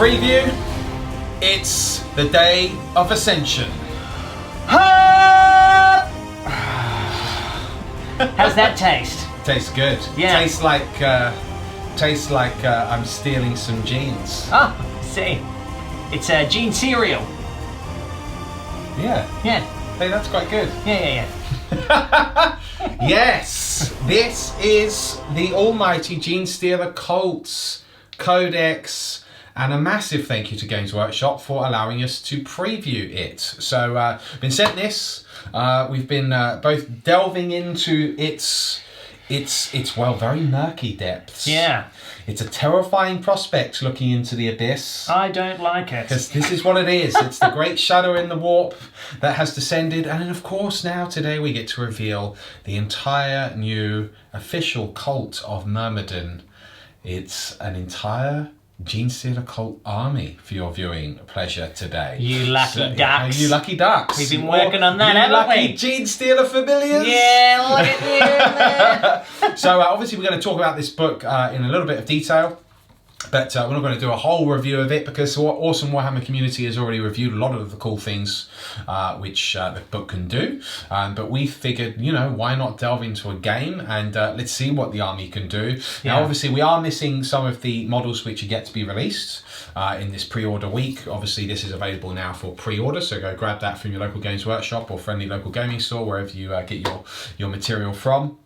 preview. It's the day of ascension. How's that taste? Tastes good. Yeah. Tastes like I'm stealing some jeans. Oh, see. It's a gene cereal. Yeah. Yeah. Hey, that's quite good. Yeah. Yes, this is the almighty Genestealer Cult's Codex, and a massive thank you to Games Workshop for allowing us to preview it. So, been sent this. We've been both delving into its well, very murky depths. Yeah. It's a terrifying prospect looking into the abyss. I don't like it. Because this is what it is. It's the great shadow in the warp that has descended. And then, of course, now today we get to reveal the entire new official cult of Myrmidon. It's an entire Genestealer Cult army for your viewing pleasure today. You lucky ducks. You lucky ducks. We've been working on that, haven't lucky we? Genestealer familiars. Yeah, look at you there. So obviously we're going to talk about this book in a little bit of detail. But we're not going to do a whole review of it because the awesome Warhammer community has already reviewed a lot of the cool things which the book can do. But we figured, why not delve into a game and let's see what the army can do. Yeah. Now, obviously, we are missing some of the models which are yet to be released in this pre-order week. Obviously, this is available now for pre-order, so go grab that from your local Games Workshop or friendly local gaming store, wherever you get your material from.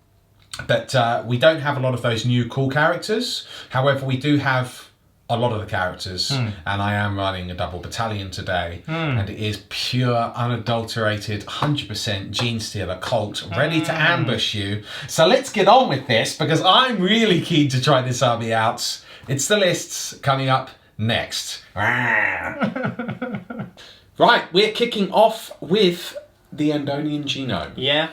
But we don't have a lot of those new cool characters. However, we do have a lot of the characters. And I am running a double battalion today. And it is pure, unadulterated, 100% Genestealer Cult, ready to ambush you. So let's get on with this, because I'm really keen to try this army out. It's the lists coming up next. Right, we're kicking off with the Endonian Genome. Yeah.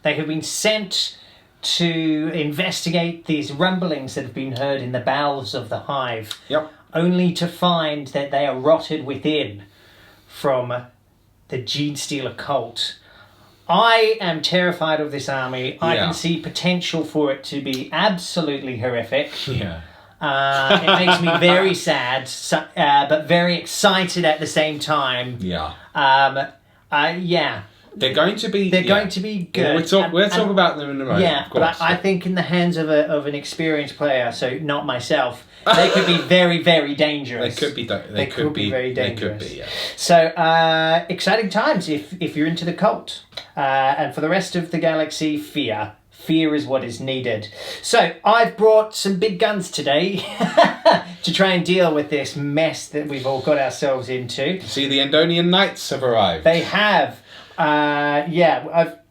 They have been sent to investigate these rumblings that have been heard in the bowels of the hive. Yep. Only to find that they are rotted within from the Genestealer Cult. I am terrified of this army. I can see potential for it to be absolutely horrific. Yeah. It makes me very sad, but very excited at the same time. Yeah. Yeah. They're going to be. Going to be good. Well, we'll talk about them in a moment. Yeah, of course. but I think in the hands of an experienced player, so not myself, they could be very, very dangerous. They could be. They could be very dangerous. They could be. Yeah. So exciting times if you're into the cult, and for the rest of the galaxy, fear. Fear is what is needed. So I've brought some big guns today to try and deal with this mess that we've all got ourselves into. See, the Endonian Knights have arrived. They have. Look,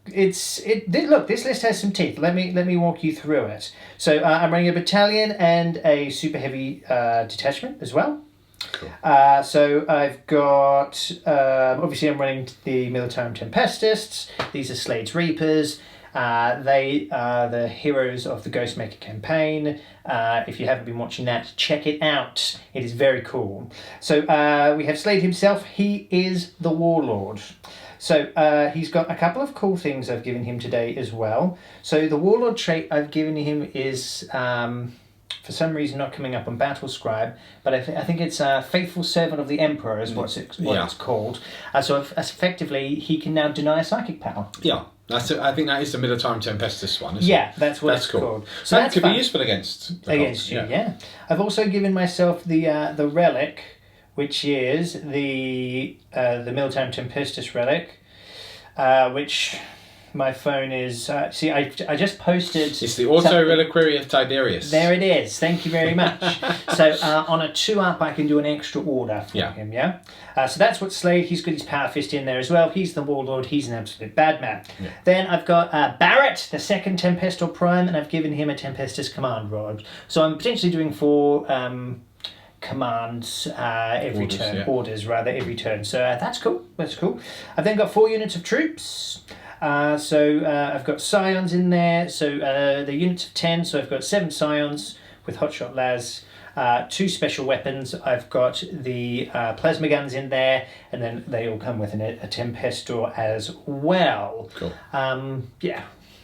this list has some teeth. Let me walk you through it. So I'm running a battalion and a super heavy detachment as well. Cool. So I've got obviously I'm running the Militarum Tempestists. These are Slade's Reapers. They are the heroes of the Ghostmaker campaign. If you haven't been watching that, check it out. It is very cool. So we have Slade himself. He is the Warlord. So he's got a couple of cool things I've given him today as well. So the Warlord trait I've given him is, for some reason, not coming up on Battle Scribe, but I think it's Faithful Servant of the Emperor is what it's called. So effectively, he can now deny psychic power. Yeah. I think that is the Militarum Tempestus one, isn't it? That's what it's called. So that could be useful against the against you, yeah. I've also given myself the relic, which is the Militarum Tempestus relic, which my phone is... see, I just posted... It's the Auto Reliquary of Tiberius. There it is. Thank you very much. So on a 2-up, I can do an extra order for him, yeah? So that's what Slade... He's got his Power Fist in there as well. He's the Warlord. He's an absolute bad man. Yeah. Then I've got Barrett, the second Tempestor Prime, and I've given him a Tempestus Command Rod. So I'm potentially doing 4... commands every turn. Yeah. Orders, rather, every turn. So that's cool. That's cool. I've then got 4 units of troops. So I've got Scions in there. So the units of 10. So I've got 7 Scions with Hotshot Las. 2 special weapons. I've got the plasma guns in there, and then they all come with a Tempestor as well. Cool. Yeah.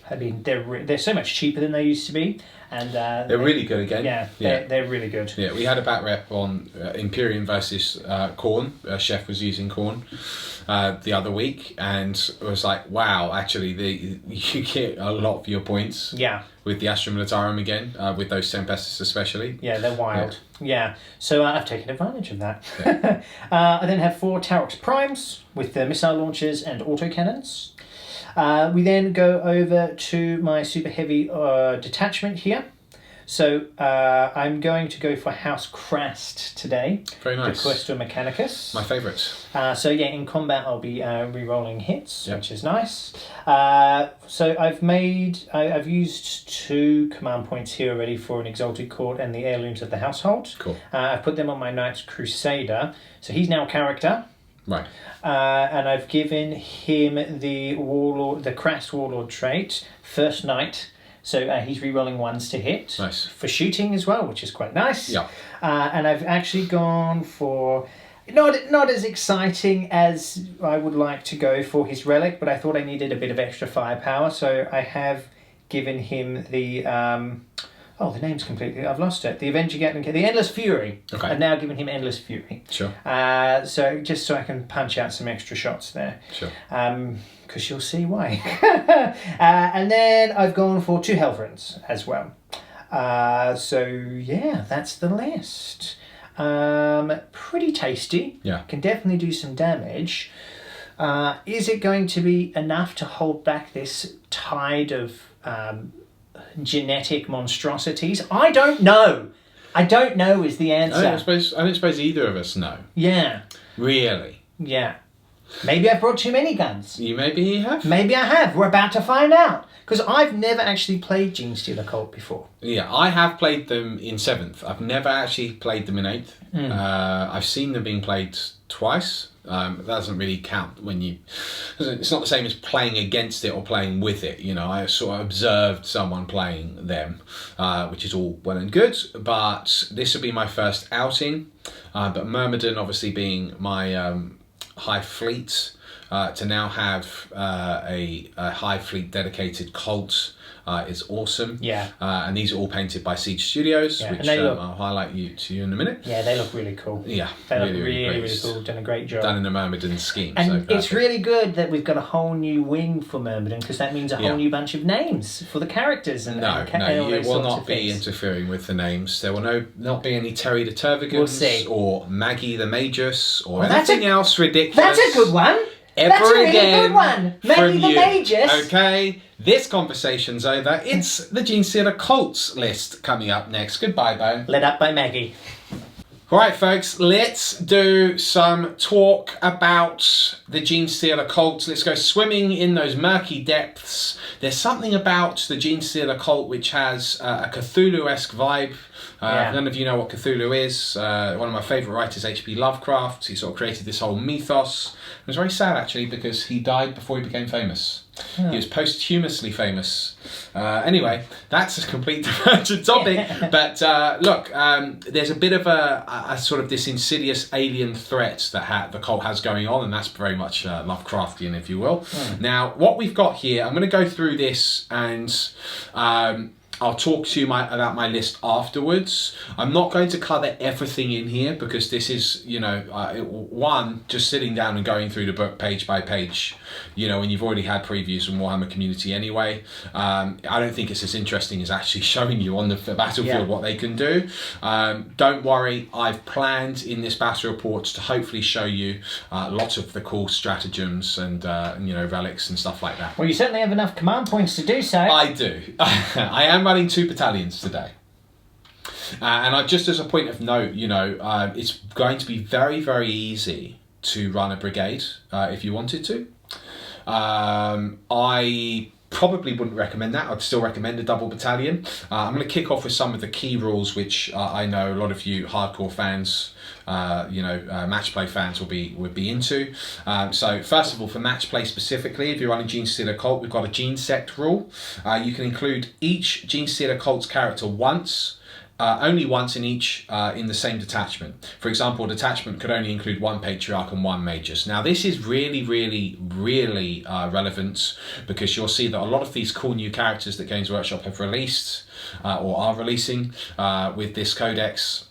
I mean, they're so much cheaper than they used to be, and they're really good again. Yeah, they're really good. Yeah, we had a bat rep on Imperium versus Khorne. Chef was using Khorne the other week, and it was like, wow, actually, you get a lot for your points. Yeah. With the Astra Militarum again, with those Tempestus especially. Yeah, they're wild. Yeah. So I've taken advantage of that. Yeah. I then have 4 Tarox Primes with the missile launchers and autocannons. We then go over to my super heavy detachment here. So I'm going to go for House Krast today. Very nice. The Questor Mechanicus. My favourite. So yeah, in combat I'll be re-rolling hits, which is nice. So I've used 2 command points here already for an Exalted Court and the Heirlooms of the Household. Cool. I've put them on my Knights Crusader. So he's now a character. Right. And I've given him the Krast Warlord trait, First Knight. So he's re-rolling 1s to hit. Nice. For shooting as well, which is quite nice. Yeah. And I've actually gone for not as exciting as I would like to go for his relic, but I thought I needed a bit of extra firepower, so I have given him the the name's completely, I've lost it. The Avenger Gatling, the Endless Fury. Okay. I've now given him Endless Fury. Sure. So just so I can punch out some extra shots there. Sure. Because you'll see why. And then I've gone for 2 Helverins as well. So yeah, that's the list. Pretty tasty. Yeah. Can definitely do some damage. Is it going to be enough to hold back this tide of genetic monstrosities? I don't know. I don't know is the answer. I don't suppose either of us know. Yeah. Really? Yeah. Maybe I've brought too many guns. Maybe you have? Maybe I have. We're about to find out. Because I've never actually played Genestealer Cult before. Yeah, I have played them in 7th. I've never actually played them in 8th. I've seen them being played twice. That doesn't really count when you... It's not the same as playing against it or playing with it. You know, I sort of observed someone playing them, which is all well and good. But this will be my first outing. But Myrmidon obviously being my high fleet, to now have a high fleet dedicated cult is awesome. Yeah. And these are all painted by Siege Studios, which look, I'll highlight to you in a minute. Yeah, they look really cool. Yeah, they look really cool. Done a great job. Done in the Myrmidon scheme. And so it's really good that we've got a whole new wing for Myrmidon, because that means a whole new bunch of names for the characters. And it will not be interfering with the names. There will not be any Terry the Tervigans or Maggie the Magus or anything else ridiculous. That's a good one. That's a really good one. Maggie the Magus. Okay, this conversation's over. It's the Genestealer Cults list coming up next. Goodbye, Bone. Led up by Maggie. All right, folks, let's do some talk about the Genestealer Cult. Let's go swimming in those murky depths. There's something about the Genestealer Cult which has a Cthulhu-esque vibe. None of you know what Cthulhu is. One of my favourite writers, H.P. Lovecraft, he sort of created this whole mythos. It was very sad, actually, because he died before he became famous. He was posthumously famous. Anyway, that's a complete divergent topic. But look, there's a bit of a sort of this insidious alien threat that the cult has going on, and that's very much Lovecraftian, if you will. Now, what we've got here, I'm going to go through this and... I'll talk to you about my list afterwards. I'm not going to cover everything in here because this is, one, just sitting down and going through the book page by page, when you've already had previews from Warhammer Community anyway. I don't think it's as interesting as actually showing you on the battlefield what they can do. Don't worry, I've planned in this battle report to hopefully show you lots of the cool stratagems and, relics and stuff like that. Well, you certainly have enough command points to do so. I do. I am running 2 battalions today. And just as a point of note, it's going to be very, very easy to run a brigade if you wanted to. I probably wouldn't recommend that. I'd still recommend a double battalion. I'm going to kick off with some of the key rules, which I know a lot of you hardcore fans, match play fans would be into. So first of all, for match play specifically, if you're running Genestealer Cult, we've got a gene sect rule. You can include each Genestealer Cult's character once only once in each in the same detachment. For example, a detachment could only include one Patriarch and one Magus. Now this is really relevant, because you'll see that a lot of these cool new characters that Games Workshop have released or are releasing with this Codex,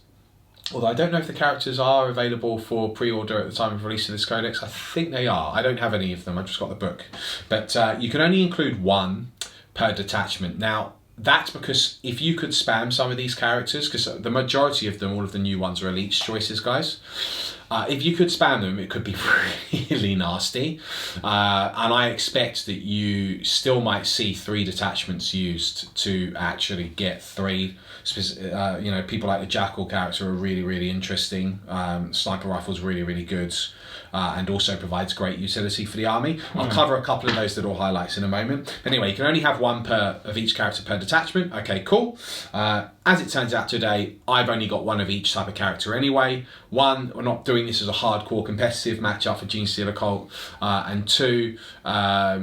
although I don't know if the characters are available for pre-order at the time of release of this Codex. I think they are. I don't have any of them, I've just got the book. But you can only include one per detachment. Now, that's because if you could spam some of these characters, because the majority of them, all of the new ones, are Elite's choices, guys. If you could spam them, it could be really nasty. And I expect that you still might see 3 detachments used to actually get 3. People like the Jackal character are really interesting. Sniper rifle's really good. And also provides great utility for the army. I'll cover a couple of those little highlights in a moment. Anyway, you can only have one of each character per detachment. Okay, cool. As it turns out today, I've only got one of each type of character anyway. 1, we're not doing this as a hardcore competitive matchup for Genestealer Cult. And 2,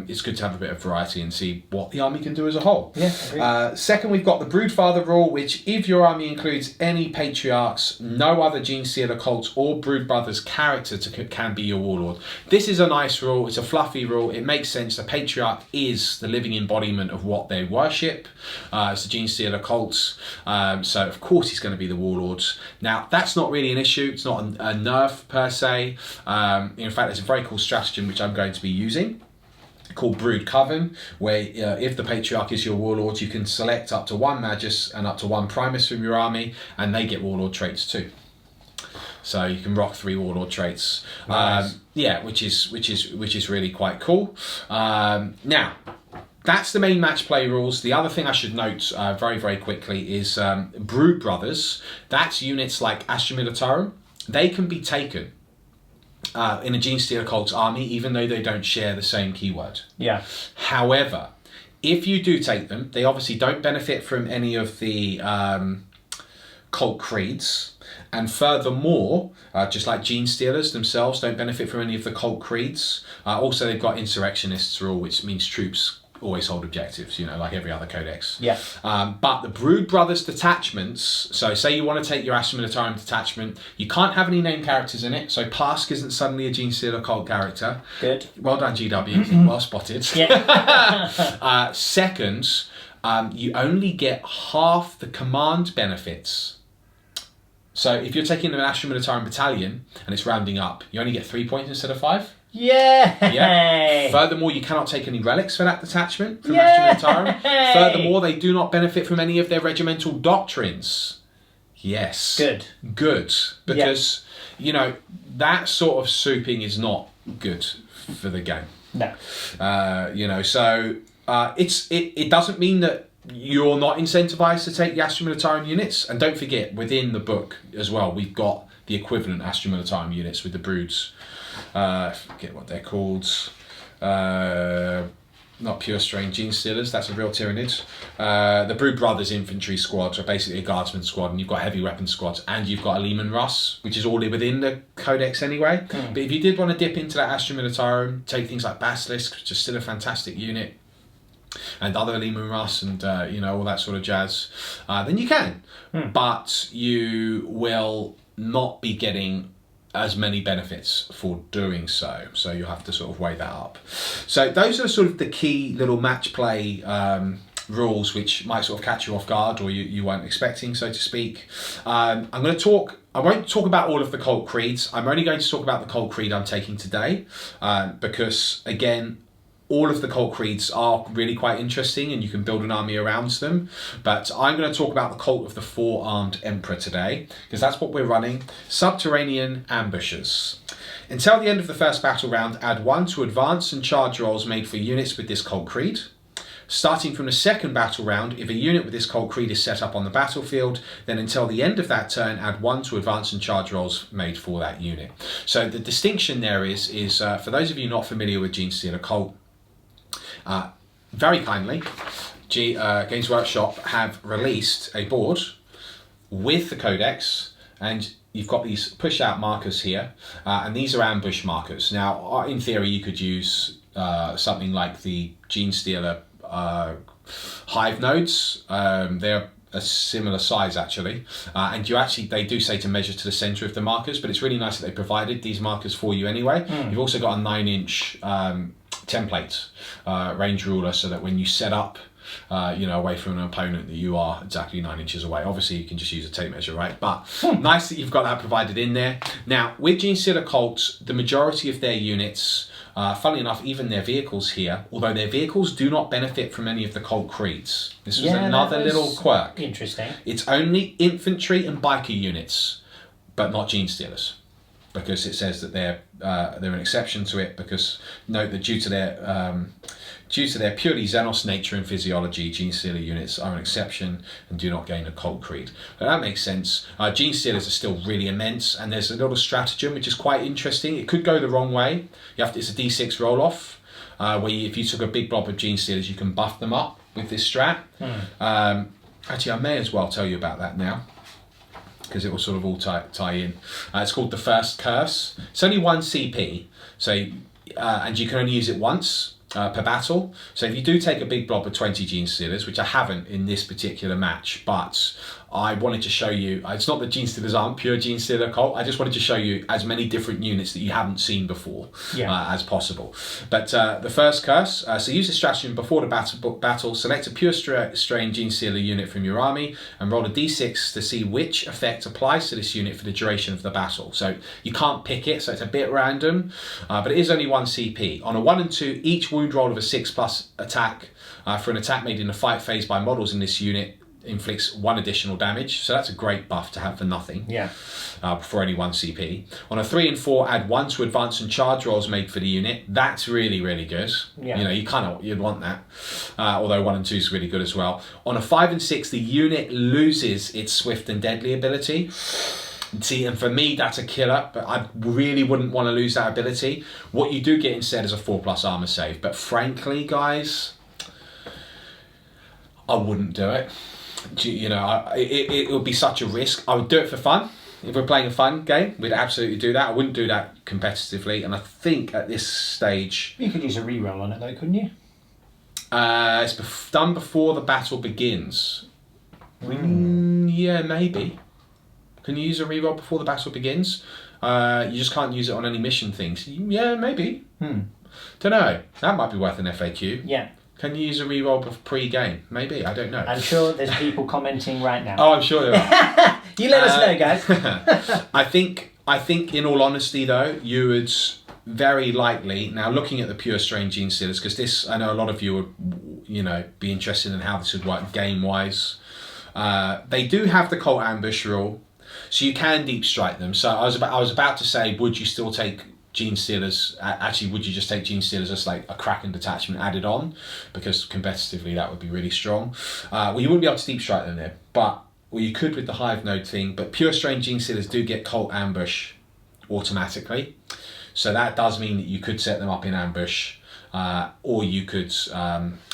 it's good to have a bit of variety and see what the army can do as a whole. Yeah, second, we've got the Broodfather rule, which if your army includes any Patriarchs, no other Genestealer Cult or Brood Brothers character can be your warlord. This is a nice rule. It's a fluffy rule. It makes sense. The Patriarch is the living embodiment of what they worship. It's the Genestealer Cults. So of course he's going to be the warlord. Now that's not really an issue. It's not a nerf per se. In fact, there's a very cool stratagem which I'm going to be using, called Brood Coven, where if the Patriarch is your warlord, you can select up to 1 Magus and up to 1 Primus from your army, and they get warlord traits too. So you can rock 3 warlord traits. Nice. Which is really quite cool. Now, that's the main match play rules. The other thing I should note very quickly is Brood Brothers. That's units like Astra Militarum. They can be taken in a Genestealer Cult's army, even though they don't share the same keyword. Yeah. However, if you do take them, they obviously don't benefit from any of the cult creeds. And furthermore, just like Genestealers themselves don't benefit from any of the cult creeds. Also, they've got Insurrectionists rule, which means troops always hold objectives, like every other Codex. Yeah. But the Brood Brothers detachments, so say you want to take your Astra Militarum detachment, you can't have any named characters in it, so Pask isn't suddenly a Genestealer Cult character. Good. Well done, GW. Well spotted. Yeah. Second, you only get half the command benefits. So if you're taking an Astra Militarum battalion and it's rounding up, you only get 3 points instead of 5. Yeah. Furthermore, you cannot take any relics for that detachment from Astra Militarum. Furthermore, they do not benefit from any of their regimental doctrines. Yes. Good. Because, that sort of souping is not good for the game. No. So it doesn't mean that you're not incentivized to take the Astra Militarum units. And don't forget, within the book as well, we've got the equivalent Astra Militarum units with the Broods. I forget what they're called. Not pure strain Genestealers, that's a real tyrannid. The Brood Brothers infantry squad are basically a guardsman squad, and you've got heavy weapons squads, and you've got a Lehman Russ, which is all within the Codex anyway. But if you did want to dip into that Astra Militarum, take things like Basilisk, which is still a fantastic unit, and other Lehman Russ and all that sort of jazz, then you can. But you will not be getting as many benefits for doing so. So you'll have to sort of weigh that up. So those are sort of the key little match play rules which might sort of catch you off guard or you weren't expecting, so to speak. I won't talk about all of the cult creeds. I'm only going to talk about the cult creed I'm taking today because, again, all of the cult creeds are really quite interesting and you can build an army around them. But I'm going to talk about the cult of the Four-Armed Emperor today, because that's what we're running. Subterranean Ambushers. Until the end of the first battle round, add 1 to advance and charge rolls made for units with this cult creed. Starting from the second battle round, if a unit with this cult creed is set up on the battlefield, then until the end of that turn, add 1 to advance and charge rolls made for that unit. So the distinction there is for those of you not familiar with Genestealer Cult, very kindly, Games Workshop have released a board with the Codex, and you've got these push-out markers here, and these are ambush markers. Now, in theory, you could use something like the Genestealer Hive nodes. They're a similar size actually, and they do say to measure to the center of the markers, but it's really nice that they provided these markers for you anyway. You've also got a 9-inch template range ruler, so that when you set up away from an opponent, that you are exactly 9 inches away. Obviously you can just use a tape measure, right? But nice that you've got that provided in there. Now with Genestealer Cult, the majority of their units, funnily enough, even their vehicles here, although their vehicles do not benefit from any of the cult creeds. This was another little quirk. Interesting. It's only infantry and biker units, but not Genestealers, because it says that they're an exception to it, because note that due to their purely Xenos nature and physiology, Genestealer units are an exception and do not gain a cult creed. But that makes sense. Genestealers are still really immense, and there's a little stratagem which is quite interesting. It could go the wrong way. It's a D6 roll-off, where if you took a big blob of Genestealers, you can buff them up with this strat. Actually, I may as well tell you about that now, because it will sort of all tie in. It's called the First Curse. It's only 1 CP, so and you can only use it once per battle. So if you do take a big blob of 20 Genestealers, which I haven't in this particular match, but I wanted to show you, it's not that Genestealers aren't pure Genestealer Cult, I just wanted to show you as many different units that you haven't seen before as possible. But the First Curse, so use the stratagem before the battle, select a pure strain Genestealer unit from your army and roll a d6 to see which effect applies to this unit for the duration of the battle. So you can't pick it, so it's a bit random, but it is only 1 CP. On a 1 and 2, each wound roll of a 6+ attack for an attack made in the fight phase by models in this unit inflicts 1 additional damage, so that's a great buff to have for nothing. For only 1 CP. On a 3 and 4, add 1 to advance and charge rolls made for the unit. That's really, really good. You'd want that. Although 1 and 2 is really good as well. On a 5 and 6, the unit loses its swift and deadly ability. See, and for me, that's a killer, but I really wouldn't want to lose that ability. What you do get instead is a 4+ armor save, but frankly, guys, I wouldn't do it. It would be such a risk. I would do it for fun. If we're playing a fun game, we'd absolutely do that. I wouldn't do that competitively, and I think at this stage... You could use a reroll on it though, couldn't you? It's done before the battle begins. Yeah, maybe. Can you use a reroll before the battle begins? You just can't use it on any mission things. Yeah, maybe. Don't know. That might be worth an FAQ. Yeah. Can you use a reroll pre-game? Maybe, I don't know. I'm sure there's people commenting right now. Oh, I'm sure there are. You let us know, guys. I think in all honesty though, you would very likely, now looking at the pure strain Genestealers, because this, I know a lot of you would, be interested in how this would work game-wise. They do have the Cult Ambush rule, so you can deep strike them. So I was about to say, would you still take Genestealers? Actually, would you just take Genestealers as like a Kraken detachment added on? Because competitively that would be really strong. Well, you wouldn't be able to deep strike them there, but you could with the Hive Node thing. But pure strain Genestealers do get Cult Ambush automatically, so that does mean that you could set them up in ambush, or you could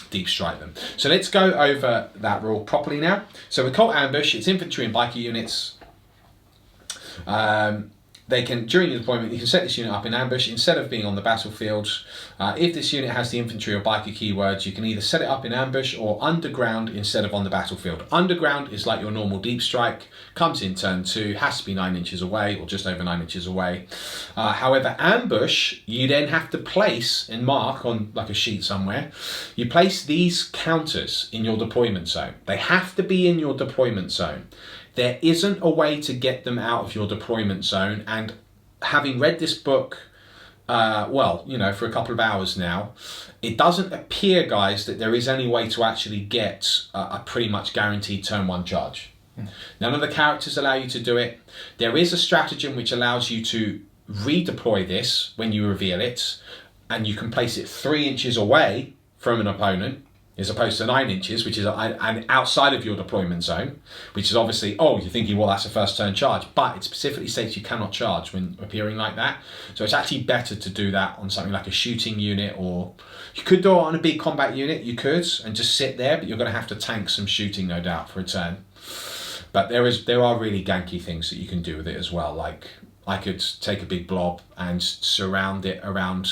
deep strike them. So let's go over that rule properly now. So with Cult Ambush, it's infantry and biker units. They can, during your deployment, you can set this unit up in ambush instead of being on the battlefield. If this unit has the infantry or biker keywords, you can either set it up in ambush or underground instead of on the battlefield. Underground is like your normal deep strike, comes in turn 2, has to be 9 inches away or just over 9 inches away. However, ambush, you then have to place and mark on like a sheet somewhere. You place these counters in your deployment zone. They have to be in your deployment zone. There isn't a way to get them out of your deployment zone, and having read this book, for a couple of hours now, it doesn't appear, guys, that there is any way to actually get a pretty much guaranteed turn 1 charge. None of the characters allow you to do it. There is a stratagem which allows you to redeploy this when you reveal it, and you can place it 3 inches away from an opponent, as opposed to 9 inches, which is outside of your deployment zone, which is obviously, you're thinking, well, that's a first turn charge, but it specifically states you cannot charge when appearing like that. So it's actually better to do that on something like a shooting unit, or you could do it on a big combat unit, you could, and just sit there, but you're going to have to tank some shooting, no doubt, for a turn. But there are really ganky things that you can do with it as well. Like, I could take a big blob and surround it around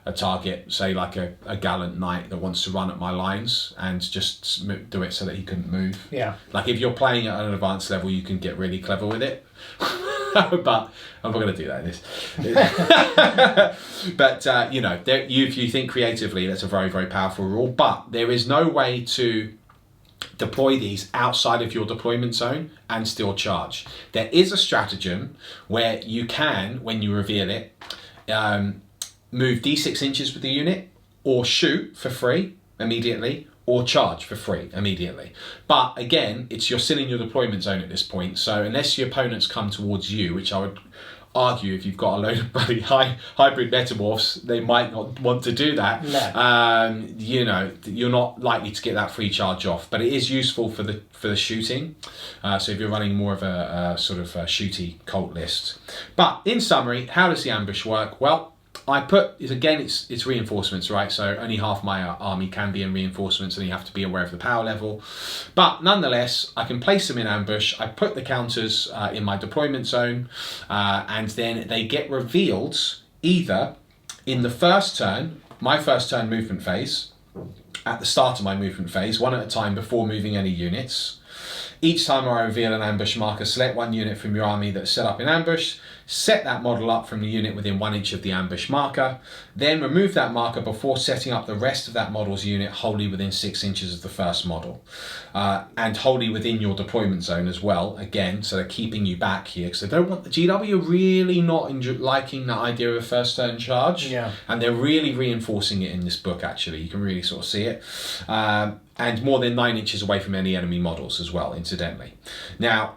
a target, say like a gallant knight that wants to run at my lines, and just do it so that he couldn't move. Yeah. Like if you're playing at an advanced level, you can get really clever with it. But I'm not going to do that in this. But you know, if you think creatively, that's a very, very powerful rule. But there is no way to deploy these outside of your deployment zone and still charge. There is a stratagem where you can, when you reveal it, move d6 inches with the unit, or shoot for free immediately, or charge for free immediately. But again, you're still in your deployment zone at this point, so unless your opponents come towards you, which I would argue if you've got a load of bloody hybrid metamorphs, they might not want to do that. No. You know, you're not likely to get that free charge off, but it is useful for the shooting. So if you're running more of a sort of a shooty cult list. But in summary, how does the ambush work? Well, it's reinforcements, right? So only half my army can be in reinforcements, and you have to be aware of the power level. But nonetheless, I can place them in ambush. I put the counters in my deployment zone, and then they get revealed either in the first turn, my first turn movement phase, at the start of my movement phase, one at a time before moving any units. Each time I reveal an ambush marker, select one unit from your army that's set up in ambush, set that model up from the unit within 1 inch of the ambush marker, then remove that marker before setting up the rest of that model's unit wholly within 6 inches of the first model. And wholly within your deployment zone as well, again, so they're keeping you back here, because they don't want the GW really not liking that idea of a first turn charge. Yeah. And they're really reinforcing it in this book, actually. You can really sort of see it. And more than 9 inches away from any enemy models as well, incidentally. Now,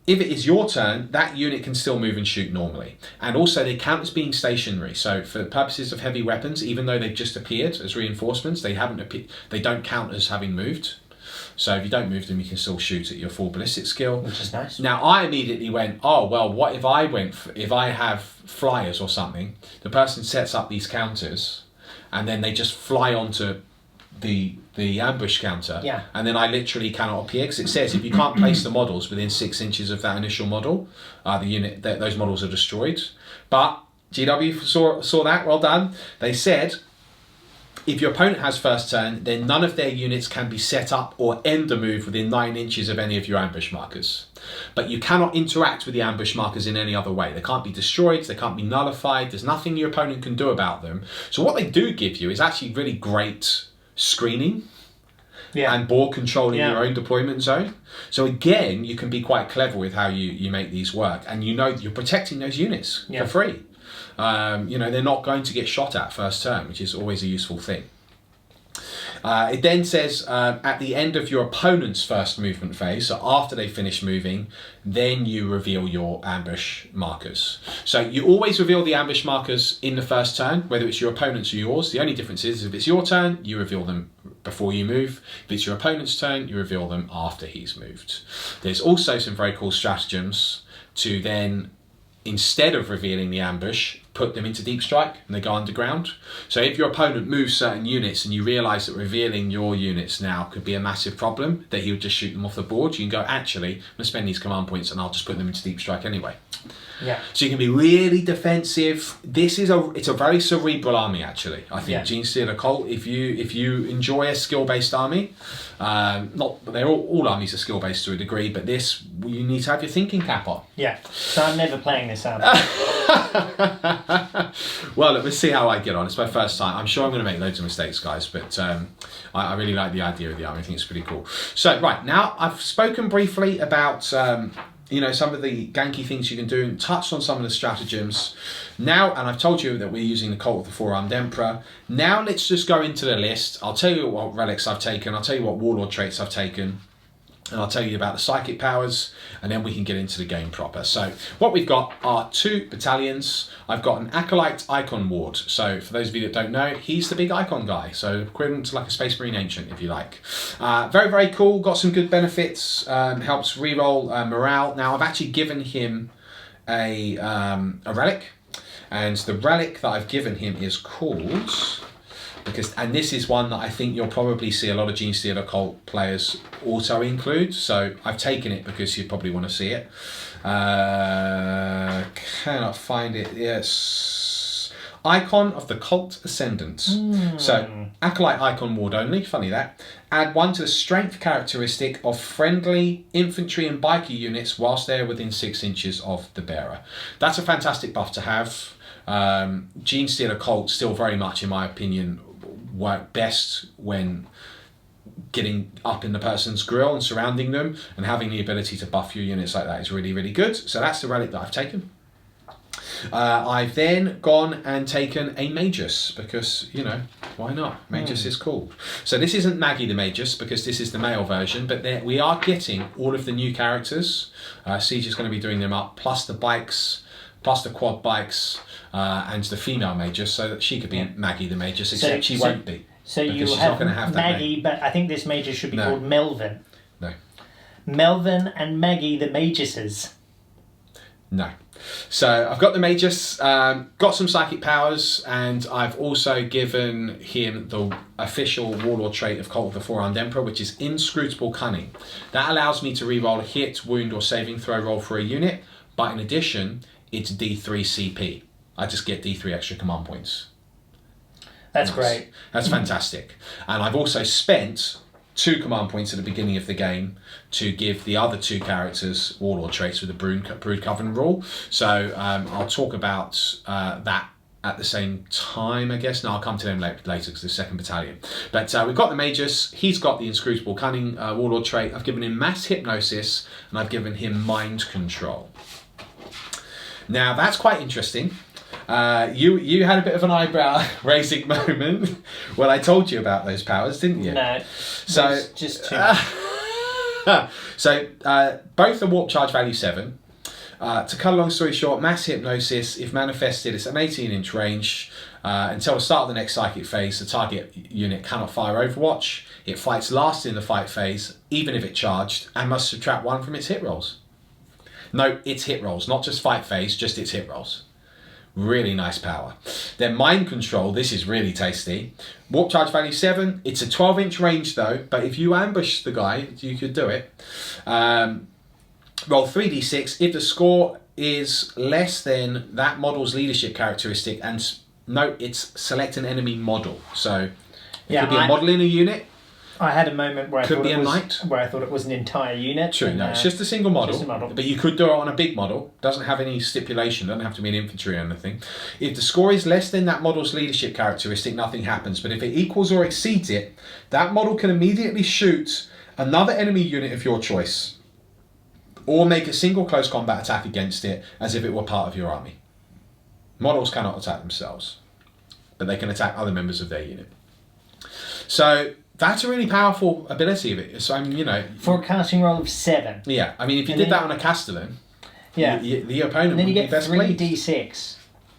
if it is your turn, that unit can still move and shoot normally. And also they count as being stationary. So for the purposes of heavy weapons, even though they've just appeared as reinforcements, they don't count as having moved. So if you don't move them, you can still shoot at your full ballistic skill. Which is nice. Now I immediately went, oh, well, what if if I have flyers or something, the person sets up these counters and then they just fly onto the ambush counter, and then I literally cannot appear, because it says if you can't place the models within 6 inches of that initial model, the unit those models are destroyed. But GW saw that, well done. They said if your opponent has first turn, then none of their units can be set up or end a move within 9 inches of any of your ambush markers. But you cannot interact with the ambush markers in any other way. They can't be destroyed, they can't be nullified, there's nothing your opponent can do about them. So what they do give you is actually really great screening and board control in your own deployment zone. So again, you can be quite clever with how you make these work, and you know you're protecting those units for free. You know, they're not going to get shot at first turn, which is always a useful thing. It then says at the end of your opponent's first movement phase, so after they finish moving, then you reveal your ambush markers. So you always reveal the ambush markers in the first turn, whether it's your opponent's or yours. The only difference is if it's your turn, you reveal them before you move. If it's your opponent's turn, you reveal them after he's moved. There's also some very cool stratagems to then, instead of revealing the ambush, put them into deep strike and they go underground. So if your opponent moves certain units and you realise that revealing your units now could be a massive problem, that he would just shoot them off the board, you can go, actually, I'm going to spend these command points and I'll just put them into deep strike anyway. Yeah. So you can be really defensive. It's a very cerebral army, actually. I think Genestealer Cult, if you enjoy a skill-based army, they're all armies are skill-based to a degree, but this, you need to have your thinking cap on. Yeah. So I'm never playing this army. Well, look, let's see how I get on. It's my first time. I'm sure I'm going to make loads of mistakes, guys, but I really like the idea of the army. I think it's pretty cool. So, right, now I've spoken briefly about you know, some of the ganky things you can do, and touched on some of the stratagems. Now, and I've told you that we're using the Cult of the Four-Armed Emperor. Now let's just go into the list. I'll tell you what relics I've taken, I'll tell you what warlord traits I've taken, and I'll tell you about the psychic powers, and then we can get into the game proper. So what we've got are 2 battalions. I've got an Acolyte Icon Ward. So for those of you that don't know, he's the big icon guy. So equivalent to like a Space Marine Ancient, if you like. Very, very cool. Got some good benefits. Helps reroll morale. Now I've actually given him a relic. And the relic that I've given him is called... and this is one that I think you'll probably see a lot of Genestealer Cult players auto include. So I've taken it because you probably want to see it. Cannot find it. Yes. Icon of the Cult Ascendants. So, Acolyte icon ward only, funny that. Add 1 to the strength characteristic of friendly infantry and biker units whilst they're within 6 inches of the bearer. That's a fantastic buff to have. Genestealer Cult still very much, in my opinion, work best when getting up in the person's grill and surrounding them, and having the ability to buff your units like that is really, really good. So that's the relic that I've taken. I've then gone and taken a Magus because, you know, why not? Magus is cool. So this isn't Maggie the Magus because this is the male version, but we are getting all of the new characters. Siege is going to be doing them up, plus the bikes, plus the quad bikes, and the female Magus, so that she could be Maggie the Magus, except she won't be. So you have Maggie, but I think this Magus should be called Melvin. No. Melvin and Maggie the Maguses. No. So I've got the Magus, got some psychic powers, and I've also given him the official warlord trait of Cult of the Four-Armed Emperor, which is Inscrutable Cunning. That allows me to reroll a hit, wound, or saving throw roll for a unit, but in addition, it's D3 CP. I just get D3 extra command points. That's great. That's fantastic. And I've also spent 2 command points at the beginning of the game to give the other 2 characters warlord traits with the Brood Coven rule. So I'll talk about that at the same time, I guess. No, I'll come to them later because the 2nd Battalion. But we've got the Magus. He's got the Inscrutable Cunning warlord trait. I've given him Mass Hypnosis, and I've given him Mind Control. Now, that's quite interesting. You had a bit of an eyebrow raising moment when I told you about those powers, didn't you? No. So just 2. So both are warp charge value 7. To cut a long story short, Mass Hypnosis, if manifested, it's an 18-inch range. Until the start of the next psychic phase, the target unit cannot fire Overwatch. It fights last in the fight phase, even if it charged, and must subtract 1 from its hit rolls. No, its hit rolls, not just fight phase, just its hit rolls. Really nice power. Then Mind Control, this is really tasty. Warp charge value 7. It's a 12-inch range though, but if you ambush the guy, you could do it. Roll 3d6. If the score is less than that model's leadership characteristic, and note it's select an enemy model. So it could be a model in a unit. I had a moment where I thought it was an entire unit. True, no, it's just a single model, but you could do it on a big model. Doesn't have any stipulation, doesn't have to be an infantry or anything. If the score is less than that model's leadership characteristic, nothing happens. But if it equals or exceeds it, that model can immediately shoot another enemy unit of your choice, or make a single close combat attack against it as if it were part of your army. Models cannot attack themselves, but they can attack other members of their unit. So that's a really powerful ability of it. So, I mean, you know, for a casting roll of 7. Yeah, I mean, if you did that on a Castellan, the opponent would be best pleased. And then you get 3d6.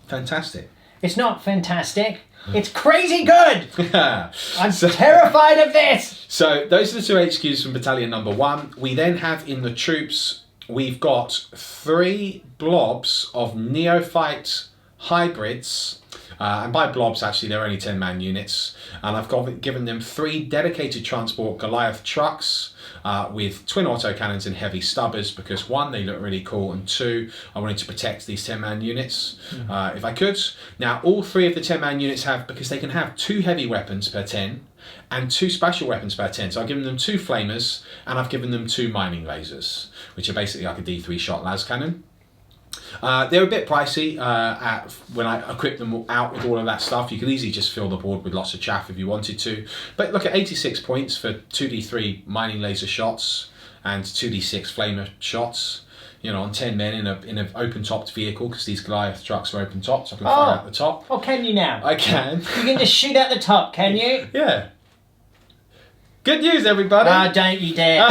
Fantastic. It's not fantastic. It's crazy good. I'm terrified of this. So those are the 2 HQs from Battalion number 1. We then have in the troops, we've got 3 blobs of neophyte hybrids. And by blobs, actually, they're only 10-man units. And I've given them 3 dedicated transport Goliath trucks with twin autocannons and heavy stubbers because 1, they look really cool, and 2, I wanted to protect these 10-man units if I could. Now, all 3 of the 10-man units have, because they can have 2 heavy weapons per 10 and 2 special weapons per 10. So I've given them 2 flamers and I've given them 2 mining lasers, which are basically like a D3 shot las cannon. They're a bit pricey when I equip them out with all of that stuff. You could easily just fill the board with lots of chaff if you wanted to. But look at 86 points for 2d3 mining laser shots and 2d6 flamer shots. You know, on 10 men in an open-topped vehicle, because these Goliath trucks are open-topped, so I can fire out the top. Oh, can you now? I can. You can just shoot out the top, can you? Yeah. Good news, everybody. Don't you dare.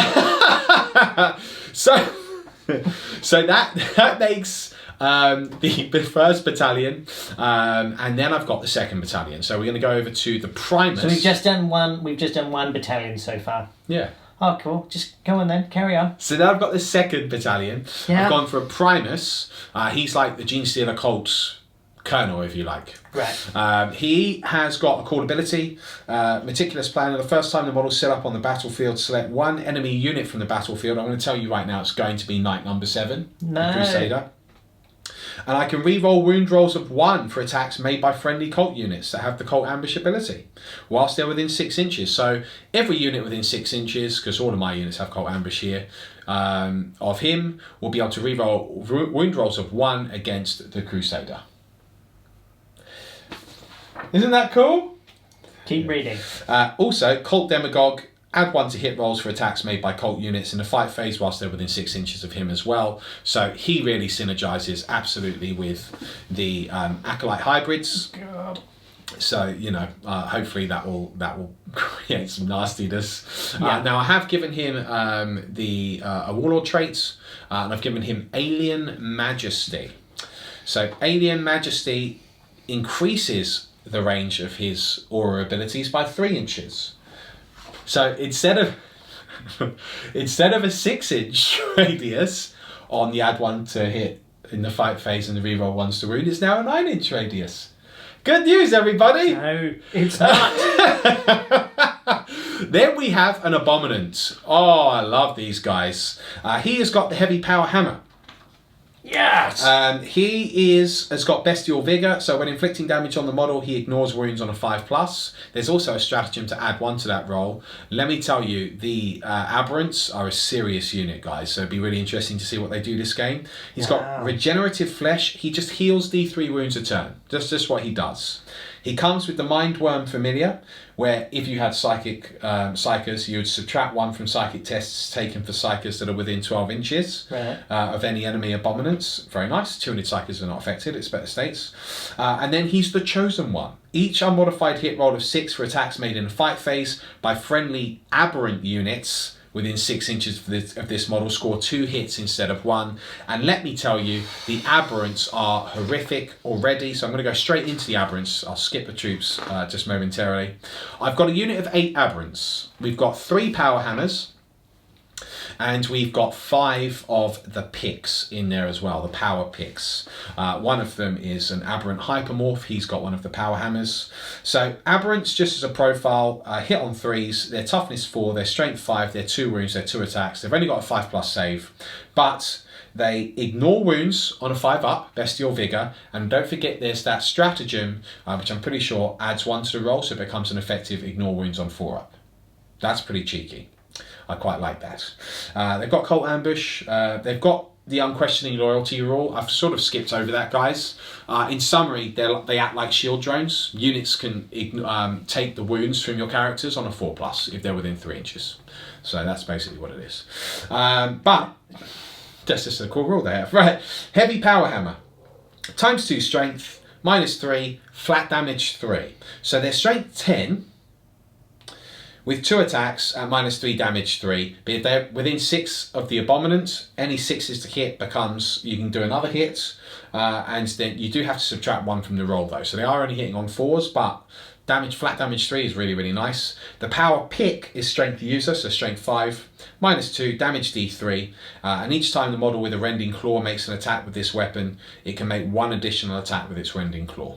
So that makes the 1st battalion, and then I've got the 2nd battalion. So we're going to go over to the Primus. So we've just done one battalion so far. Yeah. Oh, cool. Just go on then. Carry on. So now I've got the 2nd battalion. Yeah. I've gone for a Primus. He's like the Genestealer Cult colonel, if you like. Right. He has got a cool ability, Meticulous Planner. The first time the model's set up on the battlefield, select 1 enemy unit from the battlefield. I'm going to tell you right now, it's going to be Knight number 7, the Crusader. And I can re-roll wound rolls of 1 for attacks made by friendly cult units that have the cult ambush ability, whilst they're within 6 inches. So every unit within 6 inches, because all of my units have cult ambush here, of him will be able to re-roll wound rolls of 1 against the Crusader. Isn't that cool? Keep reading. Also, Cult Demagogue, add 1 to hit rolls for attacks made by cult units in the fight phase whilst they're within 6 inches of him as well. So he really synergizes absolutely with the Acolyte hybrids. God. So, you know, hopefully that will create some nastiness. Yeah. Now, I have given him a Warlord trait, and I've given him Alien Majesty. So Alien Majesty increases the range of his aura abilities by 3 inches. So instead of a 6-inch radius on the add 1 to hit in the fight phase and the reroll 1s to wound, it's now a 9-inch radius. Good news, everybody! No, it's not. Then we have an Abominant. Oh, I love these guys. He has got the heavy power hammer. Yes! He has got bestial vigor, so when inflicting damage on the model, he ignores wounds on a 5+. There's also a stratagem to add 1 to that roll. Let me tell you, the Aberrants are a serious unit, guys, so it'd be really interesting to see what they do this game. He's got regenerative flesh. He just heals D3 wounds a turn. That's just what he does. He comes with the Mindworm Familiar, where if you had Psychic Psychers, you would subtract 1 from Psychic tests taken for Psychers that are within 12 inches of any enemy Abominants. Very nice. 200 Psychers are not affected, it's better states. And then he's the Chosen One. Each unmodified hit roll of 6 for attacks made in the fight phase by friendly Aberrant units within 6 inches of this model score 2 hits instead of 1. And let me tell you, the Aberrants are horrific already, so I'm going to go straight into the Aberrants. I'll skip the troops just momentarily. I've got a unit of 8 Aberrants. We've got 3 Power Hammers, and we've got 5 of the picks in there as well, the power picks. One of them is an Aberrant Hypermorph. He's got one of the power hammers. So Aberrants, just as a profile, hit on 3s. Their toughness 4, their strength 5, their 2 wounds, their 2 attacks. They've only got a 5+ save, but they ignore wounds on a 5-up, bestial vigor, and don't forget there's that stratagem, which I'm pretty sure adds 1 to the roll, so it becomes an effective ignore wounds on 4-up. That's pretty cheeky. I quite like that. They've got Cult Ambush. They've got the Unquestioning Loyalty rule. I've sort of skipped over that, guys. In summary, they act like shield drones. Units can take the wounds from your characters on a 4+ if they're within 3 inches. So that's basically what it is. But that's just a cool rule they have. Right, Heavy Power Hammer. ×2 strength, -3, flat damage 3. So their strength 10, with 2 attacks at -3 damage 3. But if they're within 6 of the Abominant, any 6s to hit becomes, you can do another hit. And then you do have to subtract 1 from the roll though. So they are only hitting on 4s, but flat damage 3 is really, really nice. The power pick is strength user, so strength 5, -2, damage D3. And each time the model with a rending claw makes an attack with this weapon, it can make 1 additional attack with its rending claw.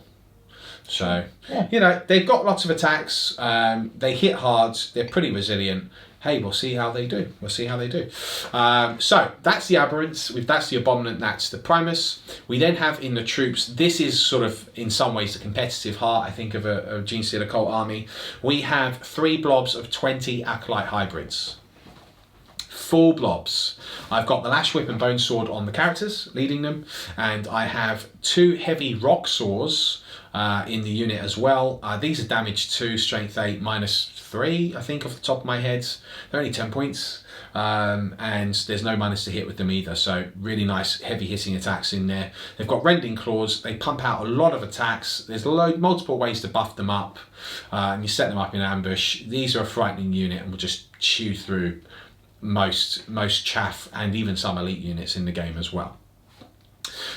So, you know, they've got lots of attacks. They hit hard. They're pretty resilient. Hey, we'll see how they do. So, that's the Aberrants. That's the Abominant. That's the Primus. We then have in the troops, this is sort of, in some ways, the competitive heart, I think, of a Genestealer Cult army. We have 3 blobs of 20 Acolyte hybrids. 4 blobs. I've got the Lash Whip and Bone Sword on the characters, leading them. And I have 2 heavy rock saws in the unit as well. These are damage 2, strength 8, -3, I think, off the top of my head. They're only 10 points. And there's no minus to hit with them either. So really nice heavy hitting attacks in there. They've got rending claws. They pump out a lot of attacks. There's multiple ways to buff them up. And you set them up in ambush. These are a frightening unit and will just chew through most chaff and even some elite units in the game as well.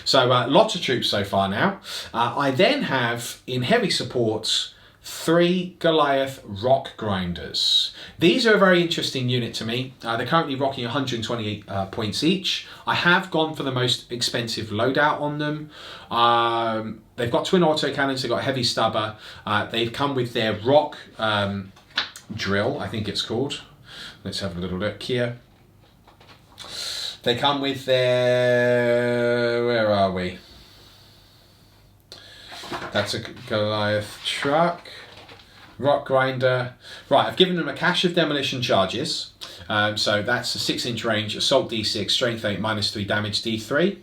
So lots of troops so far now. I then have in heavy support 3 Goliath Rock Grinders. These are a very interesting unit to me. They're currently rocking 128 points each. I have gone for the most expensive loadout on them. They've got twin autocannons, they've got heavy stubber. They've come with their rock drill, I think it's called. Let's have a little look here. They come with their, where are we? That's a Goliath truck. Rock grinder. Right, I've given them a cache of demolition charges. So that's a 6-inch range, assault D6, strength 8, -3, damage D3.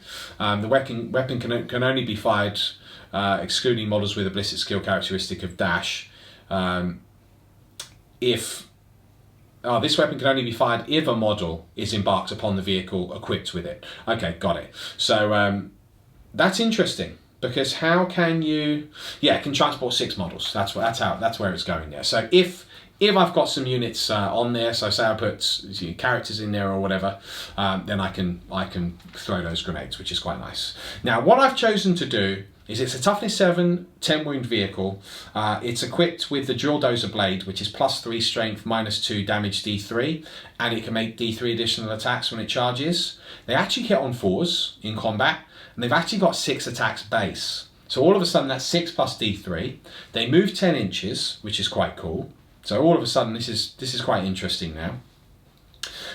The weapon can only be fired, excluding models with a ballistic skill characteristic of dash. This weapon can only be fired if a model is embarked upon the vehicle equipped with it. Okay, got it. So that's interesting. Because how can you? Yeah, it can transport 6 models. That's where it's going there. So if I've got some units on there, so say I put characters in there or whatever, then I can throw those grenades, which is quite nice. Now, what I've chosen to do is it's a toughness 7, 10 wound vehicle. It's equipped with the drill dozer blade, which is +3 strength, -2 damage D3, and it can make D3 additional attacks when it charges. They actually hit on 4s in combat. And they've actually got 6 attacks base. So all of a sudden that's 6 plus D3. They move 10 inches, which is quite cool. So all of a sudden this is quite interesting now.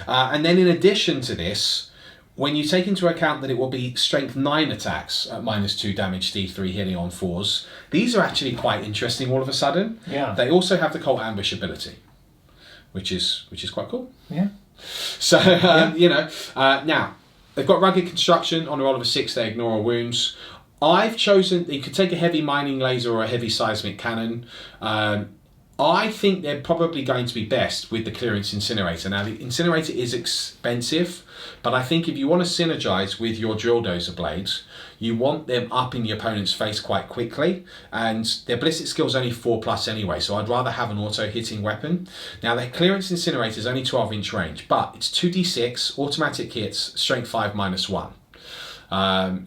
And then in addition to this, when you take into account that it will be strength 9 attacks at -2 damage D3 hitting on 4s, these are actually quite interesting all of a sudden. Yeah. They also have the Cult Ambush ability, which is quite cool. Yeah. So, now, they've got rugged construction. On a roll of a 6, they ignore all wounds. I've chosen, you could take a heavy mining laser or a heavy seismic cannon. I think they're probably going to be best with the clearance incinerator. Now, the incinerator is expensive, but I think if you want to synergize with your drill dozer blades, you want them up in your opponent's face quite quickly, and their ballistic skill is only 4+ anyway, so I'd rather have an auto-hitting weapon. Now, their clearance incinerator is only 12-inch range, but it's 2d6, automatic hits, strength 5 -1.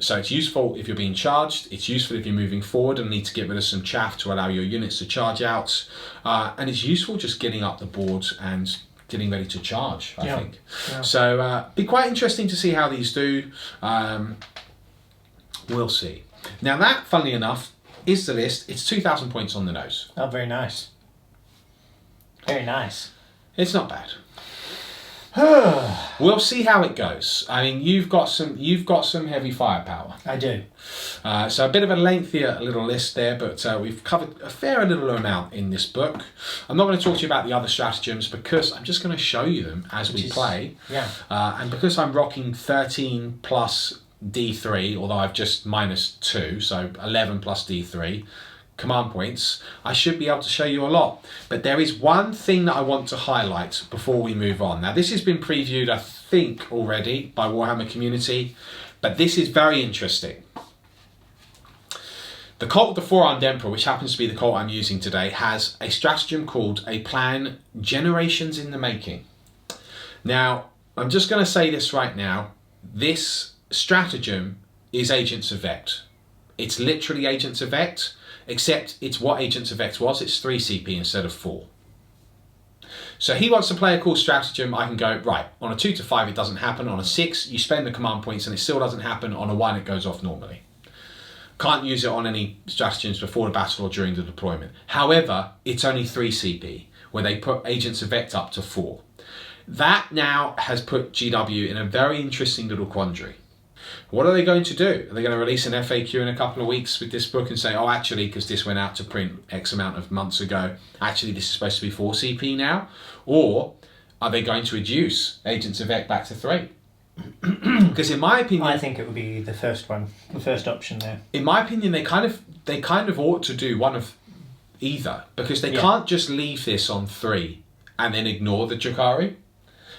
So it's useful if you're being charged, it's useful if you're moving forward and need to get rid of some chaff to allow your units to charge out, and it's useful just getting up the board and getting ready to charge, I think. Yeah. So be quite interesting to see how these do. We'll see. Now that, funnily enough, is the list. It's 2,000 points on the nose. Oh, very nice. Very nice. It's not bad. We'll see how it goes. I mean, you've got some heavy firepower. I do. So a bit of a lengthier little list there, but we've covered a fair little amount in this book. I'm not going to talk to you about the other stratagems because I'm just going to show you them as we play. Yeah. And because I'm rocking 13 plus D3, although I've just -2, so 11 plus D3 command points, I should be able to show you a lot. But there is one thing that I want to highlight before we move on. Now, this has been previewed, I think, already by Warhammer community, but this is very interesting. The Cult of the Four-Armed Emperor, which happens to be the cult I'm using today, has a stratagem called a plan generations in the making. Now, I'm just going to say this right now. This stratagem is Agents of Vect. It's literally Agents of Vect, except it's what Agents of Vect was. It's 3 CP instead of 4. So he wants to play a cool stratagem. I can go, right, on a 2 to 5 it doesn't happen. On a 6 you spend the command points and it still doesn't happen. On a 1 it goes off normally. Can't use it on any stratagems before the battle or during the deployment. However, it's only 3 CP, where they put Agents of Vect up to 4. That now has put GW in a very interesting little quandary. What are they going to do? Are they going to release an FAQ in a couple of weeks with this book and say, oh, actually, because this went out to print X amount of months ago, actually this is supposed to be 4 CP now? Or are they going to reduce Agents of Vect back to 3? Because in my opinion, I think it would be the first one, the first option there. In my opinion, they kind of ought to do one of either, because they can't just leave this on 3 and then ignore the Drakari,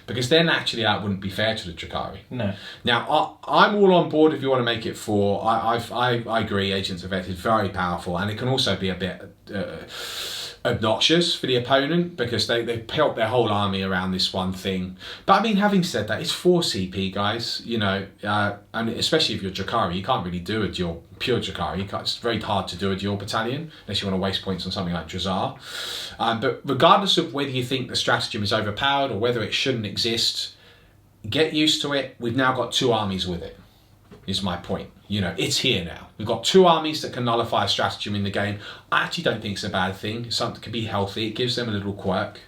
because then actually that wouldn't be fair to the Drakari. No. Now I'm all on board if you want to make it 4. I agree. Agents of Vect is very powerful, and it can also be a bit obnoxious for the opponent because they built their whole army around this one thing. But I mean, having said that, it's 4 CP, guys. You know, and especially if you're Drakari, you can't really do a dual pure Drakari. It's very hard to do a dual battalion unless you want to waste points on something like Drazar. But regardless of whether you think the stratagem is overpowered or whether it shouldn't exist, get used to it. We've now got 2 armies with it, is my point. You know, it's here now. We've got 2 armies that can nullify a stratagem in the game. I actually don't think it's a bad thing. It's something that can be healthy. It gives them a little quirk.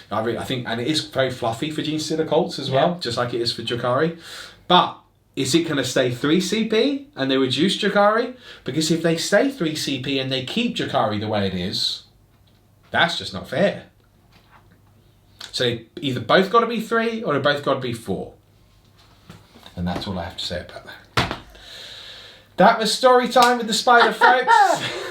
I think, and it is very fluffy for Genestealer cults as well, just like it is for Drakari. But is it going to stay 3 CP and they reduce Drakari? Because if they stay 3 CP and they keep Drakari the way it is, that's just not fair. So they either both got to be 3 or they both got to be 4. And that's all I have to say about that. That was story time with the spider, folks.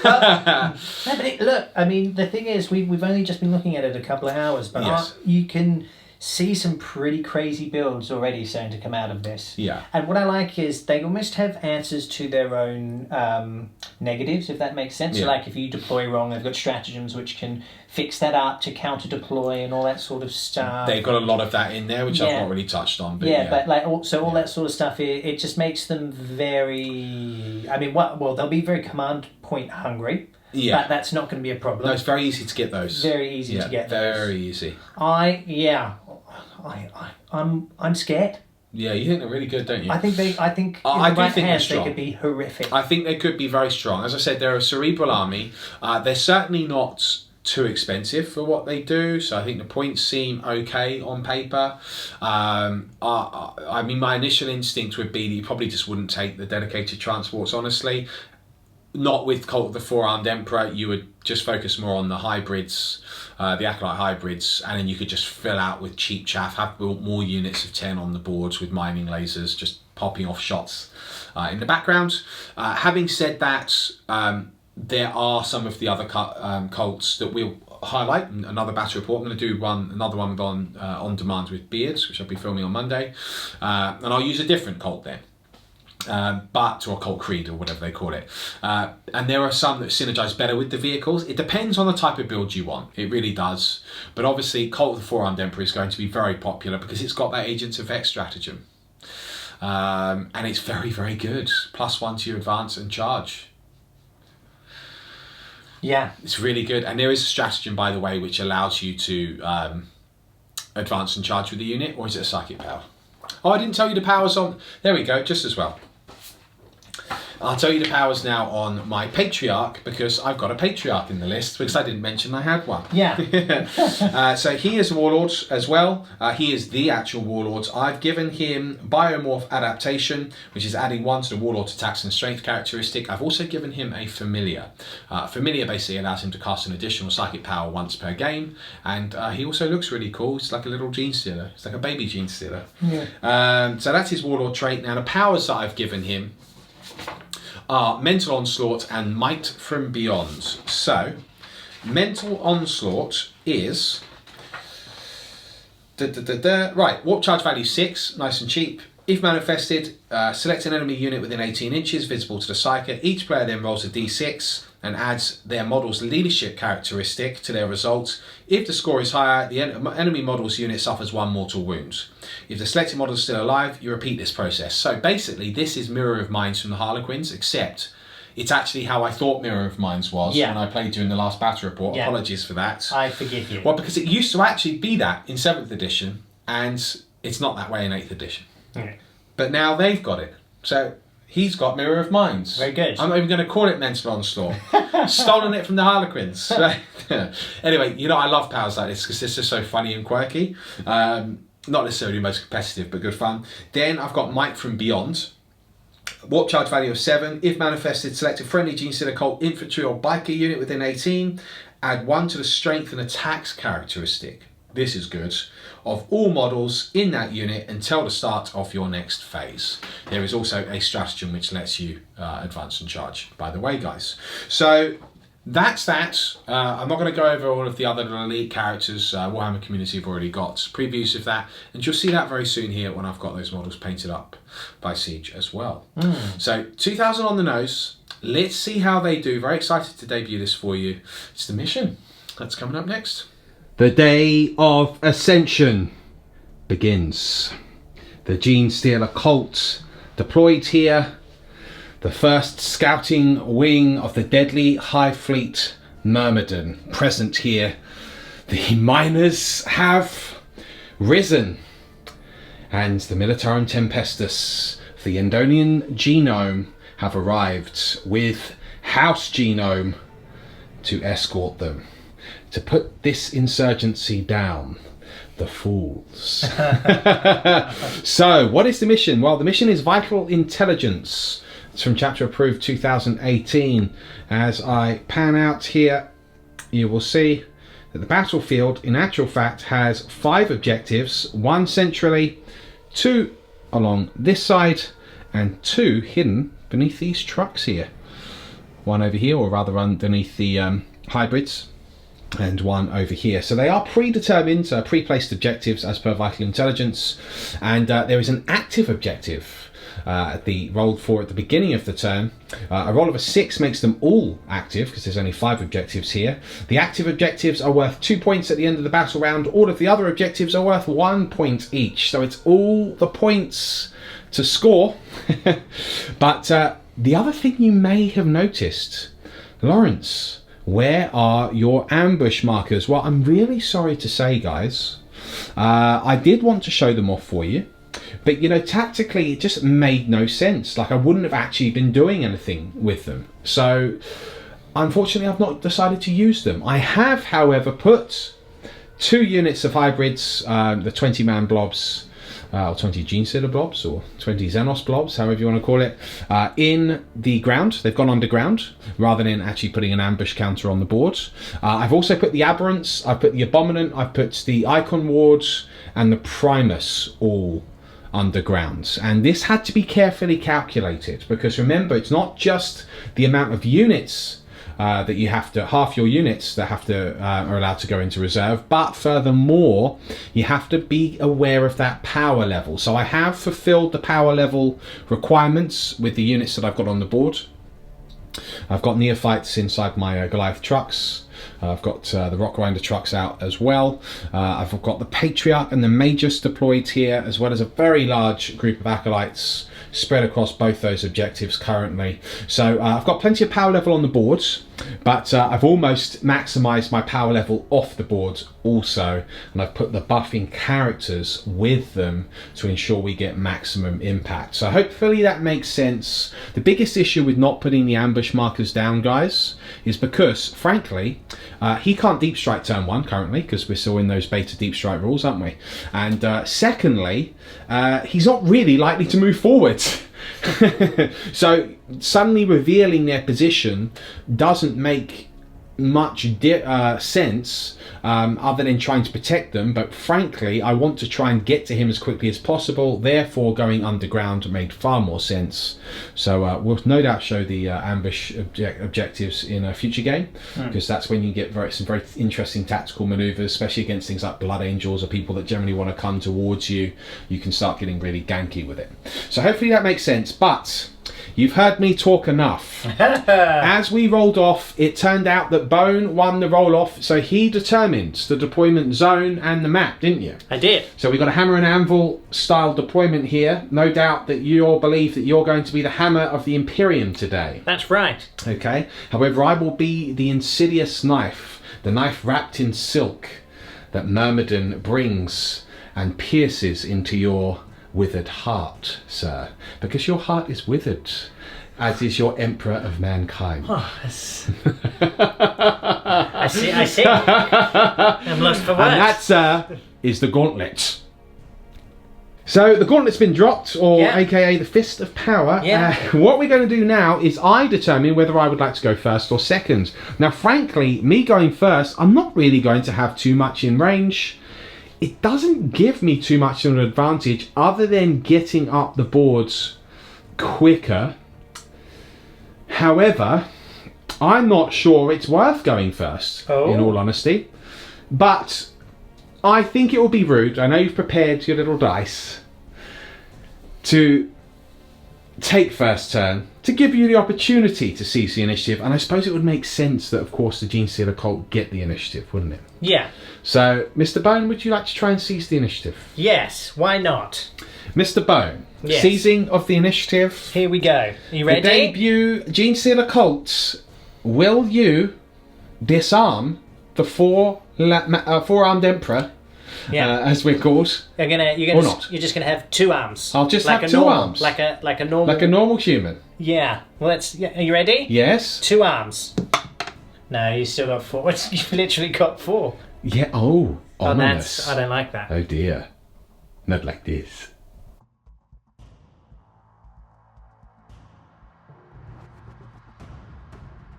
No, but look, I mean, the thing is, we've only just been looking at it a couple of hours, but Yes. you can see some pretty crazy builds already starting to come out of this. Yeah. And what I like is they almost have answers to their own negatives, if that makes sense. Yeah. So like if you deploy wrong, they've got stratagems which can fix that up to counter deploy and all that sort of stuff. They've got a lot of that in there, which I've not really touched on. But but like all that sort of stuff, it just makes them very. I mean, they'll be very command point hungry. Yeah. But that's not going to be a problem. No, it's very easy to get those. Very easy to get those. Very easy. I'm scared. Yeah, you think they're really good, don't you? I think in the right hands they could be horrific. I think they could be very strong. As I said, they're a cerebral army. They're certainly not too expensive for what they do, so I think the points seem okay on paper. I mean, my initial instinct would be that you probably just wouldn't take the dedicated transports, honestly. Not with Cult of the Four-Armed Emperor, you would just focus more on the hybrids, the Acolyte hybrids, and then you could just fill out with cheap chaff, have built more units of 10 on the boards with mining lasers, just popping off shots in the background. Having said that, there are some of the other cults that we'll highlight in another battle report. I'm going to do another one on demand with Beards, which I'll be filming on Monday, and I'll use a different cult then. Or cult creed or whatever they call it, and there are some that synergize better with the vehicles. It depends on the type of build you want, it really does, but obviously Cult of the Four-Armed Emperor is going to be very popular because it's got that Agents of X stratagem, and it's very, very good. +1 to your advance and charge. Yeah, it's really good. And there is a stratagem, by the way, which allows you to advance and charge with the unit. Or is it a psychic power? Oh, I didn't tell you the powers on... There we go, just as well. I'll tell you the powers now on my Patriarch, because I've got a Patriarch in the list, because I didn't mention I had one. Yeah. So he is a Warlord as well. He is the actual Warlord. I've given him Biomorph Adaptation, which is adding 1 to the Warlord's attacks and strength characteristic. I've also given him a Familiar. Familiar basically allows him to cast an additional psychic power once per game, and he also looks really cool. It's like a little Genestealer. It's like a baby Genestealer. Yeah. So that's his Warlord trait. Now the powers that I've given him are Mental Onslaught and Might from Beyond. So, Mental Onslaught is... Right, Warp Charge value 6, nice and cheap. If manifested, select an enemy unit within 18 inches, visible to the Psyker. Each player then rolls a d6 and adds their model's leadership characteristic to their result. If the score is higher, the enemy model's unit suffers 1 mortal wound. If the selected model is still alive, you repeat this process. So basically, this is Mirror of Minds from the Harlequins, except it's actually how I thought Mirror of Minds was when I played during the last battle report. Yeah. Apologies for that. I forgive you. Well, because it used to actually be that in 7th edition, and it's not that way in 8th edition. Okay. But now they've got it. So he's got Mirror of Minds. Very good. I'm not even going to call it Mental Onslaught. Stolen it from the Harlequins. Anyway, I love powers like this because this is so funny and quirky. Not necessarily most competitive, but good fun. Then I've got Might from Beyond. Warp Charge value of 7. If manifested, select a friendly Genestealer Cult infantry or biker unit within 18. Add 1 to the strength and attacks characteristic. This is good. Of all models in that unit until the start of your next phase. There is also a stratagem which lets you advance and charge, by the way, guys. So that's that. I'm not going to go over all of the other elite characters. Warhammer community have already got previews of that, and you'll see that very soon here when I've got those models painted up by Siege as well. So 2,000 on the nose. Let's see how they do. Very excited to debut this for you. It's the mission that's coming up next. The day of ascension begins. The Genestealer Cult deployed here. The first scouting wing of the deadly Hive Fleet Myrmidon present here. The miners have risen, and the Militarum Tempestus of the Endonian Genome have arrived with House Genome to escort them. To put this insurgency down, the fools. So, what is the mission? Well, the mission is Vital Intelligence. It's from Chapter Approved 2018. As I pan out here, you will see that the battlefield, in actual fact, has 5 objectives, 1 centrally, 2 along this side, and 2 hidden beneath these trucks here. 1 over here, or rather underneath the hybrids, and 1 over here. So they are predetermined, pre-placed objectives as per Vital Intelligence, and there is an active objective rolled for at the beginning of the turn. A roll of a 6 makes them all active, because there's only 5 objectives here. The active objectives are worth 2 points at the end of the battle round. All of the other objectives are worth 1 point each, so it's all the points to score. But the other thing you may have noticed, Lawrence, where are your ambush markers? Well, I'm really sorry to say, guys, I did want to show them off for you, but you know, tactically it just made no sense. Like, I wouldn't have actually been doing anything with them. So unfortunately I've not decided to use them. I have, however, put 2 units of hybrids, the 20-man blobs, or 20 Genestealer blobs, or 20 Xenos blobs, however you want to call it, in the ground. They've gone underground, rather than actually putting an ambush counter on the board. I've also put the Aberrants, I've put the Abominant, I've put the Icon Wards, and the Primus all underground. And this had to be carefully calculated, because remember, it's not just the amount of units that you have to, half your units that have to are allowed to go into reserve, but furthermore you have to be aware of that power level. So I have fulfilled the power level requirements with the units that I've got on the board. I've got neophytes inside my Goliath trucks. I've got the Rock Grinder trucks out as well. I've got the Patriarch and the Magus deployed here, as well as a very large group of Acolytes spread across both those objectives currently. So I've got plenty of power level on the board, but I've almost maximised my power level off the board also, and I've put the buffing characters with them to ensure we get maximum impact. So hopefully that makes sense. The biggest issue with not putting the ambush markers down, guys, is because, frankly, he can't deep strike turn 1 currently, because we're still in those beta deep strike rules, aren't we? And secondly, he's not really likely to move forward. So suddenly revealing their position doesn't make much sense, other than trying to protect them. But frankly, I want to try and get to him as quickly as possible, therefore going underground made far more sense. So we'll no doubt show the ambush objectives in a future game, because that's when you get some very interesting tactical maneuvers, especially against things like Blood Angels or people that generally want to come towards you. You can start getting really ganky with it. So hopefully that makes sense. But you've heard me talk enough. As we rolled off, it turned out that Bone won the roll-off, so he determined the deployment zone and the map, didn't you? I did. So we've got a hammer and anvil style deployment here. No doubt that you all believe that you're going to be the hammer of the Imperium today. That's right. Okay. However, I will be the insidious knife, the knife wrapped in silk that Myrmidon brings and pierces into your withered heart, sir, because your heart is withered, as is your emperor of mankind. Oh, I see. I'm lost for words. And that, sir, is the gauntlet. So the gauntlet's been dropped, or aka the Fist of Power. What we're going to do now is I determine whether I would like to go first or second. Now, frankly, me going first, I'm not really going to have too much in range. It doesn't give me too much of an advantage other than getting up the boards quicker. However, I'm not sure it's worth going first, in all honesty. But I think it will be rude, I know you've prepared your little dice, to take first turn, to give you the opportunity to seize the initiative. And I suppose it would make sense that, of course, the Genestealer Cult get the initiative, wouldn't it? Yeah. So, Mr. Bone, would you like to try and seize the initiative? Yes, why not? Mr. Bone, yes. Seizing of the initiative. Here we go. Are you ready? The debut Genestealer Cult. Will you disarm the four-armed emperor, as we're called? You're just gonna have 2 arms. I'll just have 2 arms, like a normal human. Yeah. Well, are you ready? Yes. 2 arms. No, you still got 4. You've literally got 4. Yeah. Oh. Ominous. I don't like that. Oh dear. Not like this.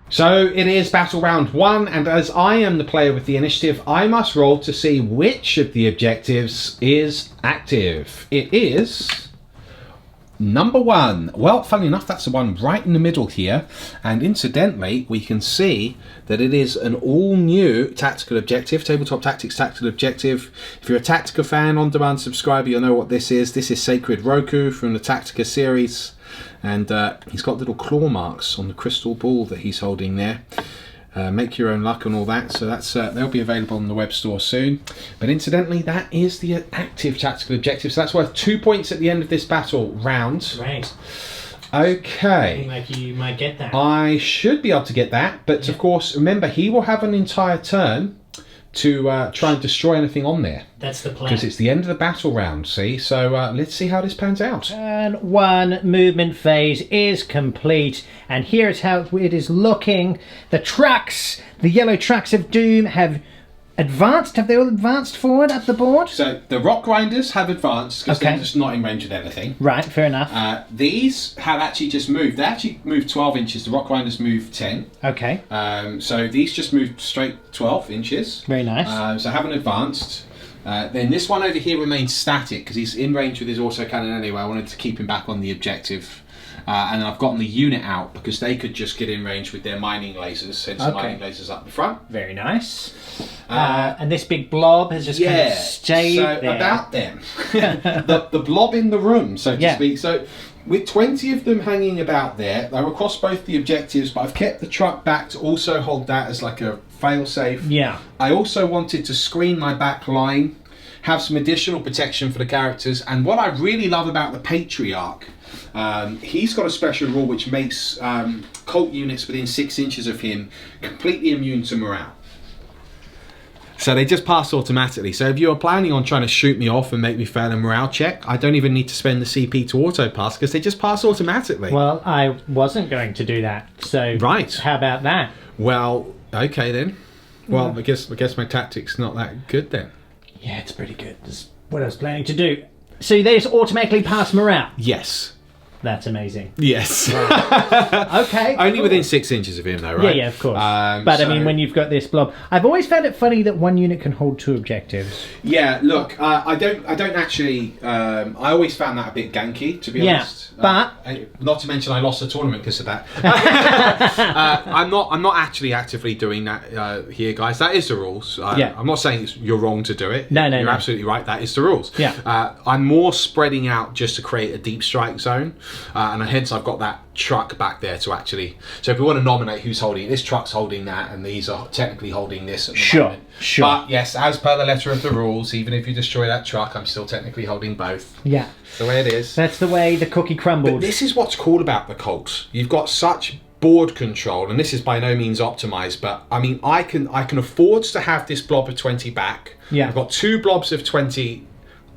So it is battle round 1, and as I am the player with the initiative, I must roll to see which of the objectives is active. It is number 1. Well, funnily enough, that's the one right in the middle here, and incidentally, we can see that it is an all-new tactical objective, Tabletop Tactics Tactical Objective. If you're a Tactica fan, on-demand subscriber, you'll know what this is. This is Sacred Roku from the Tactica series. And he's got little claw marks on the crystal ball that he's holding there. Make your own luck and all that. So that's they'll be available in the web store soon. But incidentally, that is the active tactical objective. So that's worth 2 points at the end of this battle round. Right. I Okay. think like you might get that. I should be able to get that. But of course, remember, he will have an entire turn to try and destroy anything on there. That's the plan. Because it's the end of the battle round, see? So let's see how this pans out. Turn 1 movement phase is complete, and here is how it is looking. The trucks, the yellow trucks of doom, have advanced. Have they all advanced forward up the board? So the rock grinders have advanced because Okay. they're just not in range with anything. Right, fair enough. These have actually just moved. They actually moved 12 inches. The rock grinders moved 10. Okay, So these just moved straight 12 inches. very nice. So haven't advanced. Then this one over here remains static because he's in range with his autocannon anyway. I wanted to keep him back on the objective. And I've gotten the unit out because they could just get in range with their mining lasers. Hence the mining lasers up the front. Very nice. And this big blob has just kind of stayed so there. about them. the blob in the room, so to speak. So with 20 of them hanging about there, they're across both the objectives, but I've kept the truck back to also hold that as like a fail-safe. Yeah. I also wanted to screen my back line, have some additional protection for the characters, and what I really love about the Patriarch, he's got a special rule which makes cult units within 6 inches of him completely immune to morale. So they just pass automatically. So if you're planning on trying to shoot me off and make me fail a morale check, I don't even need to spend the CP to auto pass because they just pass automatically. Well, I wasn't going to do that. So Right. how about that? Well, okay then. Well, I guess my tactic's not that good then. Yeah, it's pretty good. That's what I was planning to do. So they just automatically pass morale. Yes. That's amazing. Yes. Okay. Only cool. within 6 inches of him though, right? Yeah, of course. But I mean, when you've got this blob, I've always found it funny that one unit can hold 2 objectives. Yeah, look, I don't actually. I always found that a bit ganky, to be honest. but not to mention, I lost the tournament because of that. I'm not actually actively doing that here, guys. That is the rules. I'm not saying you're wrong to do it. No, you're absolutely right. That is the rules. Yeah. I'm more spreading out just to create a deep strike zone, and hence I've got that truck back there to actually. So if we want to nominate who's holding it, this truck's holding that, and these are technically holding this at the moment. Sure. But yes, as per the letter of the rules, even if you destroy that truck, I'm still technically holding both. Yeah. That's the way it is. That's the way the cookie crumbled. But this is what's cool about the Cult. You've got such board control, and this is by no means optimized, but I mean, I can afford to have this blob of 20 back. Yeah. I've got 2 blobs of 20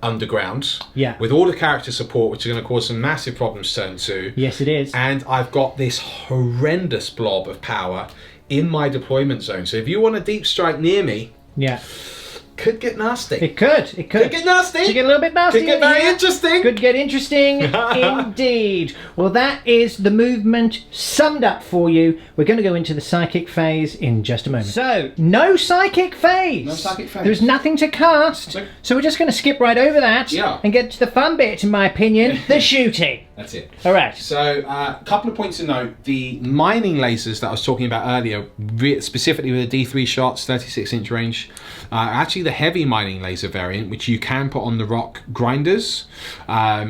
underground. Yeah. With all the character support, which are going to cause some massive problems turn 2. Yes, it is. And I've got this horrendous blob of power in my deployment zone. So if you want a deep strike near me, yeah, could get nasty. it could. It could. Could get nasty. Could get a little bit nasty. Could get very interesting. Could get interesting indeed. Well, that is the movement summed up for you. We're going to go into the psychic phase in just a moment. So, no psychic phase. No psychic phase. There's nothing to cast. So we're just going to skip right over that and get to the fun bit, in my opinion, the shooting. That's it. All right. So, a couple of points to note. The mining lasers that I was talking about earlier, specifically with the D3 shots, 36-inch range, actually the heavy mining laser variant, which you can put on the rock grinders,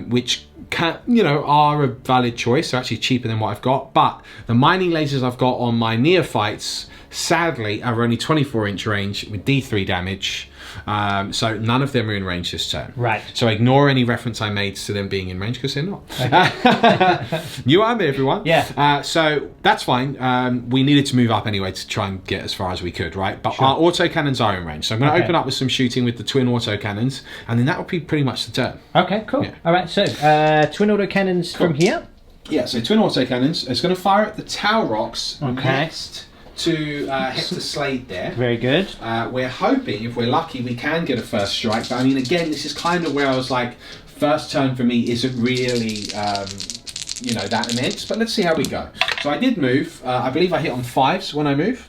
which are a valid choice. They're actually cheaper than what I've got. But the mining lasers I've got on my neophytes, sadly, are only 24-inch range with D3 damage. So none of them are in range this turn. Right. So ignore any reference I made to them being in range because they're not. Okay. You are, everyone. Yeah. So that's fine. We needed to move up anyway to try and get as far as we could, right? But our autocannons are in range. So I'm going to open up with some shooting with the twin autocannons, and then that will be pretty much the turn. Okay, cool. Yeah. All right, so twin autocannons from here. Yeah, so twin autocannons. It's going to fire at the Tau rocks next to Hector Slade there. Very good. We're hoping, if we're lucky, we can get a first strike. But I mean, again, this is kind of where I was like, first turn for me isn't really, that immense. But let's see how we go. So I did move. I believe I hit on 5s when I move.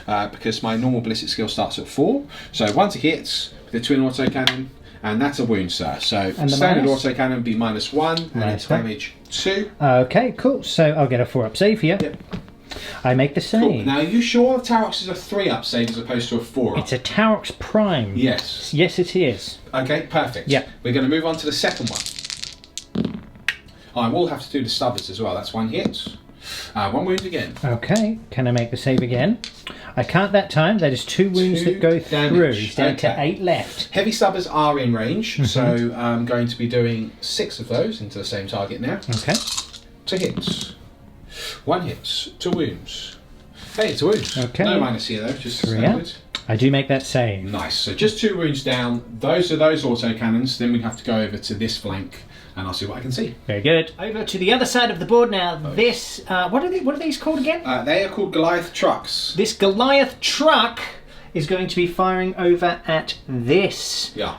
Because my normal ballistic skill starts at 4. So once it hits with the twin autocannon, and that's a wound, sir. So standard autocannon would be -1, and it's damage 2. Okay, cool. So I'll get a 4-up save here. Yep. I make the save. Cool. Now, are you sure the Tarox is a 3-up save as opposed to a 4-up? It's a Tarox Prime. Yes. Yes, it is. Okay, perfect. Yep. We're going to move on to the second one. I will have to do the stubbers as well. That's 1 hit. 1 wound again. Okay, can I make the save again? I can't that time. That is 2 wounds that go through. He's down to 8 left. Heavy stubbers are in range, so I'm going to be doing 6 of those into the same target now. Okay. 2 hits. 1 hit. 2 wounds. Hey, it's a wound. Okay. No minus here though, just 3 standard. up. I do make that save. Nice. So just 2 wounds down. Those are those autocannons. Then we have to go over to this flank, and I'll see what I can see. Very good. Over to the other side of the board now. This, what are these called again? They are called Goliath trucks. This Goliath truck is going to be firing over at this. Yeah.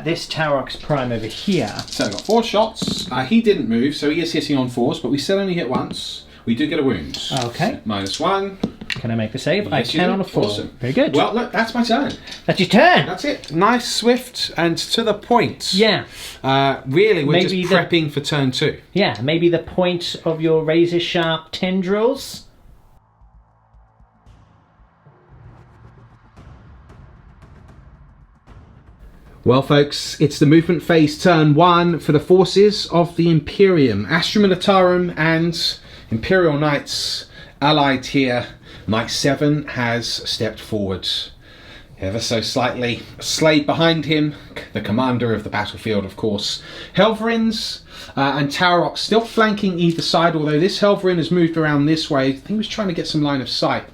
This Tarox Prime over here. So I've got 4 shots. He didn't move, so he is hitting on 4s, but we still only hit once. We do get a wound. Okay. -1. Can I make the save? Yes, I you can do. on a 4. Awesome. Very good. Well, look, that's my turn. That's your turn. That's it. Nice, swift, and to the point. Yeah. Really, we're Maybe just prepping for turn 2. Yeah, maybe the point of your razor sharp tendrils. Well, folks, it's the movement phase turn 1 for the forces of the Imperium. Astra Militarum and Imperial Knights allied here. Knight 7 has stepped forward ever so slightly. Slade behind him, the commander of the battlefield, of course. Helverins and Tarox still flanking either side, although this Helverin has moved around this way. I think he was trying to get some line of sight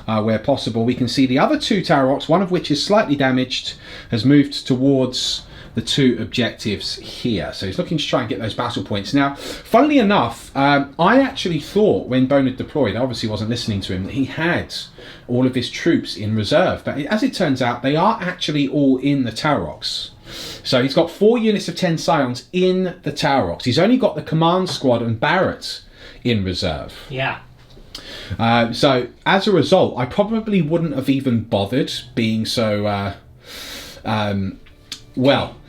where possible. We can see the other 2 Tarox, one of which is slightly damaged, has moved towards the 2 objectives here. So he's looking to try and get those battle points. Now, funnily enough, I actually thought when Bone had deployed, I obviously wasn't listening to him, that he had all of his troops in reserve. But as it turns out, they are actually all in the Tarox. So he's got 4 units of 10 Scions in the Tarox. He's only got the command squad and Barrett in reserve. Yeah. So as a result, I probably wouldn't have even bothered being so,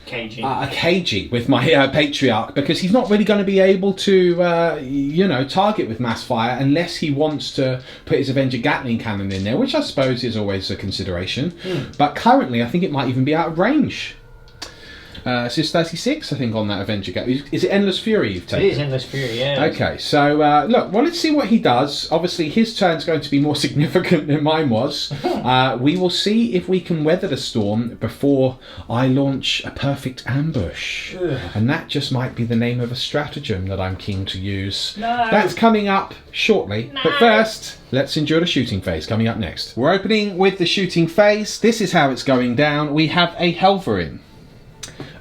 cagey with my patriarch, because he's not really going to be able to, target with mass fire unless he wants to put his Avenger Gatling cannon in there, which I suppose is always a consideration. But currently, I think it might even be out of range. So it's 36, I think, on that Avenger Gatling. Is it Endless Fury you've taken? It is Endless Fury, yeah. Okay, so look, well, let's see what he does. Obviously, his turn's going to be more significant than mine was. We will see if we can weather the storm before I launch a perfect ambush. And that just might be the name of a stratagem that I'm keen to use. No. That's coming up shortly. No. But first, let's endure the shooting phase coming up next. We're opening with the shooting phase. This is how it's going down. We have a Helverin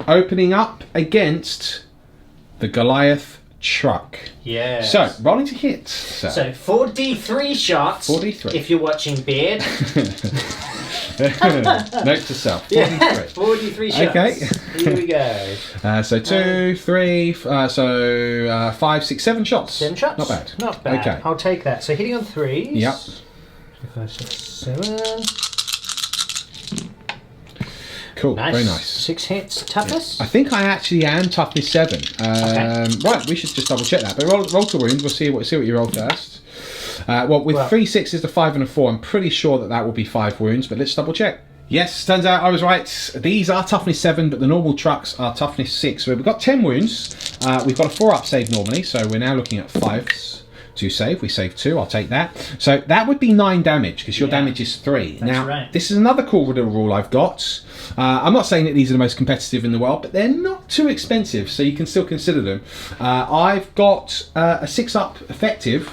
opening up against the Goliath truck. Yeah. So, rolling to hit. So 4d3 shots. 4d3. If you're watching Beard. Note to self. 4d3. Yeah, 4d3 shots. Okay. Here we go. So 2, 3, 5, 6, 7 shots. 7 shots. Not bad. Not bad. Okay. I'll take that. So hitting on 3s. Yep. 5, 6, 7. Cool. Nice. Very nice. 6 hits. Toughness? I think I actually am toughness 7. Okay. Right, we should just double check that. But roll to wound. We'll see what you roll first. With 3 6s, the 5 and a 4, I'm pretty sure that will be 5 wounds. But let's double check. Yes, turns out I was right. These are toughness 7, but the normal trucks are toughness 6. So we've got 10 wounds. We've got a 4-up save normally, so we're now looking at 5s to save. We save 2, I'll take that. So that would be 9 damage, because your damage is 3. That's now, right. This is another cool little rule I've got. I'm not saying that these are the most competitive in the world, but they're not too expensive, so you can still consider them. I've got a 6-up effective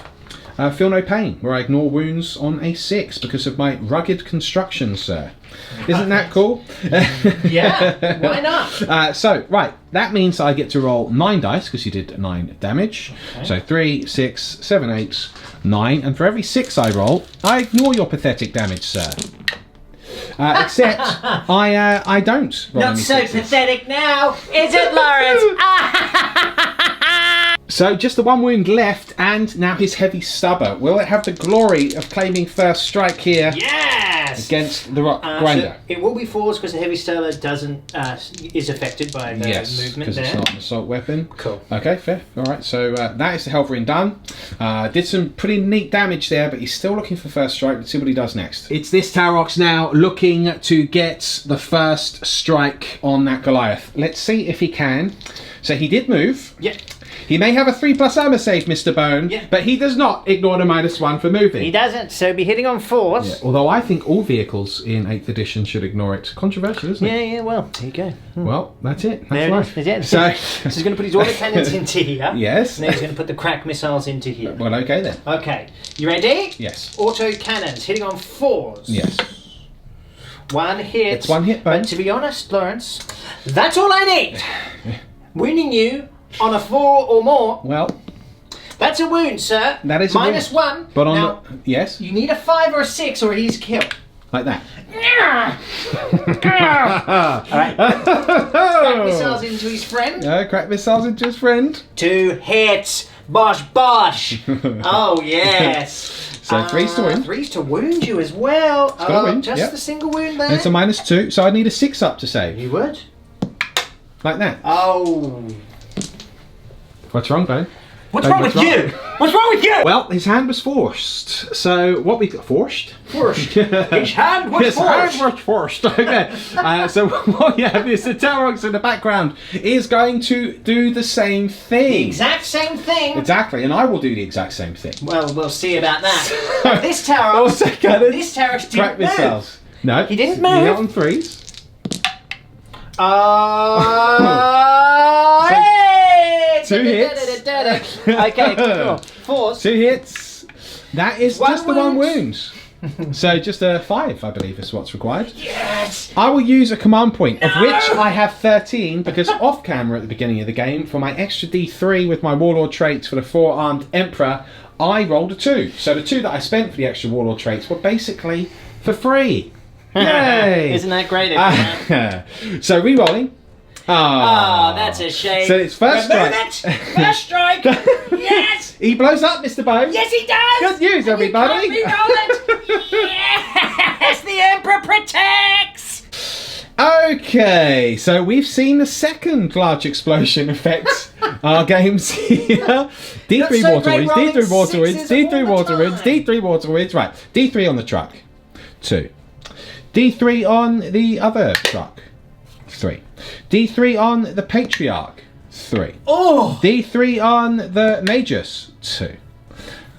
Feel No Pain, where I ignore wounds on a 6 because of my rugged construction, sir. Isn't that cool? Yeah, why not? So, right, that means I get to roll 9 dice because you did 9 damage. Okay. So 3, 6, 7, 8, 9. And for every 6 I roll, I ignore your pathetic damage, sir. Except I don't roll Not any so sixes. pathetic now, is it, Lawrence? So just the 1 wound left, and now his heavy stubber. Will it have the glory of claiming first strike here? Yes! Against the rock grinder. So it will be forced because the heavy stubber doesn't is affected by the movement because there. it's not an assault weapon. Cool. Okay, fair. All right. So that is the Helverin done. Did some pretty neat damage there, but he's still looking for first strike. Let's see what he does next. It's this Tarox now looking to get the first strike on that Goliath. Let's see if he can. So he did move. Yep. He may have a 3+ armor save, Mr. Bone, but he does not ignore the -1 for moving. He doesn't, so be hitting on 4s. Yeah, although I think all vehicles in 8th edition should ignore it. Controversial, isn't it? Yeah, well, there you go. Well, that's it. That's there life. it is. So he's going to put his order cannons into here. Yes. And then he's going to put the crack missiles into here. Well, okay then. Okay, you ready? Yes. Auto cannons hitting on 4s. Yes. 1 hit. It's 1 hit, Bone. But to be honest, Lawrence, that's all I need. Wounding you on a 4 or more. Well, that's a wound, sir. that is a wound. -1. But on now, the, yes, you need a 5 or a 6 or he's killed. like that. Alright. Crack missiles into his friend. Crack missiles into his friend. 2 hits. Bosh, bosh. Oh, yes. So 3's to wound. 3's to wound you as well. It's got a wound, just yep. the single wound there. And it's a -2, so I need a 6 up to save. You would? Like that. Oh. What's wrong, Bone? What's wrong with you? What's wrong with you? Well, his hand was forced. So what we forced? Forced. His hand was His forced. hand was forced. Okay. So what we have is the Tarox in the background is going to do the same thing. The exact same thing. Exactly, and I will do the exact same thing. Well, we'll see about that. This tower. Also cannons. This tower Crack didn't move. missiles. No, He didn't He move. hit on 3s. Hey! 2 hits. Okay, cool. 4s. 2 hits. That is One just the 1 wound. wound. So just a 5, I believe, is what's required. Yes! I will use a command point, of which I have 13, because off camera at the beginning of the game, for my extra D3 with my Warlord traits for the 4-armed Emperor, I rolled a 2. So the 2 that I spent for the extra Warlord traits were basically for free. Yay! Isn't that great? So re-rolling. Oh, that's a shame. So it's first Remove strike. it! First strike! Yes! He blows up, Mr. Bone. Yes, he does! Good news, And everybody. You can't re-roll it! Yes! The Emperor protects! Okay, so we've seen the second large explosion affect our games here. D3 so water great winds, rolling D3 water winds, sixes D3 all water the winds, time. D3 water winds. Right, D3 on the truck. 2. D3 on the other truck. 3. D3 on the Patriarch. 3. Oh! D3 on the Magus. 2.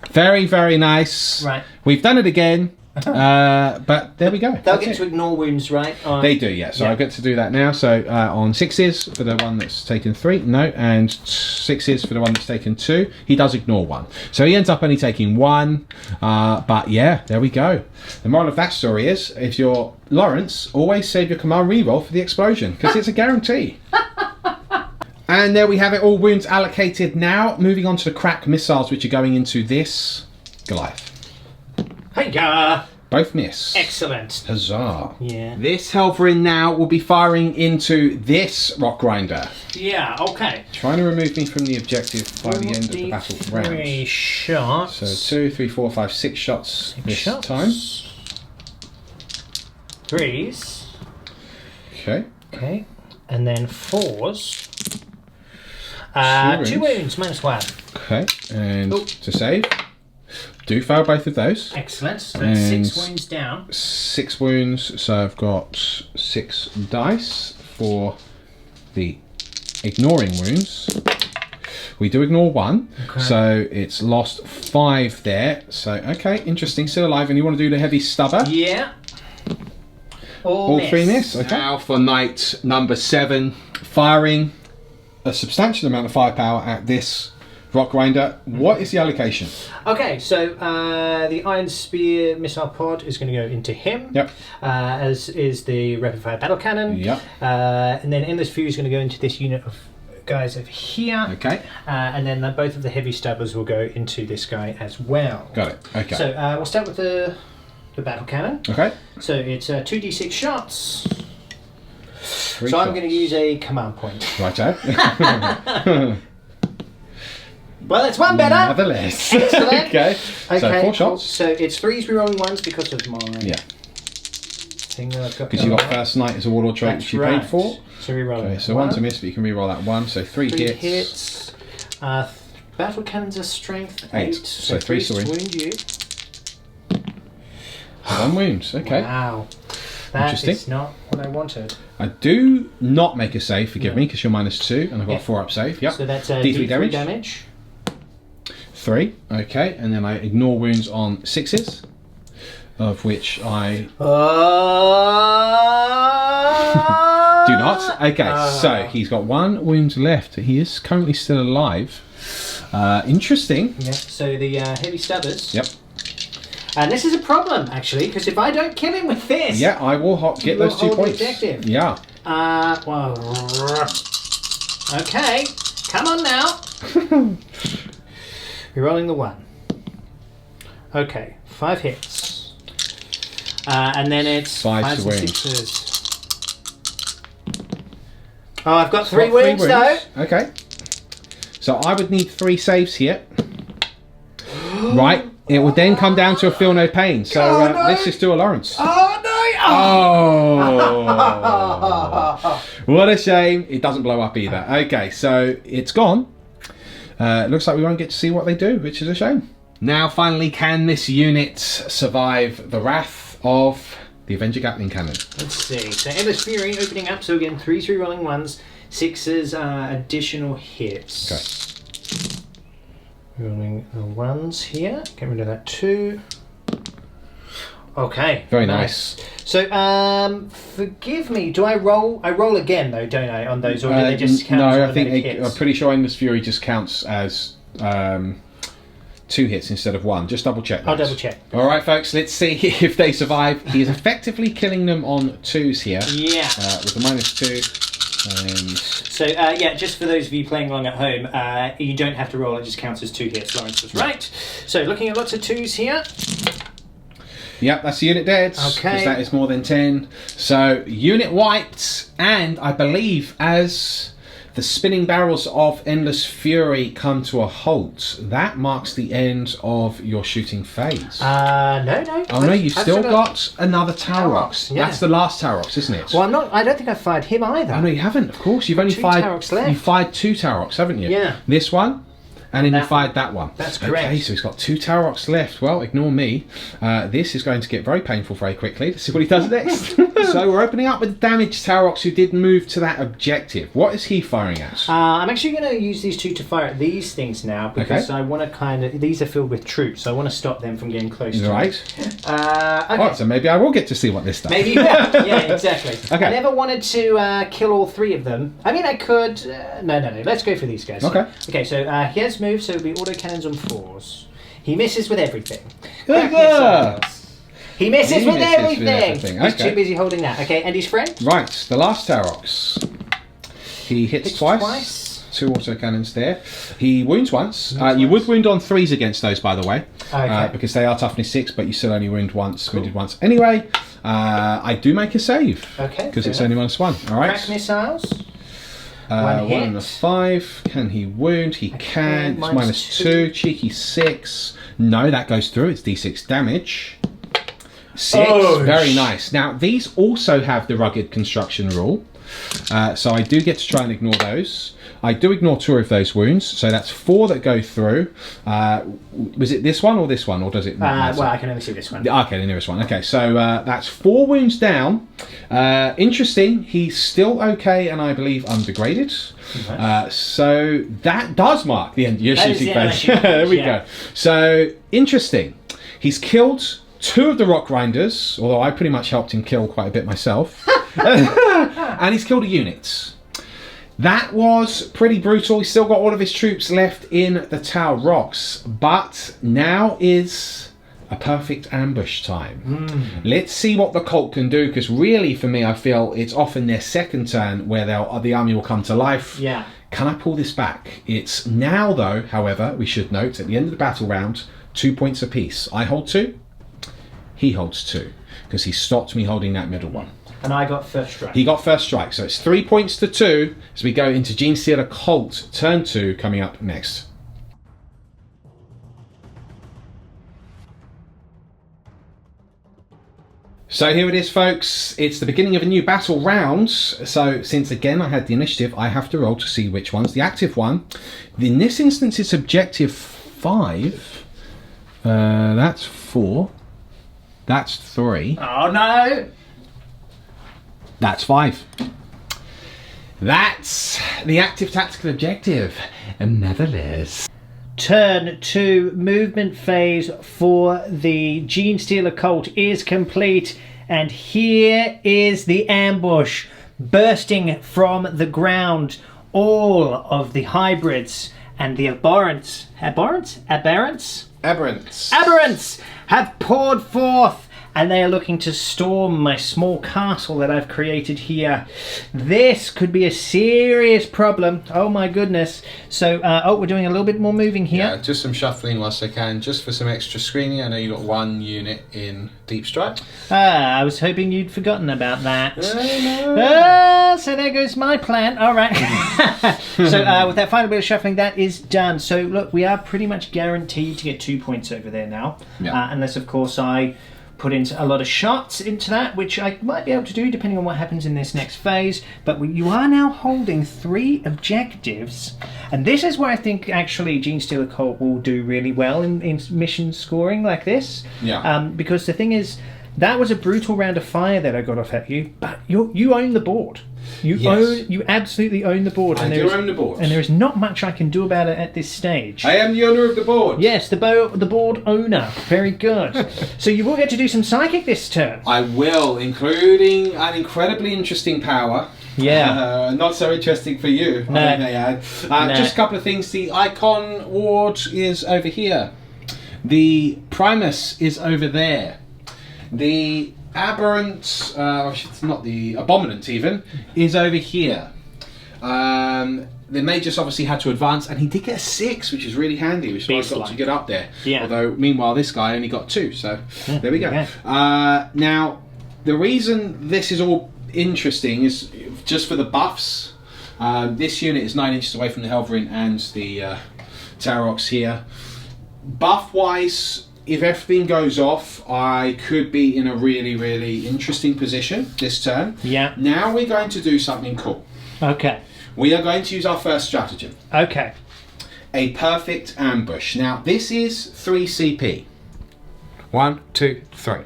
Very, very nice. Right. We've done it again. But there we go. They'll That's get it. to ignore wounds, right? They do, yeah. So I get to do that now. So on 6s for the one that's taken 3, no, and 6s for the one that's taken 2. He does ignore 1, so he ends up only taking 1. But yeah, there we go. The moral of that story is, if you're Lawrence, always save your command reroll for the explosion because it's a guarantee. And there we have it. All wounds allocated now. Moving on to the crack missiles, which are going into this Goliath. Hiya! Both miss. Excellent. Huzzah. Yeah. This Helverin now will be firing into this rock grinder. Yeah, okay. Trying to remove me from the objective by the end of the battle 3 round. shots. So 2, 3, 4, 5, 6 shots this shots. time. 3s. Okay. Okay. And then 4s. 2 2 wounds, -1. Okay. And Oh. to save. Do fail both of those. Excellent. So that's And 6 wounds down. 6 wounds. So I've got 6 dice for the ignoring wounds. We do ignore 1, so it's lost 5 there. So, okay, interesting. Still alive, and you want to do the heavy stubber? Yeah. All 3 miss. Okay. Now for night number 7, firing a substantial amount of firepower at this Rock Grinder. What is the allocation? Okay, so the Iron Spear missile pod is going to go into him. Yep. As is the rapid fire battle cannon. Yep. And then Endless Fury is going to go into this unit of guys over here. Okay. And then both of the heavy stubbers will go into this guy as well. Got it. Okay. So we'll start with the battle cannon. Okay. So it's 2d6 shots. 3 So I'm shots. going to use a command point. Righto. Well, it's one better. Nevertheless. Excellent. Okay. So 4 cool. shots. So it's 3 rerolling ones because of my Yeah. thing that I've got. Because you got going on. First Night as a Warlord trait, That's which you right. paid for. So reroll. Okay, so 1's a miss, but you can reroll that 1. So 3 hits. Battle cannons are strength 8. So 3 to wound you. 1 wound. Okay. Wow. That Interesting. is not what I wanted. I do not make a save, forgive me, because you're -2, and I've got a 4 up save. Yep. So that's D3 D3 damage. 3. Okay, and then I ignore wounds on 6s, of which I do not. Okay, so he's got 1 wound left. He is currently still alive. Interesting. Yeah. So the heavy stubbers. Yep. And this is a problem, actually, because if I don't kill him with this... Yeah, I will get will those 2 hold the points. objective. Yeah. Well... Okay, come on now. You're rolling the 1. Okay, 5 hits. And then it's 5 to and wound. 6s. Oh, I've got 3 wounds, though. Okay. So I would need 3 saves here. Right. It would then come down to a feel no pain. So Oh, no. let's just do a Lawrence. Oh, no! Oh! What a shame. It doesn't blow up either. Okay, so it's gone. It looks like we won't get to see what they do, which is a shame. Now, finally, can this unit survive the wrath of the Avenger Gatling Cannon? Let's see. So Endless Fury opening up. So again, 3 rolling ones, 6s additional hits. Okay. Rolling the 1s here. Get rid of that 2. Okay. Very nice. So, forgive me. Do I roll? I roll again though, don't I? On those, or do they just count? as No, I think automatic hits? I'm pretty sure Endless Fury just counts as 2 hits instead of 1. Just double check that. I'll double check. All right, folks. Let's see if they survive. He is effectively killing them on 2s here. Yeah. With the -2. And So, yeah, just for those of you playing along at home, you don't have to roll, it just counts as 2 hits. Lawrence was right. So, looking at lots of 2s here. yep, that's the unit dead. Okay. Because that is more than 10. So, unit wiped. And I believe as the spinning barrels of Endless Fury come to a halt, that marks the end of your shooting phase. No. Oh no, you've still got another Taurox. Yeah. That's the last Taurox, isn't it? Well, I don't think I fired him either. Oh no, you haven't. Of course, you've only 2 fired. Taurox left. You fired 2 Taurox, haven't you? Yeah. This one, and then you That fired that one. That's correct. Okay, so he's got 2 Taurox left. Well, ignore me. This is going to get very painful very quickly. Let's see what he does next. So we're opening up with damaged Taurox who did move to that objective. What is he firing at? I'm actually going to use these 2 to fire at these things now because I want to kind of. These are filled with troops, so I want to stop them from getting close to Right. Okay. Oh, so maybe I will get to see what this does. Maybe you will. Yeah, exactly. Okay. I never wanted to kill all 3 of them. I mean, I could. No. Let's go for these guys. Okay. Okay, so he has moved, so it'll be autocannons on 4s. He misses with everything. Yeah. Crack missiles. He misses He with misses with everything. everything. He's Okay. too busy holding that. Okay, and his friend? Right, the last Taurox. He hits twice. 2 autocannons there. He wounds once. You would wound on 3s against those, by the way. Okay. Because they are toughness 6, but you still only wounded once. Anyway, I do make a save. Okay. Because fair it's enough. only -1. All right. Crack missiles. 1 hit. and a 5. Can he wound? He can. It's -2. Cheeky 6. No, that goes through. It's D6 damage. 6. Oh, Very nice. Now, these also have the rugged construction rule. So I do get to try and ignore those. I do ignore 2 of those wounds, so that's 4 that go through. Was it this one, or does it not matter? Well, I can only see this one. Okay, the nearest one. Okay, so that's 4 wounds down. Interesting, he's still okay and I believe undegraded. So that does mark the end of your That is shooting the end of phase. my shooting There we phase, yeah. go. So, interesting. He's killed 2 of the Rock Grinders, although I pretty much helped him kill quite a bit myself. And he's killed a unit. That was pretty brutal. He's still got all of his troops left in the Tower Rocks, but now is a perfect ambush time. Let's see what the cult can do, because really for me I feel it's often their second turn where the army will come to life. Yeah. Can I pull this back? It's now though, however, we should note at the end of the battle round, 2 points apiece. I hold 2, he holds 2, because he stopped me holding that middle one. And I got first strike. He got first strike, so it's 3 points to 2 as we go into Genestealer Cult turn 2 coming up next. So here it is, folks. It's the beginning of a new battle round. So since again I had the initiative, I have to roll to see which one's the active one. In this instance it's objective 5. That's 4. That's 3. Oh no! That's 5. That's the active tactical objective. Nevertheless. Turn 2 movement phase for the Genestealer Cult is complete, and here is the ambush bursting from the ground. All of the hybrids and the aberrants have poured forth, and they are looking to storm my small castle that I've created here. This could be a serious problem. Oh my goodness. So, we're doing a little bit more moving here. Yeah, just some shuffling whilst I can, just for some extra screening. I know you got 1 unit in Deep Strike. I was hoping you'd forgotten about that. So there goes my plan. All right. So with that final bit of shuffling, that is done. So look, we are pretty much guaranteed to get 2 points over there now. Yeah. Unless, of course, I put in a lot of shots into that, which I might be able to do depending on what happens in this next phase. But you are now holding 3 objectives, and this is where I think actually Genestealer Cult will do really well in mission scoring like this. Yeah. Because the thing is, that was a brutal round of fire that I got off at you, but you own the board. You absolutely own the board. I do own the board. And there is not much I can do about it at this stage. I am the owner of the board. Yes, the board owner. Very good. So you will get to do some psychic this turn. I will, including an incredibly interesting power. Yeah. Not so interesting for you, No. I may add. Just a couple of things. The Icon Ward is over here. The Primus is over there. The Aberrant, it's not the Abominant even, is over here. The Magus obviously had to advance, and he did get a 6, which is really handy, which is why I got to get up there. Yeah. Although, meanwhile, this guy only got 2, so there we go. Yeah. Now, the reason this is all interesting is just for the buffs. This unit is 9 inches away from the Helverin and the Tarox here. Buff-wise, if everything goes off, I could be in a really, really interesting position this turn. Yeah. Now we're going to do something cool. Okay. We are going to use our first stratagem. Okay. A perfect ambush. Now, this is 3 CP. 1, 2, 3.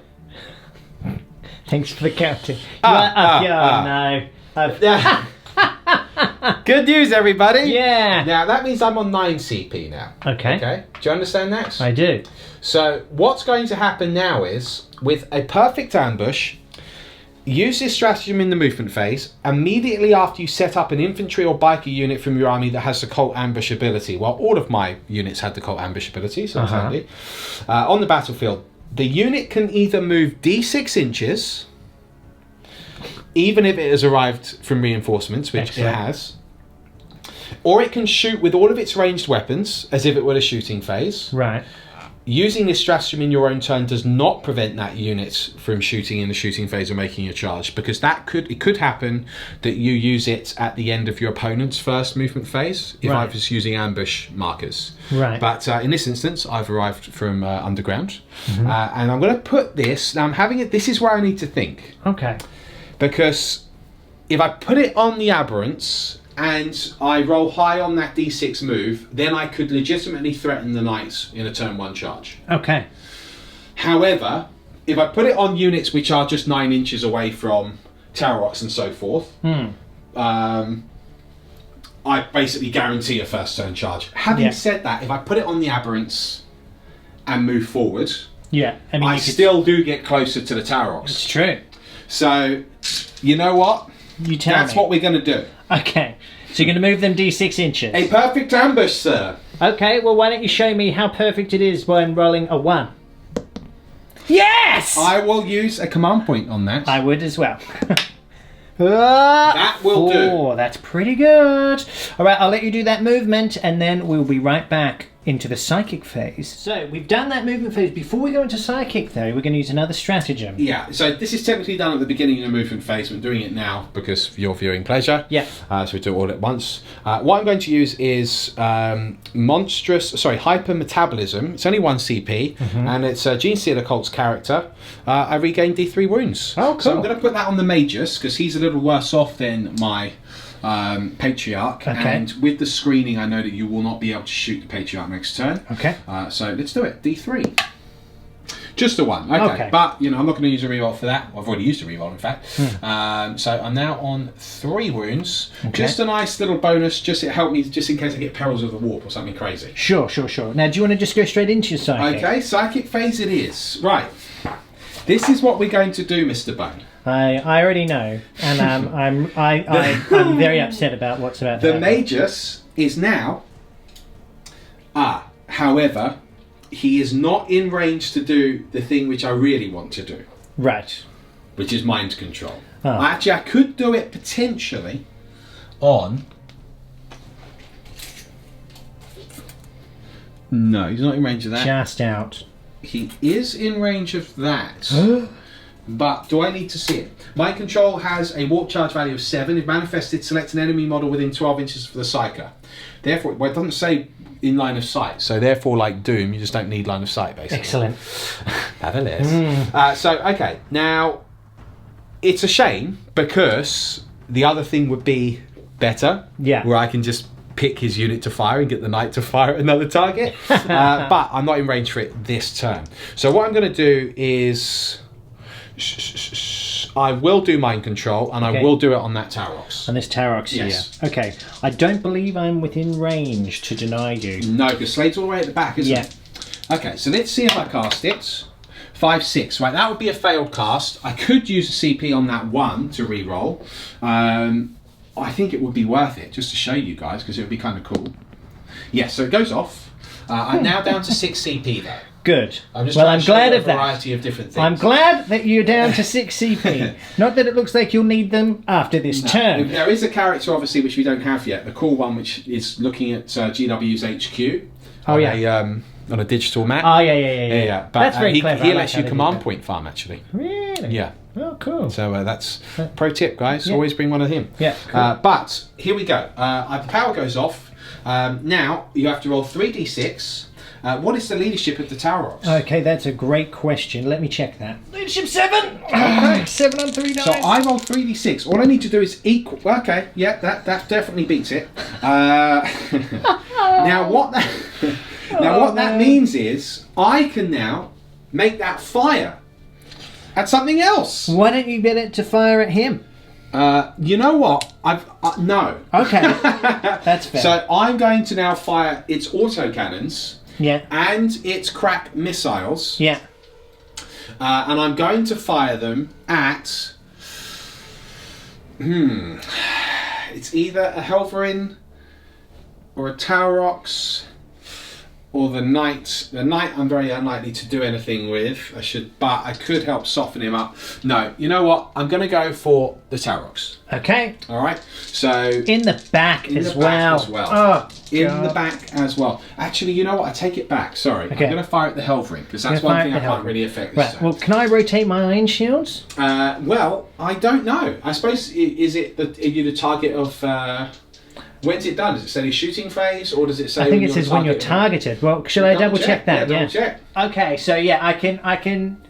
Thanks for the counting. No. Good news, everybody. Yeah. Now, that means I'm on 9 CP now. Okay. Okay. Do you understand that? I do. So what's going to happen now is, with a perfect ambush, use this stratagem in the movement phase immediately after you set up an infantry or biker unit from your army that has the Cult Ambush ability. Well, all of my units had the Cult Ambush ability, so that's handy. On the battlefield, the unit can either move D6 inches, even if it has arrived from reinforcements, which it has, or it can shoot with all of its ranged weapons as if it were a shooting phase. Right. Using this stratagem in your own turn does not prevent that unit from shooting in the shooting phase or making a charge, because it could happen that you use it at the end of your opponent's first movement phase if I was using ambush markers. Right. But in this instance, I've arrived from underground, and I'm going to put this. Now I'm having it. This is where I need to think. Okay. Because if I put it on the Aberrants and I roll high on that D6 move, then I could legitimately threaten the Knights in a turn 1 charge. Okay. However, if I put it on units which are just 9 inches away from Tarox and so forth, I basically guarantee a first turn charge. Having said that, if I put it on the Aberrants and move forward, I still do get closer to the Tarox. It's true. So, you know what? You tell me. That's what we're going to do. Okay. So you're going to move them d6 inches. A perfect ambush, sir. Okay, well, why don't you show me how perfect it is when rolling a 1? Yes! I will use a command point on that. I would as well. That will do. That's pretty good. All right, I'll let you do that movement, and then we'll be right back into the psychic phase. So we've done that movement phase. Before we go into psychic, though, we're going to use another stratagem. Yeah, so this is technically done at the beginning of the movement phase. We're doing it now because for your viewing pleasure. Yeah. So we do it all at once. What I'm going to use is hypermetabolism. It's only 1 CP, and it's a Genestealer Cult's character. I regain D3 wounds. Oh, cool. So I'm going to put that on the Magus because he's a little worse off than my Patriarch. Okay. And with the screening, I know that you will not be able to shoot the Patriarch next turn. Okay. So let's do it. D3. Just a 1. Okay. But, you know, I'm not going to use a reroll for that. I've already used a reroll, in fact. So I'm now on 3 wounds. Okay. Just a nice little bonus. Just it helped me just in case I get Perils of the Warp or something crazy. Sure. Now, do you want to just go straight into your psychic? Okay, psychic phase it is. Right. This is what we're going to do, Mr. Bone. I already know, and I'm very upset about what's about to The happen. Magus is now. However, he is not in range to do the thing which I really want to do. Right. Which is mind control. Oh. Actually, I could do it potentially on. No, he's not in range of that. Just out. He is in range of that. But do I need to see it? Mind control has a warp charge value of 7. If manifested, select an enemy model within 12 inches of the Psyker. Therefore, well, it doesn't say in line of sight. So therefore, like Doom, you just don't need line of sight, basically. Excellent. Fabulous. So, okay. Now, it's a shame because the other thing would be better. Yeah. Where I can just pick his unit to fire and get the knight to fire at another target. But I'm not in range for it this turn. So what I'm going to do is I will do mind control and I will do it on that Tarox. On this Tarox here. Yes. Okay. I don't believe I'm within range to deny you. No, because Slade's all the way at the back, isn't it? Okay, so let's see if I cast it. 5/6. Right, that would be a failed cast. I could use a CP on that 1 to re-roll. I think it would be worth it just to show you guys because it would be kind of cool. Yes, so it goes off. I'm now down to 6 CP though. Good. I'm just I'm glad of a variety of different things. I'm glad that you're down to 6 CP. Not that it looks like you'll need them after this turn. There is a character, obviously, which we don't have yet. The cool one, which is looking at GW's HQ. Oh, yeah. On a digital map. Oh, yeah. But that's very clever. He lets you command point farm, actually. Really? Yeah. Oh, cool. So that's pro tip, guys. Always bring one of him. Yeah. Cool. But here we go. The power goes off. Now you have to roll 3d6. What is the leadership of the Tarox? Okay, that's a great question. Let me check that. Leadership 7. Okay. 7 on 3 dice. So I roll 3d6. All I need to do is equal. Okay, yeah, that definitely beats it. Now what that means is I can now make that fire at something else. Why don't you get it to fire at him? You know what? No. Okay, that's fair. So I'm going to now fire its autocannons. Yeah. And its crack missiles. Yeah. And I'm going to fire them at. It's either a Helverin or a Tarox or the Knight. The Knight I'm very unlikely to do anything with. But I could help soften him up. No, you know what? I'm going to go for the Tarox. Okay. All right. So in the back as well. Oh, in the back as well. Actually, you know what? I take it back. Sorry. Okay. I'm going to fire at the Helverin because that's one thing I can't really affect this turn. Well, can I rotate my iron shields? Well, I don't know. I suppose are you the target of? When's it done? Does it say shooting phase, or does it say? I think it says when you're targeted. Well, should I double check that? Yeah, double check. Okay, so yeah, I can.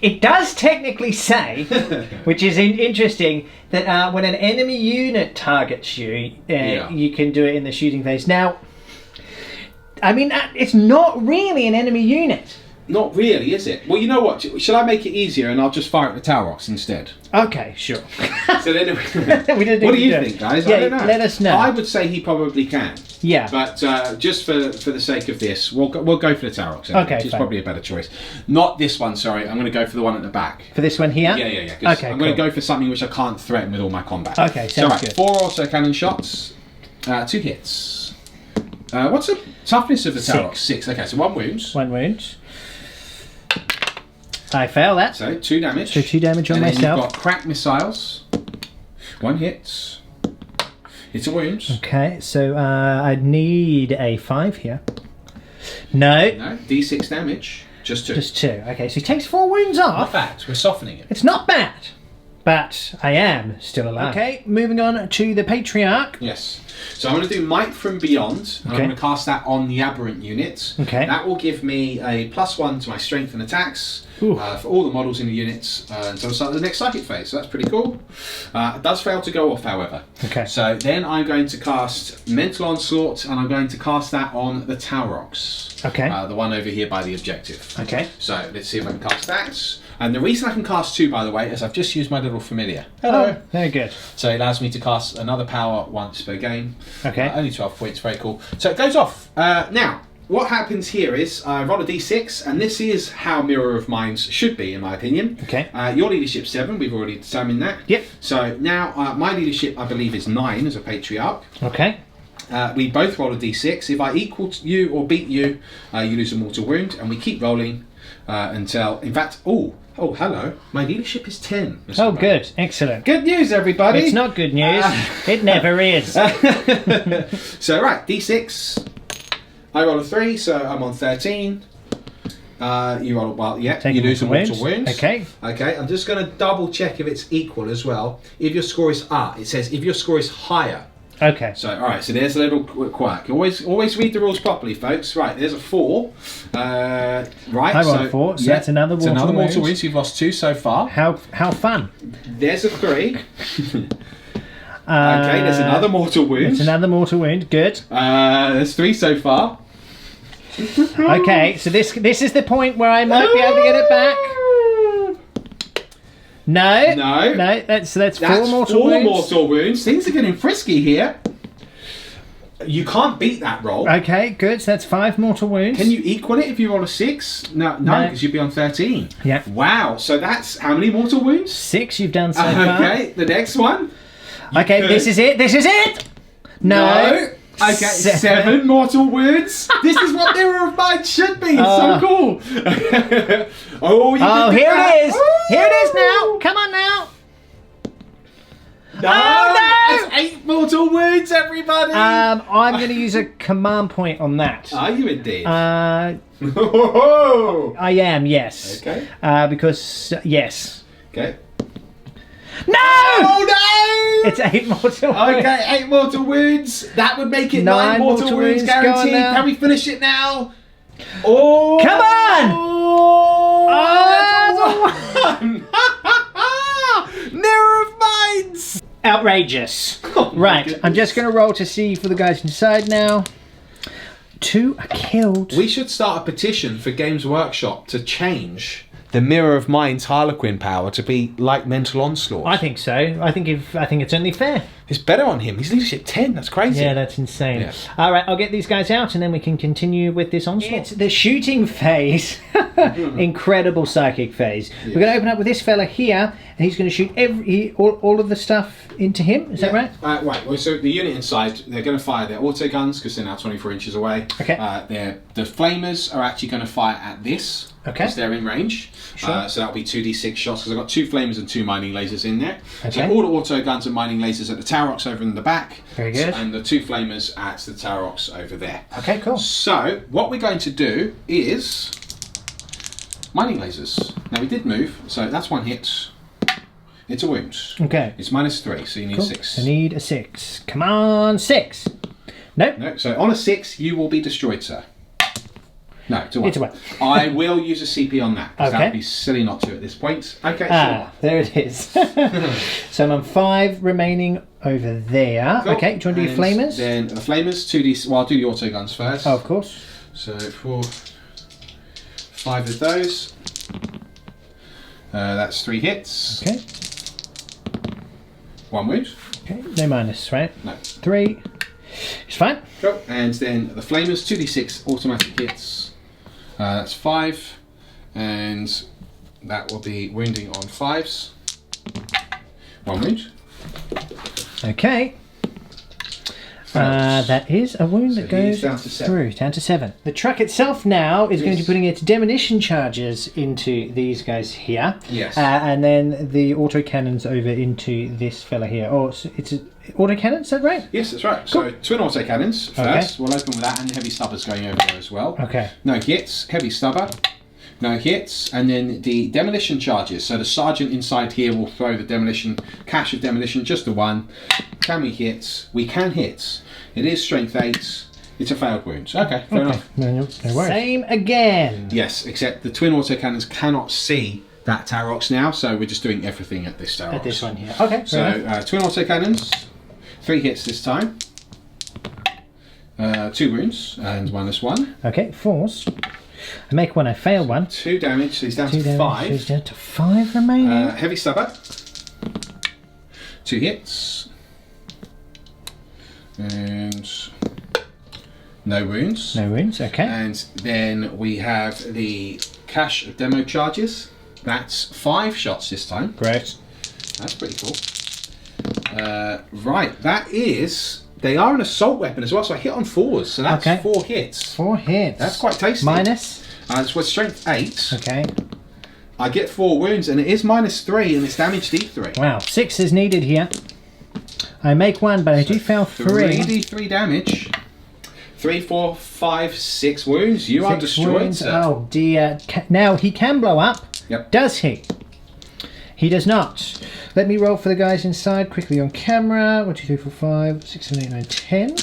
It does technically say, which is interesting, that when an enemy unit targets you, you can do it in the shooting phase. Now, I mean, it's not really an enemy unit. Not really, is it? Well, you know what? Shall I make it easier and I'll just fire at the Tower Rocks instead? Okay, sure. So then, We didn't what do you do it. think, guys? Yeah, I don't know. let us know. I would say he probably can. Yeah. But just for the sake of this, we'll go for the Tower Rocks, anyway, Okay, which is fine. probably a better choice. Not this one, sorry. I'm going to go for the one at the back. For this one here? Yeah. 'Cause Okay, I'm going to cool. go for something which I can't threaten with all my combat. Okay, sounds good. 4 autocannon shots, 2 hits. What's the toughness of the Tower Rocks? 6. Okay, so 1 wound. 1 wound. I fail that. So 2 damage. So 2 damage on and myself. Then you've got crack missiles. 1 hit. It's a wound. Okay, so I'd need a 5 here. No. No, D6 damage. Just 2. Just 2. Okay, so he takes 4 wounds Not off. bad. We're softening it. It's not bad. But I am still alive. Okay, moving on to the Patriarch. Yes. So I'm going to do Might from Beyond. And I'm Okay. going to cast that on the Aberrant unit. Okay. That will give me a +1 to my strength and attacks Ooh. for all the models in the units until the start of the next psychic phase. So that's pretty cool. It does fail to go off, however. Okay. So then I'm going to cast Mental Onslaught, and I'm going to cast that on the Tower Rocks. Okay. The one over here by the objective. Okay. So let's see if I can cast that. And the reason I can cast 2, by the way, is I've just used my little familiar. Hello. Oh, very good. So it allows me to cast another power once per game. Okay. Only 12 points, very cool. So it goes off. Now, what happens here is I roll a d6, and this is how Mirror of Minds should be, in my opinion. Okay. Your leadership's 7, we've already determined that. Yep. So now my leadership, I believe, is 9 as a Patriarch. Okay. We both roll a d6. If I equal you or beat you, you lose a mortal wound, and we keep rolling until, in fact, oh, hello, my leadership is 10. Mr. Oh, Brown. good. Excellent. Good news, everybody. It's not good news. It never is. So, right, d6. I roll a 3, so I'm on 13. You roll, well, yeah, Take you a lose a mortal mortal wound. wound. Okay. Okay, I'm just going to double check if it's equal as well. If your score is, it says if your score is higher. Okay. So, all right, so there's a little quirk. Always read the rules properly, folks. Right, there's a 4. Right, I rolled a 4, so that's another mortal another mortal wound. wound. So you've lost 2 so far. How fun. There's a 3. Okay, there's another mortal wound. It's another mortal wound. Good. There's 3 so far. Okay, so this is the point where I might be able to get it back. No. No. That's 4 That's mortal 4 wounds. mortal wounds. Things are getting frisky here. You can't beat that roll. Okay, good. So that's 5 mortal wounds. Can you equal it if you roll a 6? No, because you'd be on 13. Yeah. Wow. So that's how many mortal wounds? 6 you've done so far. Okay. The next one. You Okay, could- this is it. This is it. No. Okay, 7 mortal wounds. This is what Mirror of Mind should be. It's so cool. Oh, Here it is. Here it is now. Come on now. No, Oh, no! That's 8 mortal wounds, everybody. I'm going to use a command point on that. Are you indeed? I am, yes. Okay. Because yes. Okay. No! Oh no! It's 8 mortal wounds. Okay, 8 mortal wounds. That would make it 9 9 mortal mortal wounds wounds. Go on guaranteed. now. Can we finish it now? Oh! Come on! Oh! Mirror of Minds! Outrageous. Oh, my Right, goodness. I'm just going to roll to see for the guys inside now. 2 are killed. We should start a petition for Games Workshop to change the Mirror of Mind's Harlequin power to be like Mental Onslaught. I think so. I think it's only fair. It's better on him. He's leadership 10. That's crazy. Yeah, that's insane. Yeah. All right, I'll get these guys out and then we can continue with this onslaught. It's the shooting phase. Incredible psychic phase. We're going to open up with this fella here and he's going to shoot all of the stuff into him. Is that right? Right. Well, so the unit inside, they're going to fire their auto guns because they're now 24 inches away. Okay. The flamers are actually going to fire at this. Okay. Because they're in range. Sure. So that'll be 2d6 shots because I've got 2 flamers and 2 mining lasers in there. Okay. So all the auto guns and mining lasers at the Tower Rocks over in the back. Very good. And the 2 flamers at the Tower Rocks over there. Okay, cool. So what we're going to do is mining lasers. Now we did move, so that's 1 hit. It's a wound. Okay. It's -3, so you need Cool. 6. I need a 6. Come on, 6. Nope. No, so on a 6, you will be destroyed, sir. No, it's a 1. It's a 1. I will use a CP on that, because Okay. that would be silly not to at this point. Okay, There it is. So I'm on 5 remaining over there. Cool. Okay, do you want to do your And flamers? Then the flamers, 2d. Well, I'll do the auto guns first. Oh, of course. So 4, 5 of those. That's 3 hits. Okay. 1 wound. Okay. No minus, right? No. 3. It's fine. Cool. And then the flamers, 2d6 automatic hits. That's 5. And that will be wounding on 5s. 1 wound. Okay. That is a wound that goes down to 7. through, down to 7. The truck itself now is going to be putting its demolition charges into these guys here. Yes. And then the autocannons over into this fella here. Oh, it's autocannon, is that right? Yes, that's right. Cool. So twin autocannons first. Okay. We'll open with that, and heavy stubbers going over there as well. Okay. No hits, heavy stubber. No hits, and then the demolition charges. So the sergeant inside here will throw the demolition, cache of demolition, just the 1. Can we hit? We can hit. It is strength 8. It's a failed wound. Okay, fair enough. No worries. Same again. Yes, except the twin autocannons cannot see that Tarox now, so we're just doing everything at this Tarox. At this one here. Okay. So twin autocannons, 3 hits this time. 2 wounds and -1. Okay, 4s. I make 1, I fail 1. 2 damage, so he's down 2 to damage, 5. so he's down to 5 remaining. Heavy stubber. 2 hits. And no wounds. No wounds, okay. And then we have the cache of demo charges. That's 5 shots this time. Great. That's pretty cool. Right, that is... They are an assault weapon as well, so I hit on 4s, so that's 4 hits. 4 hits. That's quite tasty. Minus? It's with strength 8. Okay. I get 4 wounds, and it is -3, and it's damage D3. Wow, 6 is needed here. I make 1, but I do fail 3. 3d3 damage. 3, 4, 5, 6 wounds. You are destroyed, wounds. sir. Oh dear. Now he can blow up. Yep. Does he? He does not. Let me roll for the guys inside quickly on camera. 1, 2, 3, 4, 5, 6, 7, 8, 9, 10.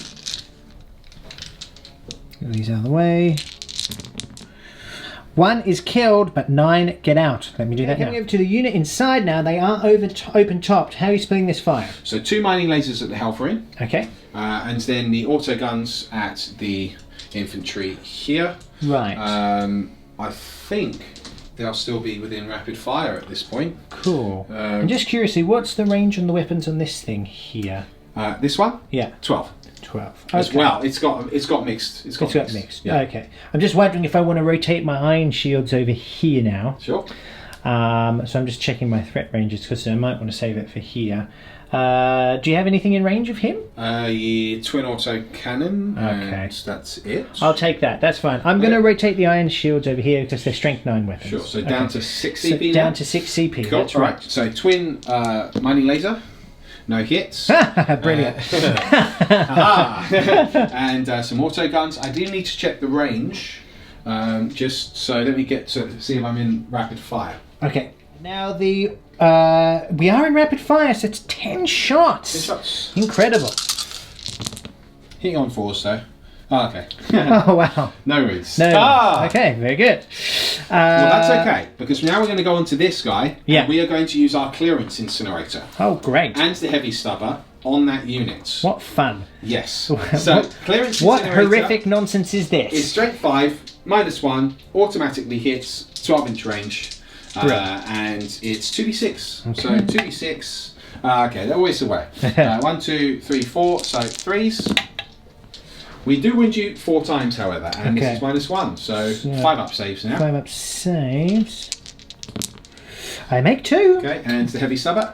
Get these out of the way. 1 is killed, but 9 get out. Let me do that now. Coming over to the unit inside now. They are open topped. How are you splitting this fire? So 2 mining lasers at the Hellfire. Okay. And then the auto guns at the infantry here. Right. I think they'll still be within rapid fire at this point. Cool. And just curiously, what's the range on the weapons on this thing here? This one? Yeah. 12. 12. As well, it's got mixed. It's got mixed. Yeah. Okay. I'm just wondering if I want to rotate my iron shields over here now. Sure. So I'm just checking my threat ranges because I might want to save it for here. Do you have anything in range of him? Yeah, twin auto cannon. Okay. And that's it. I'll take that. That's fine. I'm going to rotate the iron shields over here because they're strength 9 weapons. Sure. So down to 6 CP now? Down to 6 CP. Cool. That's right. So twin mining laser. No hits. Brilliant. And some auto guns. I do need to check the range. Just so let me get to see if I'm in rapid fire. Okay. Now we are in rapid fire, so it's 10 shots. 10 shots. Incredible. Hitting on 4s though. Oh, okay. Oh wow. No wounds. No. Okay, very good. Well, that's okay, because now we're going to go on to this guy. Yeah. And we are going to use our clearance incinerator. Oh, great. And the heavy stubber on that unit. What fun. Yes. So, clearance What incinerator horrific nonsense is this? is strength 5, -1, automatically hits, 12-inch range. And it's 2d6. Okay. So 2d6. Okay, they're always away. 1, 2, 3, 4. So 3s. We do wound you 4 times, however, and this is -1. So 5 up saves now. 5 up saves. I make 2. Okay, and the heavy stubber.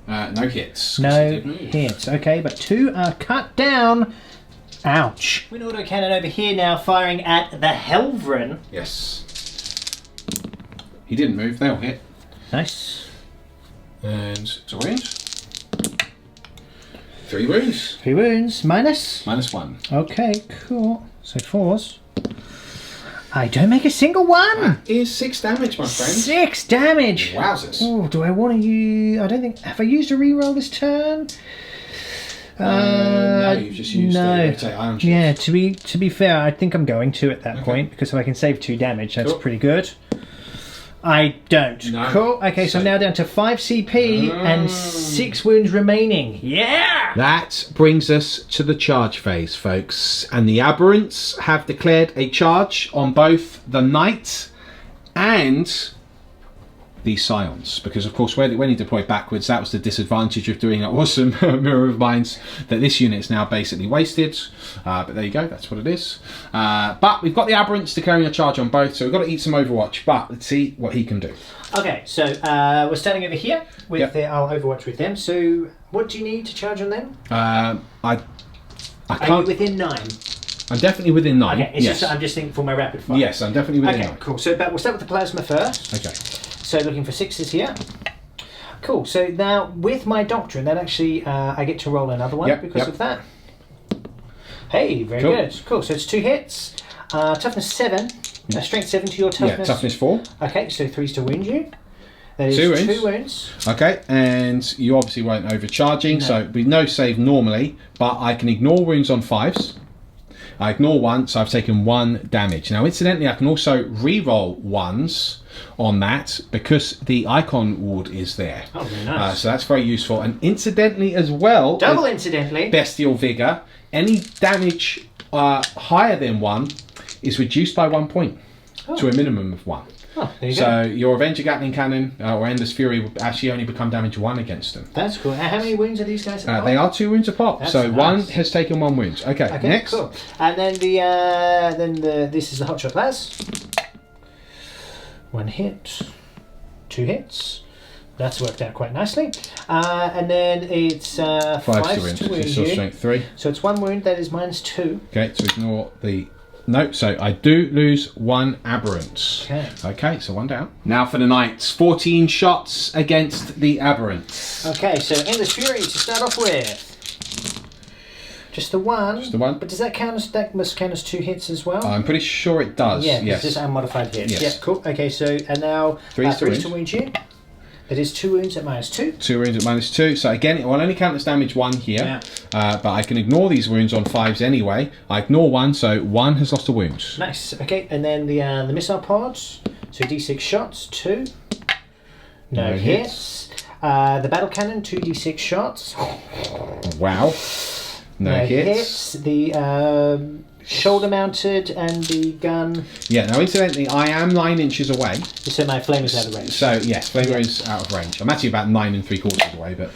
No hits. No hits. Okay, but 2 are cut down. Ouch. Twin autocannon over here now firing at the Helvrin. Yes. He didn't move, they'll hit. Nice. And it's a wound. 3 wounds. 3 wounds. Minus? -1. Okay, cool. So 4s. I don't make a single one! That is 6 damage, my friend. 6 damage! Wowzers. Oh, do I want to use... I don't think... Have I used a reroll this turn? No, you've just used the iron shield. Yeah, to be fair, I think I'm going to at that point, because if I can save 2 damage, that's pretty good. I don't. No. Cool. Okay, so I'm now down to 5 CP and 6 wounds remaining. Yeah! That brings us to the charge phase, folks. And the Aberrants have declared a charge on both the Knight and the Scions. Because, of course, when he deployed backwards, that was the disadvantage of doing that awesome Mirror of Minds, that this unit is now basically wasted. But there you go, that's what it is. But we've got the Aberrants declaring a charge on both, so we've got to eat some Overwatch. But let's see what he can do. Okay, so we're standing over here with our Overwatch with them. So what do you need to charge on them? I can't. Are you within 9? I'm definitely within 9. Okay, it's just, I'm just thinking for my rapid fire. Yes, I'm definitely within 9. Okay, cool. So we'll start with the plasma first. Okay. So looking for 6s here. Cool. So now with my doctrine, that actually I get to roll another one because of that. Hey, very good. Cool. So it's 2 hits. Toughness 7. Strength 7 to your toughness. Yeah, toughness 4. Okay, so 3's to wound you. That is 2 wounds. Okay, and you obviously weren't overcharging, so we no save normally, but I can ignore wounds on 5s. I ignore 1, so I've taken 1 damage. Now, incidentally, I can also re-roll 1s on that because the icon ward is there. Oh, very nice. So that's very useful. And incidentally as well... Double incidentally. Bestial Vigor. Any damage higher than 1 is reduced by 1 point to a minimum of 1. Oh, there you so go. your Avenger Gatling Cannon or Endless Fury will actually only become damage 1 against them. That's cool. How many wounds are these guys? They are 2 wounds a pop. That's so nice. 1 has taken 1 wound. Okay, next. Cool. And then this is the Hotshot Las. 1 hit, 2 hits. That's worked out quite nicely. And then it's 5 to wound Still you. strength 3. So it's 1 wound. That is -2. Okay, so ignore the... No, so I do lose 1 Aberrant. Okay, so 1 down. Now for the Knights. 14 shots against the Aberrants. Okay, so Endless Fury to start off with. Just the 1. Just the 1. But does that count as, that must count as 2 hits as well? I'm pretty sure it does. Yeah, yes. it's just unmodified hits. Yes. Yeah, cool. Okay, so and now 3 to wound you. That is 2 wounds at -2. 2 wounds at -2. So again, it will only count as damage 1 here. But I can ignore these wounds on 5s anyway. I ignore 1, so 1 has lost a wound. Nice. Okay, and then the missile pods. So D6 shots, 2. No hits. The battle cannon, 2d6 shots. Wow. No hits. The shoulder mounted and the gun. Yeah, now incidentally, I am 9 inches away. So my flame is out of range. So yes, flamer is out of range. I'm actually about 9 3/4 away, but.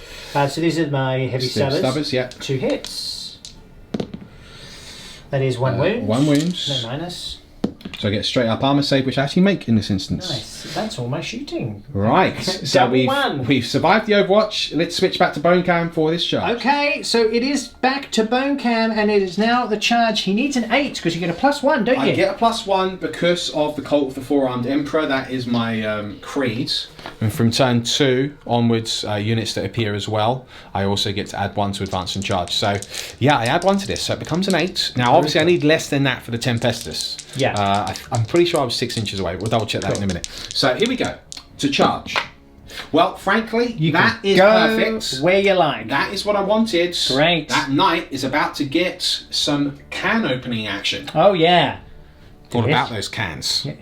So these are my heavy stabbers. Stabbers, yeah. 2 hits. That is 1 wound. 1 wound. No minus. So I get straight up armor save, which I actually make in this instance. Nice. That's all my shooting. Right. So we've survived the Overwatch. Let's switch back to Bone Cam for this charge. Okay, so it is back to Bone Cam, and it is now the charge. He needs an 8 because you get a +1, don't you? I get a +1 because of the Cult of the Four-Armed Emperor. That is my creed. And from turn 2 onwards, units that appear as well, I also get to add 1 to advance and charge. So yeah, I add 1 to this, so it becomes an 8. Now obviously I need less than that for the Tempestus. Yeah. I'm pretty sure I was 6 inches away. We'll double check that in a minute. So here we go. To charge. Well, frankly, that is perfect. Where you like. That is what I wanted. Great. That knight is about to get some can opening action. Oh yeah. All about those cans. Yeah.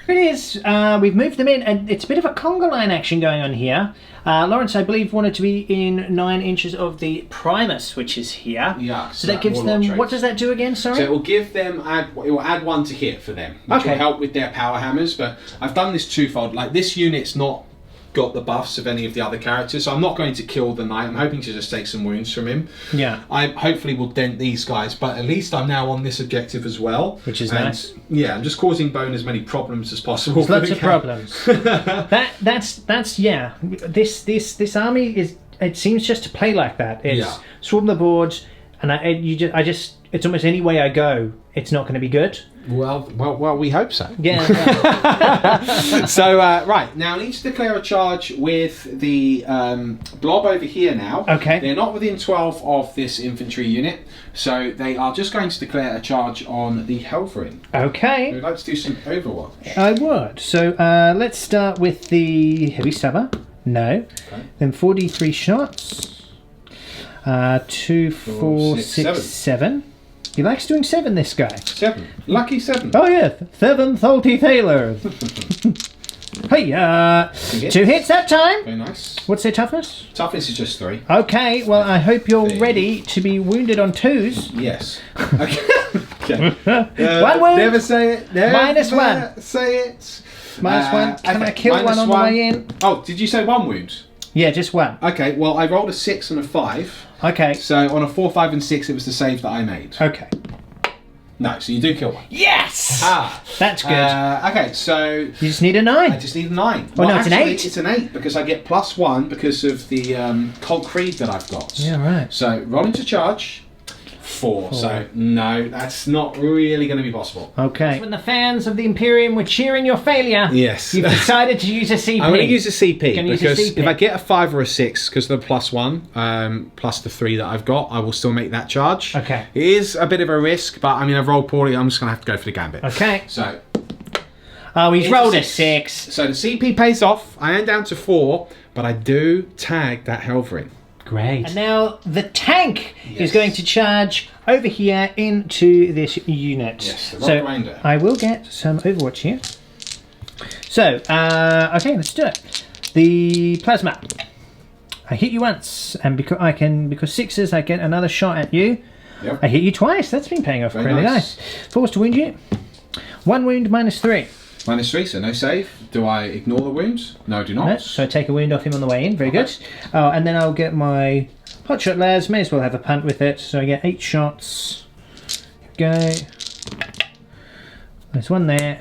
It is. We've moved them in, and it's a bit of a conga line action going on here. Lawrence, I believe, wanted to be in 9 inches of the Primus, which is here. Yeah. So that gives them. What does that do again? Sorry. So it will give them. It will add 1 to hit for them, which will help with their power hammers. But I've done this twofold. Like this unit's not got the buffs of any of the other characters, so I'm not going to kill the knight. I'm hoping to just take some wounds from him. Yeah. I hopefully will dent these guys, but at least I'm now on this objective as well, which is nice. Yeah, I'm just causing Bone as many problems as possible. There's lots of problems. That's yeah. This army is. It seems just to play like that. It's swarm the boards, and it's almost any way I go, it's not going to be good. Well, we hope so. Yeah. So, right, now I need to declare a charge with the blob over here now. Okay. They're not within 12 of this infantry unit, so they are just going to declare a charge on the Helverin. Okay. We'd like to do some Overwatch. I would. So, let's start with the heavy stabber. No. Okay. Then 4d3 shots. 2, 4, 6, 7. He likes doing 7, this guy. 7. Lucky 7. Oh, yeah. 7 salty thailers. Hey, 2 hits that time. Very nice. What's their toughness? Toughness is just 3. Okay, well, I hope you're ready to be wounded on 2s. Yes. Okay. Okay. 1 wound. Never say it. Never -1. say it. -1. Can I kill minus one on the way in? Oh, did you say 1 wound? Yeah, just 1. Okay, well, I rolled a 6 and a 5. Okay. So on a 4, 5, and 6, it was the save that I made. Okay. No, so you do kill 1. Yes! Ah. That's good. Okay, so You just need a 9. I just need a 9. Oh, no, it's an 8. It's an 8 because I get +1 because of the Cult Creed that I've got. Yeah, right. So rolling to charge, 4. So no, that's not really going to be possible. Okay. When the fans of the Imperium were cheering your failure, Yes. you've decided to use a CP. I'm going to use a CP Gonna use a because CP. if I get a 5 or a 6 because of the +1 plus the 3 that I've got, I will still make that charge. Okay. It is a bit of a risk, but I mean I've rolled poorly. I'm just going to have to go for the gambit. Okay. So. Oh, he's rolled a 6. 6. So the CP pays off. I am down to 4, but I do tag that Helverin. Great. And now the tank is Yes. going to charge over here into this unit. Yes, the so Rock Grinder. I will get some Overwatch here. So, okay, let's do it. The plasma. I hit you once, and because 6s, I get another shot at you. Yep. I hit you twice. That's been paying off Very really nice. nice. Force to wound you. 1 wound -3. -3, so no save. Do I ignore the wounds? No, I do not. No, so I take a wound off him on the way in. Very good. Oh, and then I'll get my hotshot las. May as well have a punt with it. So I get 8 shots. Go. There's 1 there.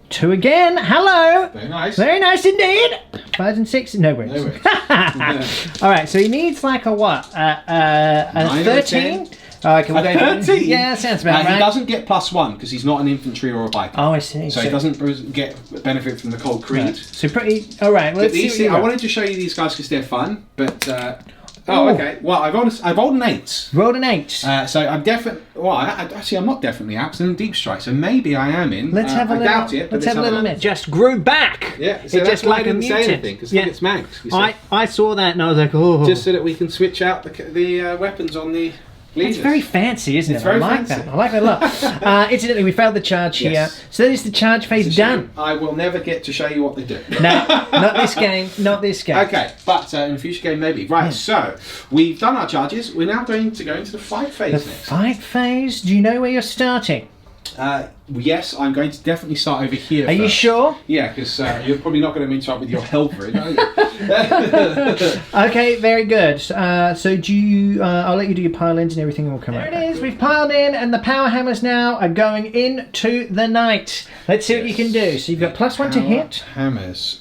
2 again. Hello. Very nice. Very nice indeed. 5s and 6s. No wounds. No wounds. All right. So he needs like a what? A 9 or 13. Oh, can we go for 13? Yeah, sounds about right. He doesn't get +1 because he's not an infantry or a biker. Oh, I see. So he doesn't get benefit from the Cult Creed. Right. So pretty. All right. Let's see. I wanted to show you these guys because they're fun, but oh, okay. Well, I rolled an 8. Rolled an 8. So I'm definitely. Well, actually, I'm not definitely out. 'Cause I'm in deep strike, so maybe I am in. Let's have a I little. doubt it. But Let's have a little look. minute. Just grew back. Yeah, so It that's just why I like a didn't say mutant. anything because Yeah. it's magged. You see. I saw that and I was like, oh. Just so that we can switch out the weapons on the leaders. It's very fancy, isn't It's it? very I like fancy. that. I like that a lot. Incidentally, we failed the charge here. Yes. So that is the charge phase done. I will never get to show you what they do. No, not this game. Not this game. Okay, but in a future game maybe. Right, so we've done our charges. We're now going to go into the fight phase The next. fight phase. Do you know where you're starting? Yes, I'm going to definitely start over here. Are you first. sure? Yeah, because you're probably not going to interrupt with your Helverin, are you? Okay, very good. So do you? I'll let you do your pile-ins and everything, and we'll come right back. There it is. We've piled in, and the power hammers now are going into the night. Let's see what you can do. So you've got +1 to hit. Hammers.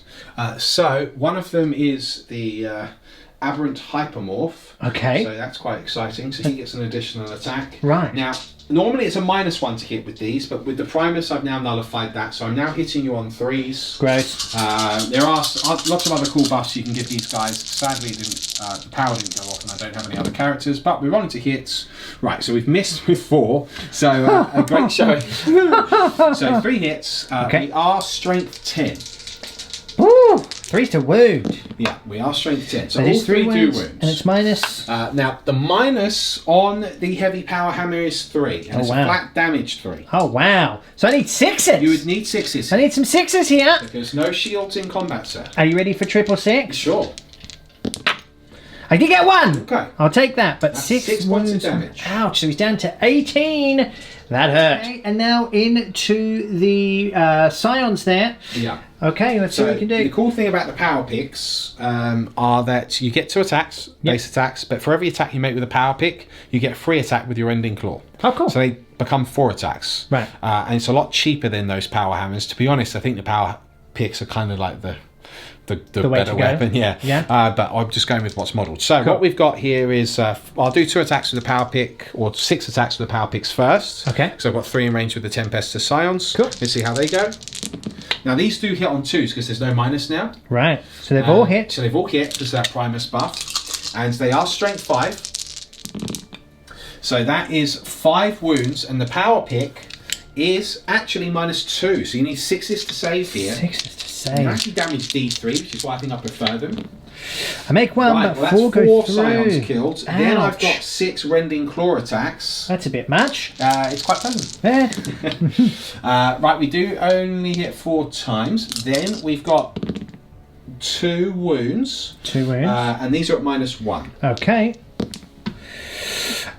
So one of them is the Aberrant Hypermorph. Okay. So that's quite exciting. So he gets an additional attack. Right. Now, normally it's a -1 to hit with these, but with the Primus I've now nullified that. So I'm now hitting you on 3s. Gross. There are lots of other cool buffs you can give these guys. Sadly, the power didn't go off and I don't have any other characters, but we're on to hits. Right, so we've missed with 4. So a great showing. So 3 hits. Okay. We are strength 10. Ooh, 3 to wound. Yeah, we are strength 10. So That all is 3 3 do wounds, wounds. and it's minus. Now, the minus on the heavy power hammer is 3, and it's wow. a flat damage 3. Oh wow! So I need 6s. You would need 6s I need some 6s here. because no shields in combat, sir. Are you ready for 666? Sure. I did get 1. Okay. I'll take that. But That's 6 6 points of wounds. damage. Ouch! So he's down to 18. That hurt. Okay, and now into the scions there. Yeah. Okay, let's see what we can The do. cool thing about the power picks are that you get 2 attacks, base attacks, but for every attack you make with a power pick, you get a free attack with your ending claw. Oh, cool. So they become 4 attacks. Right. And it's a lot cheaper than those power hammers. To be honest, I think the power picks are kind of like the way better to go. weapon, yeah. Yeah. But I'm just going with what's modelled. So Cool. what we've got here is I'll do 2 attacks with the power pick, or 6 attacks with the power picks first. Okay. So I've got 3 in range with the Tempest to Scions. Cool. Let's see how they go. Now these do hit on 2s because there's no minus now. Right. So they've all hit. So they've all hit because of that Primus buff, and they are strength 5. So that is 5 wounds, and the power pick is actually -2. So you need 6s to save here. 6s to You save. actually damage D3, which is why I think I prefer them. I make one, Right, but well, 4 that's go 4 through. scions killed. Then I've Ouch. got 6 rending claw attacks. That's a bit much. It's quite pleasant. Right, we do only hit 4 times. Then we've got 2 wounds. 2 wounds. And these are at -1. Okay.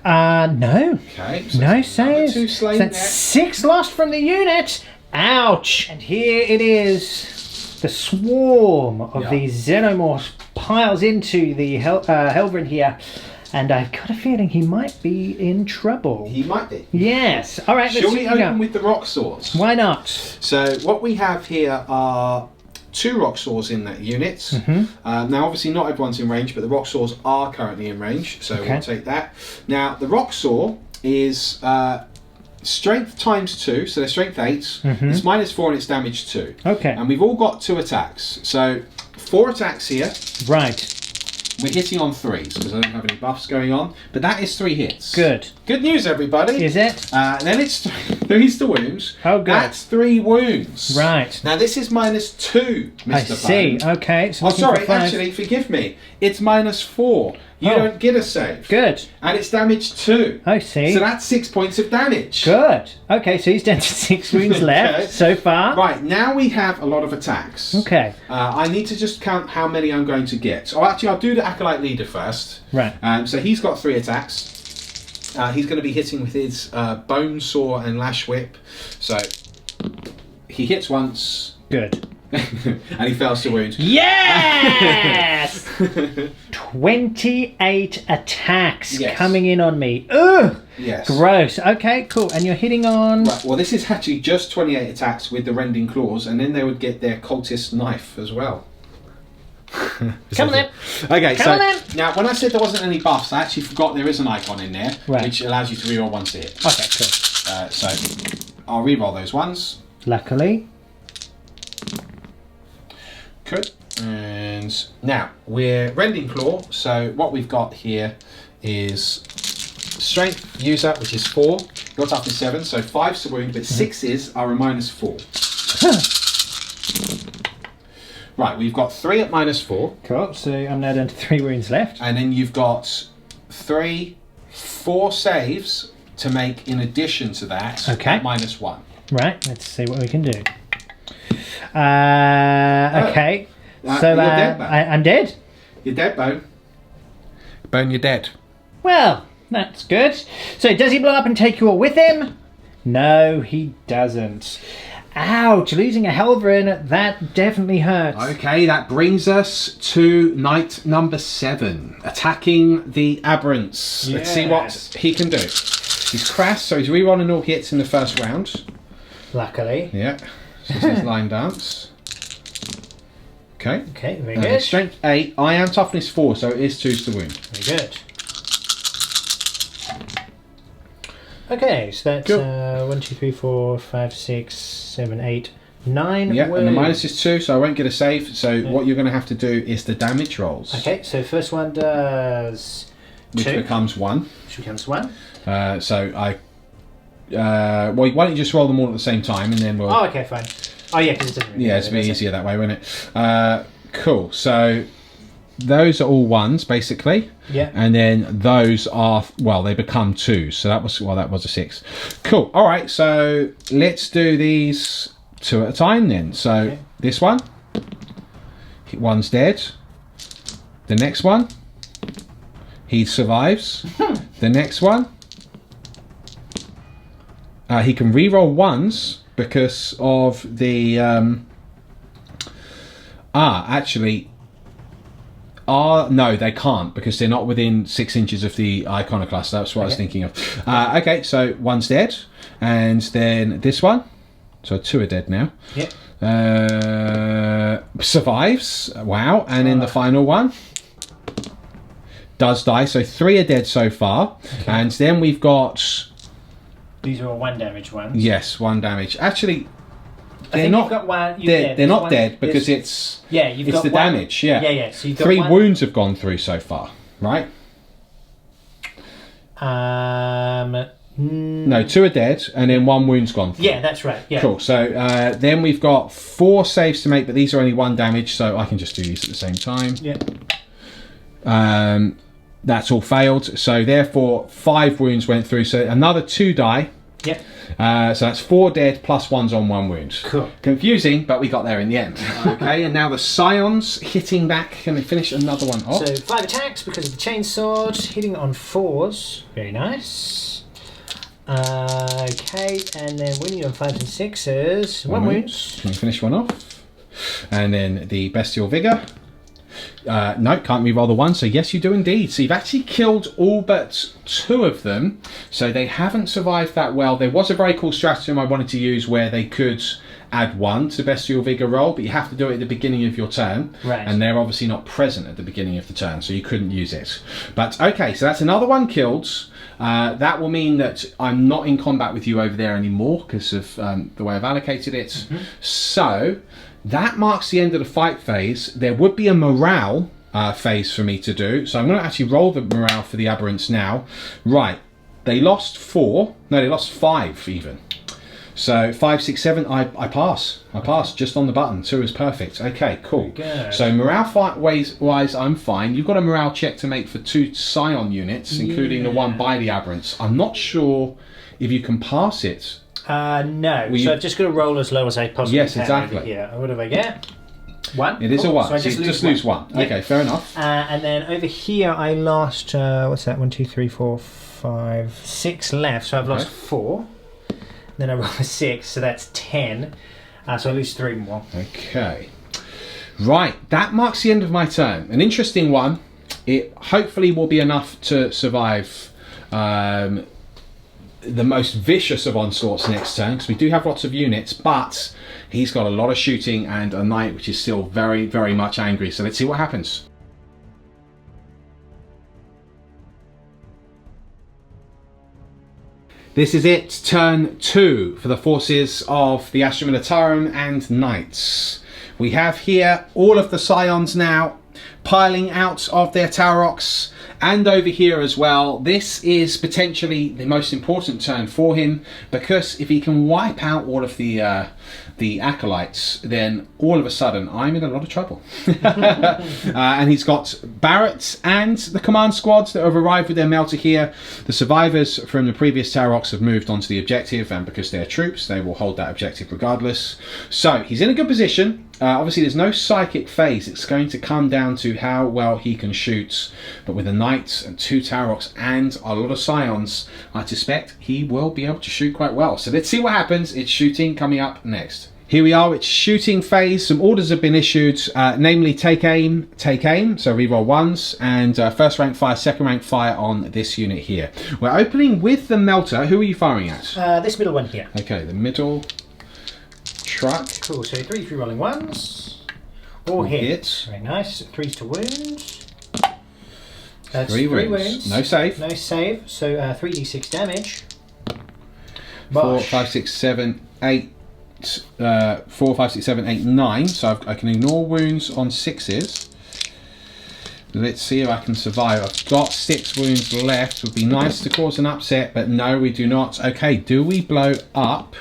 No. Okay. So No that's another saves. 2 slain That's there. 6 lost from the unit. Ouch. And here it is. The swarm of these xenomorphs piles into the Helverin here. And I've got a feeling he might be in trouble. He might be. Yes. All right, let's Shall see we what we open got. with the rock swords? Why not? So what we have here are 2 rock saws in that unit. Mm-hmm. Now obviously not everyone's in range, but the rock saws are currently in range, so Okay. we'll take that. Now the rock saw is strength ×2, so they're strength 8. Mm-hmm. It's -4 and it's damage 2. Okay. And we've all got 2 attacks. So 4 attacks here. Right. We're hitting on 3s because I don't have any buffs going on, but that is 3 hits. Good. Good news, everybody. Is it? Then it's 3's the wounds. Oh, good. That's 3 wounds. Right. Now this is -2, Mr. I see. Bone. Okay. So Oh, looking for sorry. 5. Actually, forgive me. It's -4. You Oh. don't get a save. Good. And it's damage 2. I see. So that's 6 points of damage. Good. Okay, so he's down to 6 wounds left Okay. so far. Right, now we have a lot of attacks. Okay. I need to just count how many I'm going to get. Oh, actually, I'll do the Acolyte Leader first. Right. So he's got 3 attacks. He's going to be hitting with his Bone Saw and Lash Whip. So he hits once. Good. And he fails to wound. Yes! 28 attacks Yes. coming in on me. Ugh! Yes. Gross. Okay, cool. And you're hitting on... Right, well, this is actually just 28 attacks with the rending claws, and then they would get their cultist knife as well. Come on then. Okay, Come on then. now when I said there wasn't any buffs, I actually forgot there is an icon in there, Right. which allows you to reroll 1 to hit. Okay, cool. So I'll reroll those ones. Luckily. Good. And now we're rending claw. So what we've got here is strength user, which is 4. Your toughness 7, so 5's to wound, but 6's are a -4. Right, we've got 3 at -4. Cool. So I'm now down to 3 wounds left. And then you've got 4 saves to make in addition to that Okay. at -1. Right. Let's see what we can do. Okay. So you're dead, man. I'm dead. You're dead, Bone. Bone, you're dead. Well, that's good. So does he blow up and take you all with him? No, he doesn't. Ouch, losing a Helverin, that definitely hurts. Okay, that brings us to night number 7, attacking the Aberrants. Let's see what he can do. He's crass, so he's rerolling all hits in the first round. Luckily. Yeah, so this is line dance. Okay. Okay, very good. Strength 8, I am toughness 4, so it is 2's to wound. Very good. Okay, so that's Cool. 1, 2, 3, 4, 5, 6, 7, 8, 9 Yeah, and the wounds. minus is 2, so I won't get a save. So what you're going to have to do is the damage rolls. Okay, so first one does Which 2, becomes 1. which becomes 1. So I... well, why don't you just roll them all at the same time and then we'll... Oh, okay, fine. Oh, yeah, because it doesn't really Yeah, it's a bit does it? easier that way, won't it? Cool. So those are all 1s basically, Yeah. and then those are, well, they become 2s. So that was, well, that was a 6. Cool. All right. So let's do these 2 at a time then. So Okay. this one, one's dead. The next one, he survives. The next one, he can re-roll 1s because of the actually no, they can't because they're not within 6 inches of the iconoclast. That's what I was thinking of. Okay, so 1's dead, and then this one, so 2 are dead now. Yep. Survives. Wow. And then the final one does die, so 3 are dead so far. Okay. And then we've got, These are all 1 damage ones. yes, 1 damage. Actually, I think you've got one. they're not dead because it's you've got the one, damage. Yeah. Yeah. So you've got 3 one, wounds have gone through so far, right? No, 2 are dead, and then 1 wound's gone through. Yeah, that's right. Yeah. Cool. So then we've got 4 saves to make, but these are only 1 damage, so I can just do these at the same time. Yeah. That's all failed. So therefore, 5 wounds went through. So another 2 die. Yep. So that's 4 dead plus 1's on 1 wound. Cool. Confusing, but we got there in the end. Okay, and now the Scions hitting back. Can we finish another one off? So 5 attacks because of the chainsword, hitting on 4s. Very nice. Okay, and then winning on 5s and 6s. 1 wound. Can we finish one off? And then the Bestial Vigor. No, can't re-roll the 1, so yes you do indeed. So you've actually killed all but 2 of them, so they haven't survived that well. There was a very cool stratagem I wanted to use where they could add 1 to Bestial Vigor roll, but you have to do it at the beginning of your turn, right. And they're obviously not present at the beginning of the turn, so you couldn't use it. But okay, so that's another 1 killed. That will mean that I'm not in combat with you over there anymore because of the way I've allocated it. Mm-hmm. So that marks the end of the fight phase. There would be a morale phase for me to do. So I'm going to actually roll the morale for the aberrants now. Right. They lost 4. No, they lost 5 even. So 5, 6, 7, I pass. I pass just on the button. 2 is perfect. Okay, cool. So morale wise, I'm fine. You've got a morale check to make for 2 Scion units, including the one by the aberrants. I'm not sure if you can pass it. No. So I've just got to roll as low as I possibly can. Yes, exactly. Yeah. What do I get? 1. It is a 1. So I just lose 1. Yep. Okay, fair enough. And then over here I lost, what's that? 1, 2, 3, 4, 5, 6 left. So I've lost 4. Then I roll a 6, so that's 10. So I lose 3 more. Okay. Right, that marks the end of my turn. An interesting one. It hopefully will be enough to survive the most vicious of onslaughts next turn, because we do have lots of units, but he's got a lot of shooting and a knight which is still very, very much angry. So let's see what happens. This is it, turn 2 for the forces of the Astra Militarum and Knights. We have here all of the Scions now piling out of their Tower Rocks, and over here as well. This is potentially the most important turn for him, because if he can wipe out all of the acolytes, then all of a sudden I'm in a lot of trouble. And he's got Barrett and the command squads that have arrived with their melter here. The survivors from the previous Tower Rocks have moved on to the objective, and because they're troops, they will hold that objective regardless. So he's in a good position. Obviously there's no psychic phase. It's going to come down to how well he can shoot, but with a knight and 2 Tower Rocks and a lot of Scions, I suspect he will be able to shoot quite well. So let's see what happens. It's shooting coming up next. Here we are, it's shooting phase. Some orders have been issued, namely take aim, so reroll 1s, and first rank fire, second rank fire on this unit here. We're opening with the melter. Who are you firing at? This middle one here. Okay, the middle truck. Cool, so 3 rolling 1s. All hits. Very nice. 3s to wound. That's 3 wounds. No save. No save, so 3d6 damage. 4, 5, 6, 7, 8. 4, 5, 6, 7, 8, 9. So I can ignore wounds on 6s. Let's see if I can survive. I've got 6 wounds left. Would be nice to cause an upset, but no, we do not. Okay, do we blow up?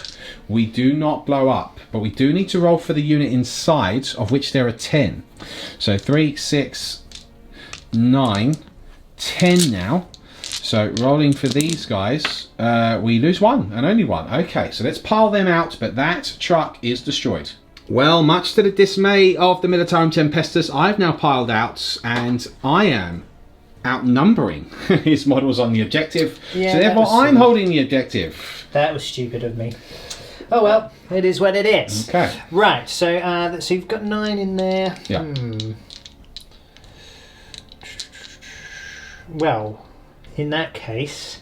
We do not blow up, but we do need to roll for the unit inside, of which there are 10. So 3, 6, 9, 10 now. So rolling for these guys, we lose 1 and only 1. Okay, so let's pile them out, but that truck is destroyed. Well, much to the dismay of the Militarum Tempestus, I've now piled out, and I am outnumbering his models on the objective. Yeah, so therefore I'm holding the objective. That was stupid of me. Oh well, it is what it is. Okay. Right, so so you've got 9 in there. Yeah. Well, in that case,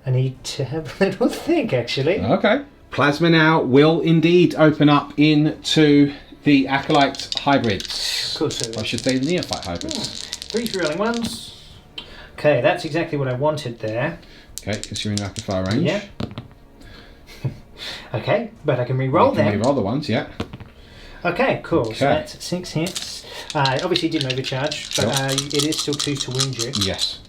I need to have a little think, actually. Okay. Plasma now will indeed open up into the Acolyte hybrids. Cool, so I should say the Neophyte hybrids. 3 rolling 1s. Okay, that's exactly what I wanted there. Okay, because you're in rapid fire range. Yeah. Okay, but I can re-roll them. Re-roll the ones, yeah. Okay, cool. Okay. So that's 6 hits. Obviously, it didn't overcharge, but it is still 2 to wound you. Yes.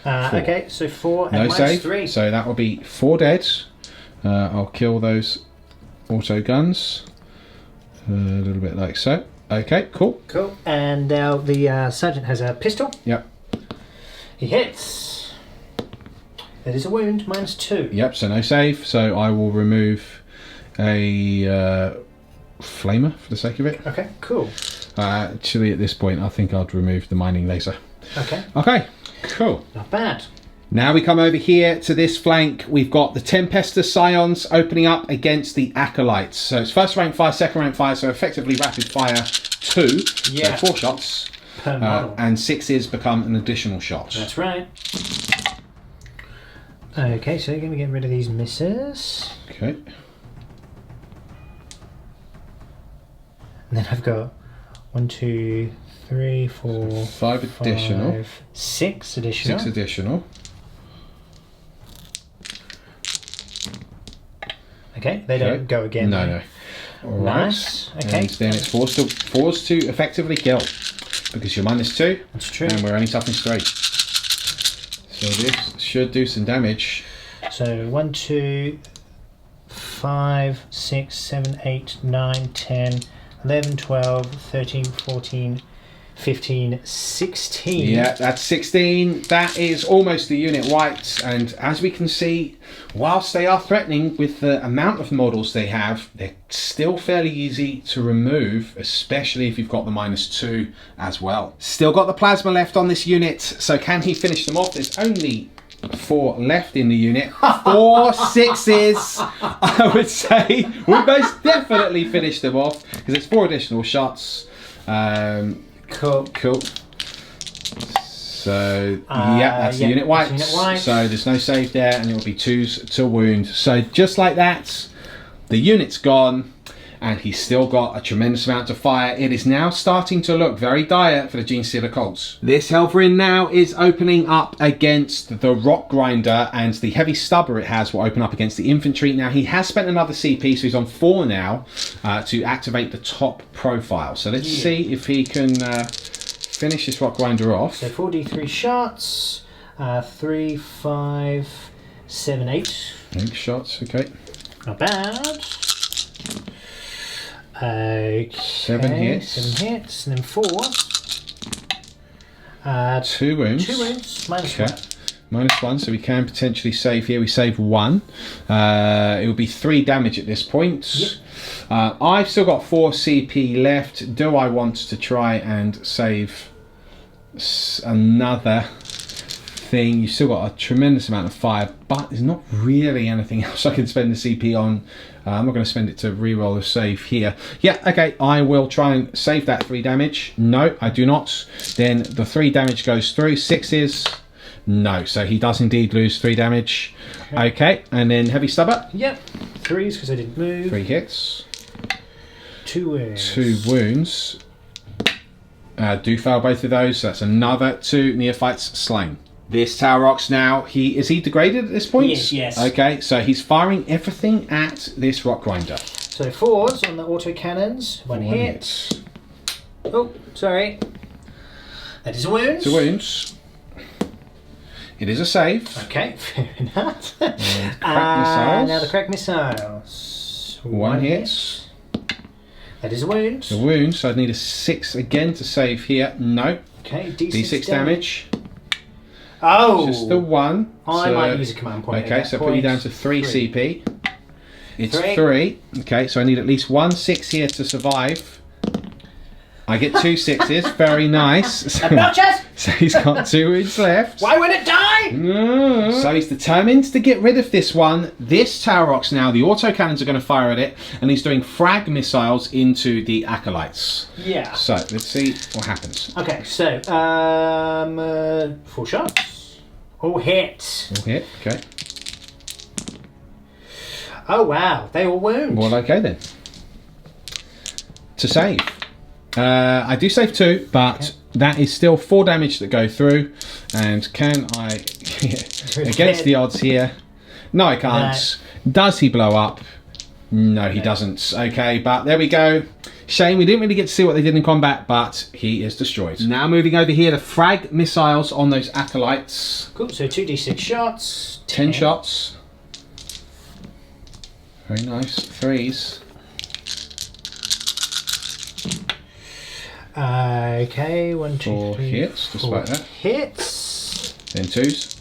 Okay, so 4 and No minus save. 3. So that will be 4 dead. I'll kill those auto guns. A little bit like so. Okay, cool. Cool. And now the sergeant has a pistol. Yep. He hits. That is a wound, minus 2. Yep, so no save. So I will remove a flamer for the sake of it. Okay, cool. Actually, at this point, I think I'd remove the mining laser. Okay. Okay, cool. Not bad. Now we come over here to this flank. We've got the Tempestor Scions opening up against the Acolytes. So it's first rank fire, second rank fire, so effectively rapid fire 2. Yeah. So 4 shots. Per model. And 6s become an additional shot. That's right. Okay, so you're going to get rid of these misses. Okay. And then I've got 1, 2, 3, 4, 5 additional. 5, 6 additional. 6 additional. Okay, they don't go again. No, though. no. All right. Nice. Okay. And then it's forced to effectively kill because you're minus 2. That's true. And we're only toughness 3. So this should do some damage. So 1, 2, 5, 6, 7, 8, 9, 10, 11, 12, 13, 14, 15, 16. Yeah, that's 16. That is almost the unit wiped. And as we can see, whilst they are threatening with the amount of models they have, they're still fairly easy to remove, especially if you've got the minus 2 as well. Still got the plasma left on this unit, so can he finish them off? There's only 4 left in the unit. 4 6s, I would say. We most definitely finish them off because it's 4 additional shots. Cool. Cool. So yeah, that's the unit wiped. So there's no save there, and it will be 2s to wound. So just like that, the unit's gone, and he's still got a tremendous amount to fire. It is now starting to look very dire for the Genestealer Cults. This Helverin now is opening up against the Rock Grinder, and the heavy stubber it has will open up against the infantry. Now he has spent another CP, so he's on 4 now to activate the top profile. So let's see if he can finish this Rock Grinder off. So 4d3 shots, 3, 5, 7, 8. 8 shots, okay. Not bad. Okay. 7 hits. 7 hits, and then 4. 2 wounds. 2 wounds, minus Okay. 1. Minus 1, so we can potentially save here. We save 1. It will be 3 damage at this point. Yep. I've still got 4 CP left. Do I want to try and save another thing? You've still got a tremendous amount of fire, but there's not really anything else I can spend the CP on. I'm not going to spend it to reroll a save here. Yeah, okay, I will try and save that 3 damage. No, I do not. Then the 3 damage goes through. 6s. No, so he does indeed lose 3 damage. Okay, and then heavy stubber. Yep. 3s because I didn't move. 3 hits. 2 wounds. 2 wounds. Do fail both of those. So that's another 2 neophytes slain. This Tower Rocks now, is he degraded at this point? Yes. Okay, so he's firing everything at this Rock Grinder. So 4s on the autocannons. 1 hit. Oh, sorry. That is a wound. It's a wound. It is a save. Okay, fair enough. Crack missiles. Now the crack missiles. 1 hit. That is a wound. A wound, so I'd need a 6 again to save here. No. Okay, D6 damage. Oh! Just the 1. I might use a command point. Okay, so put you down to 3 CP. It's 3. Okay, so I need at least 1 6 here to survive. I get 2 6s. Very nice. Obnoxious! So he's got 2 wounds left. Why would it die? No. So he's determined to get rid of this one. This Tower Rocks now, the autocannons are going to fire at it, and he's doing frag missiles into the Acolytes. Yeah. So let's see what happens. Okay, so 4 shots. All hit. All hit, okay. Oh wow, they all wound. Well, okay then. To save. I do save 2, but that is still 4 damage that go through. And can I, against the odds here? No, I can't. No. Does he blow up? No, he doesn't. Okay, but there we go. Shame we didn't really get to see what they did in combat, but he is destroyed. Now moving over here, the frag missiles on those acolytes. Cool, so 2d6 shots. 10 shots. Very nice. 3s. Okay, 1, 2, 4 3, hits, despite that. Hits. Then 2s.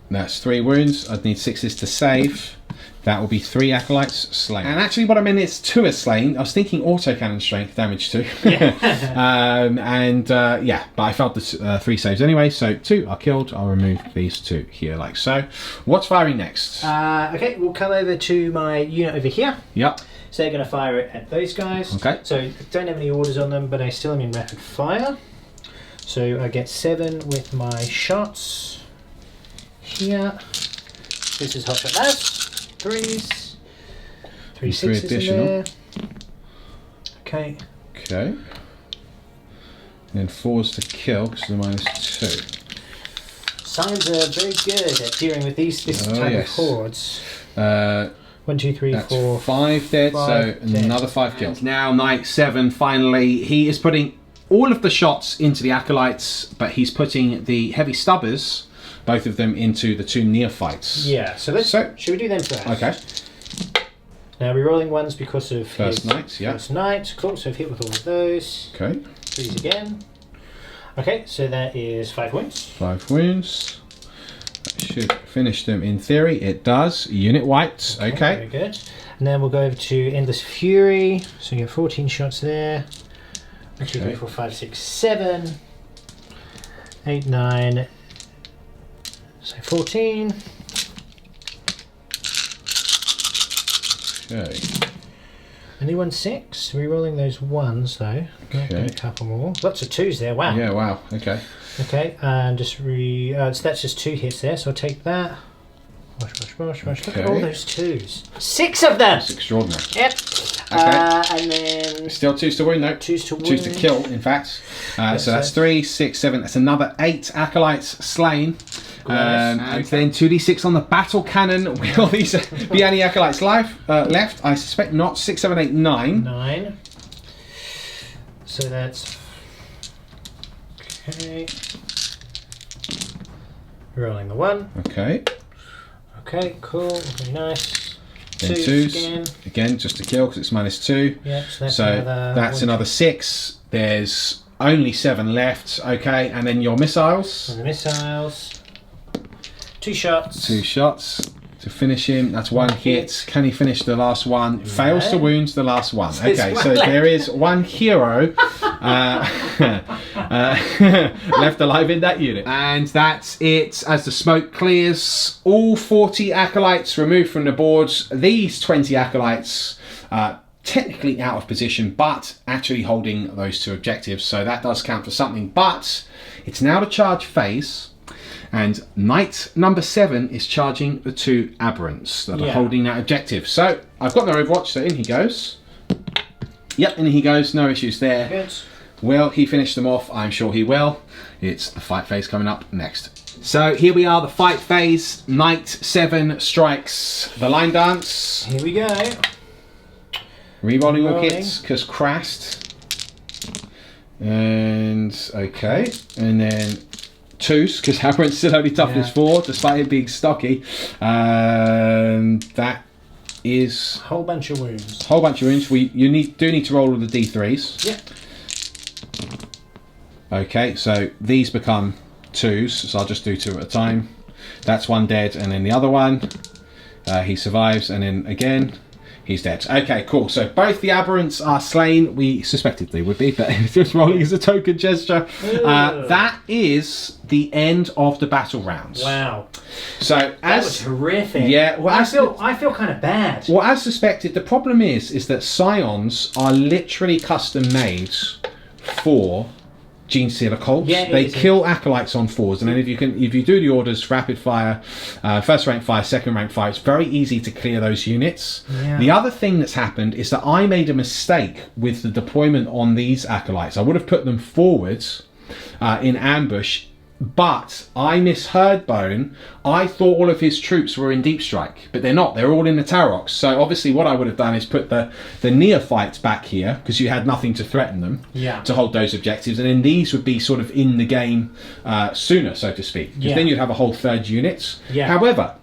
That's 3 wounds. I'd need 6s to save. That will be 3 acolytes slain. And actually what I meant is 2 are slain. I was thinking autocannon strength damage 2. Yeah. Yeah, but I failed the 3 saves anyway, so 2 are killed. I'll remove these 2 here like so. What's firing next? Okay, we'll come over to my unit over here. Yep. So they're going to fire it at those guys. Okay. So I don't have any orders on them, but I still am in rapid fire. So I get 7 with my shots here. This is hot shot lads. 3s. 3 6s additional. in there. Okay. Okay. And then 4s to kill because they're -2. Signs are very good at dealing with this type of hordes. 1, 2, 3, That's 4. 5 dead, so dead. another 5 kills. Now Knight 7, finally, he is putting all of the shots into the acolytes, but he's putting the heavy stubbers, both of them, into the 2 neophytes. Yeah, so should we do them first? Okay. Now we're rolling 1s because of First knights, yeah. First knight, cool, so I've hit with all of those. Okay. 3s again. Okay, so that is 5 wounds. 5 wounds. That should finish them in theory. It does. Unit wiped. Okay. Very good. And then we'll go over to Endless Fury. So you have 14 shots there. 1, 2, 3, 4, 5, 6, 7. 8, 9. So 14. Okay. Only 1 6. Re-rolling those 1s though. Okay. A couple more. Lots of 2s there. Wow. Yeah, wow. Okay. Okay, and just so that's just 2 hits there. So I'll take that. Wash. Look at all those 2s. 6 of them. That's extraordinary. Yep. Okay. And then Still 2s to wound, no. 2s to wound. 2s to kill, in fact. So that's 3, 6, 7. That's another 8 acolytes slain. And then 2d6 on the battle cannon. Will these be any acolytes left? I suspect not. 6, 7, 8, 9. 9. So that's okay. Rolling the 1. Okay. Okay, cool. Very nice. Then 2s again, just to kill because it's -2. Yeah, so that's another 6. There's only 7 left. Okay, and then your missiles. And the missiles. 2 shots. 2 shots to finish him. That's 1 hit. Can he finish the last one? No. Fails to wound the last one. Okay, so there is 1 hero left alive in that unit. And that's it. As the smoke clears, all 40 acolytes removed from the boards. These 20 acolytes technically out of position, but actually holding those 2 objectives. So that does count for something. But it's now the charge phase. And knight number 7 is charging the 2 aberrants that are holding that objective. So I've got their overwatch, so in he goes. Yep, in he goes, no issues there. Good. Will he finish them off? I'm sure he will. It's the fight phase coming up next. So here we are, the fight phase. Knight 7 strikes the line dance. Here we go. Rerolling all hits, because crashed. And okay, and then 2s, because Aberrant's still only toughness 4, despite it being stocky. That is a whole bunch of wounds. Whole bunch of wounds. Do need to roll with the D3s. Yep. Okay, so these become 2s, so I'll just do 2 at a time. That's 1 dead, and then the other one, he survives, and then again, he's dead. Okay, cool. So both the aberrants are slain. We suspected they would be, but just rolling as a token gesture. That is the end of the battle rounds. Wow. So that was horrific. Yeah. Well, I feel kind of bad. Well, as suspected, the problem is that scions are literally custom made for Genestealer Cult. Yeah, they kill acolytes on 4s, and then if you do the orders, rapid fire, first rank fire, second rank fire, it's very easy to clear those units. Yeah. The other thing that's happened is that I made a mistake with the deployment on these acolytes. I would have put them forwards in ambush But I misheard Bone. I thought all of his troops were in Deep Strike, but they're not. They're all in the Tarox. So obviously what I would have done is put the neophytes back here, because you had nothing to threaten them, to hold those objectives. And then these would be sort of in the game sooner, so to speak. Because then you'd have a whole third unit. However,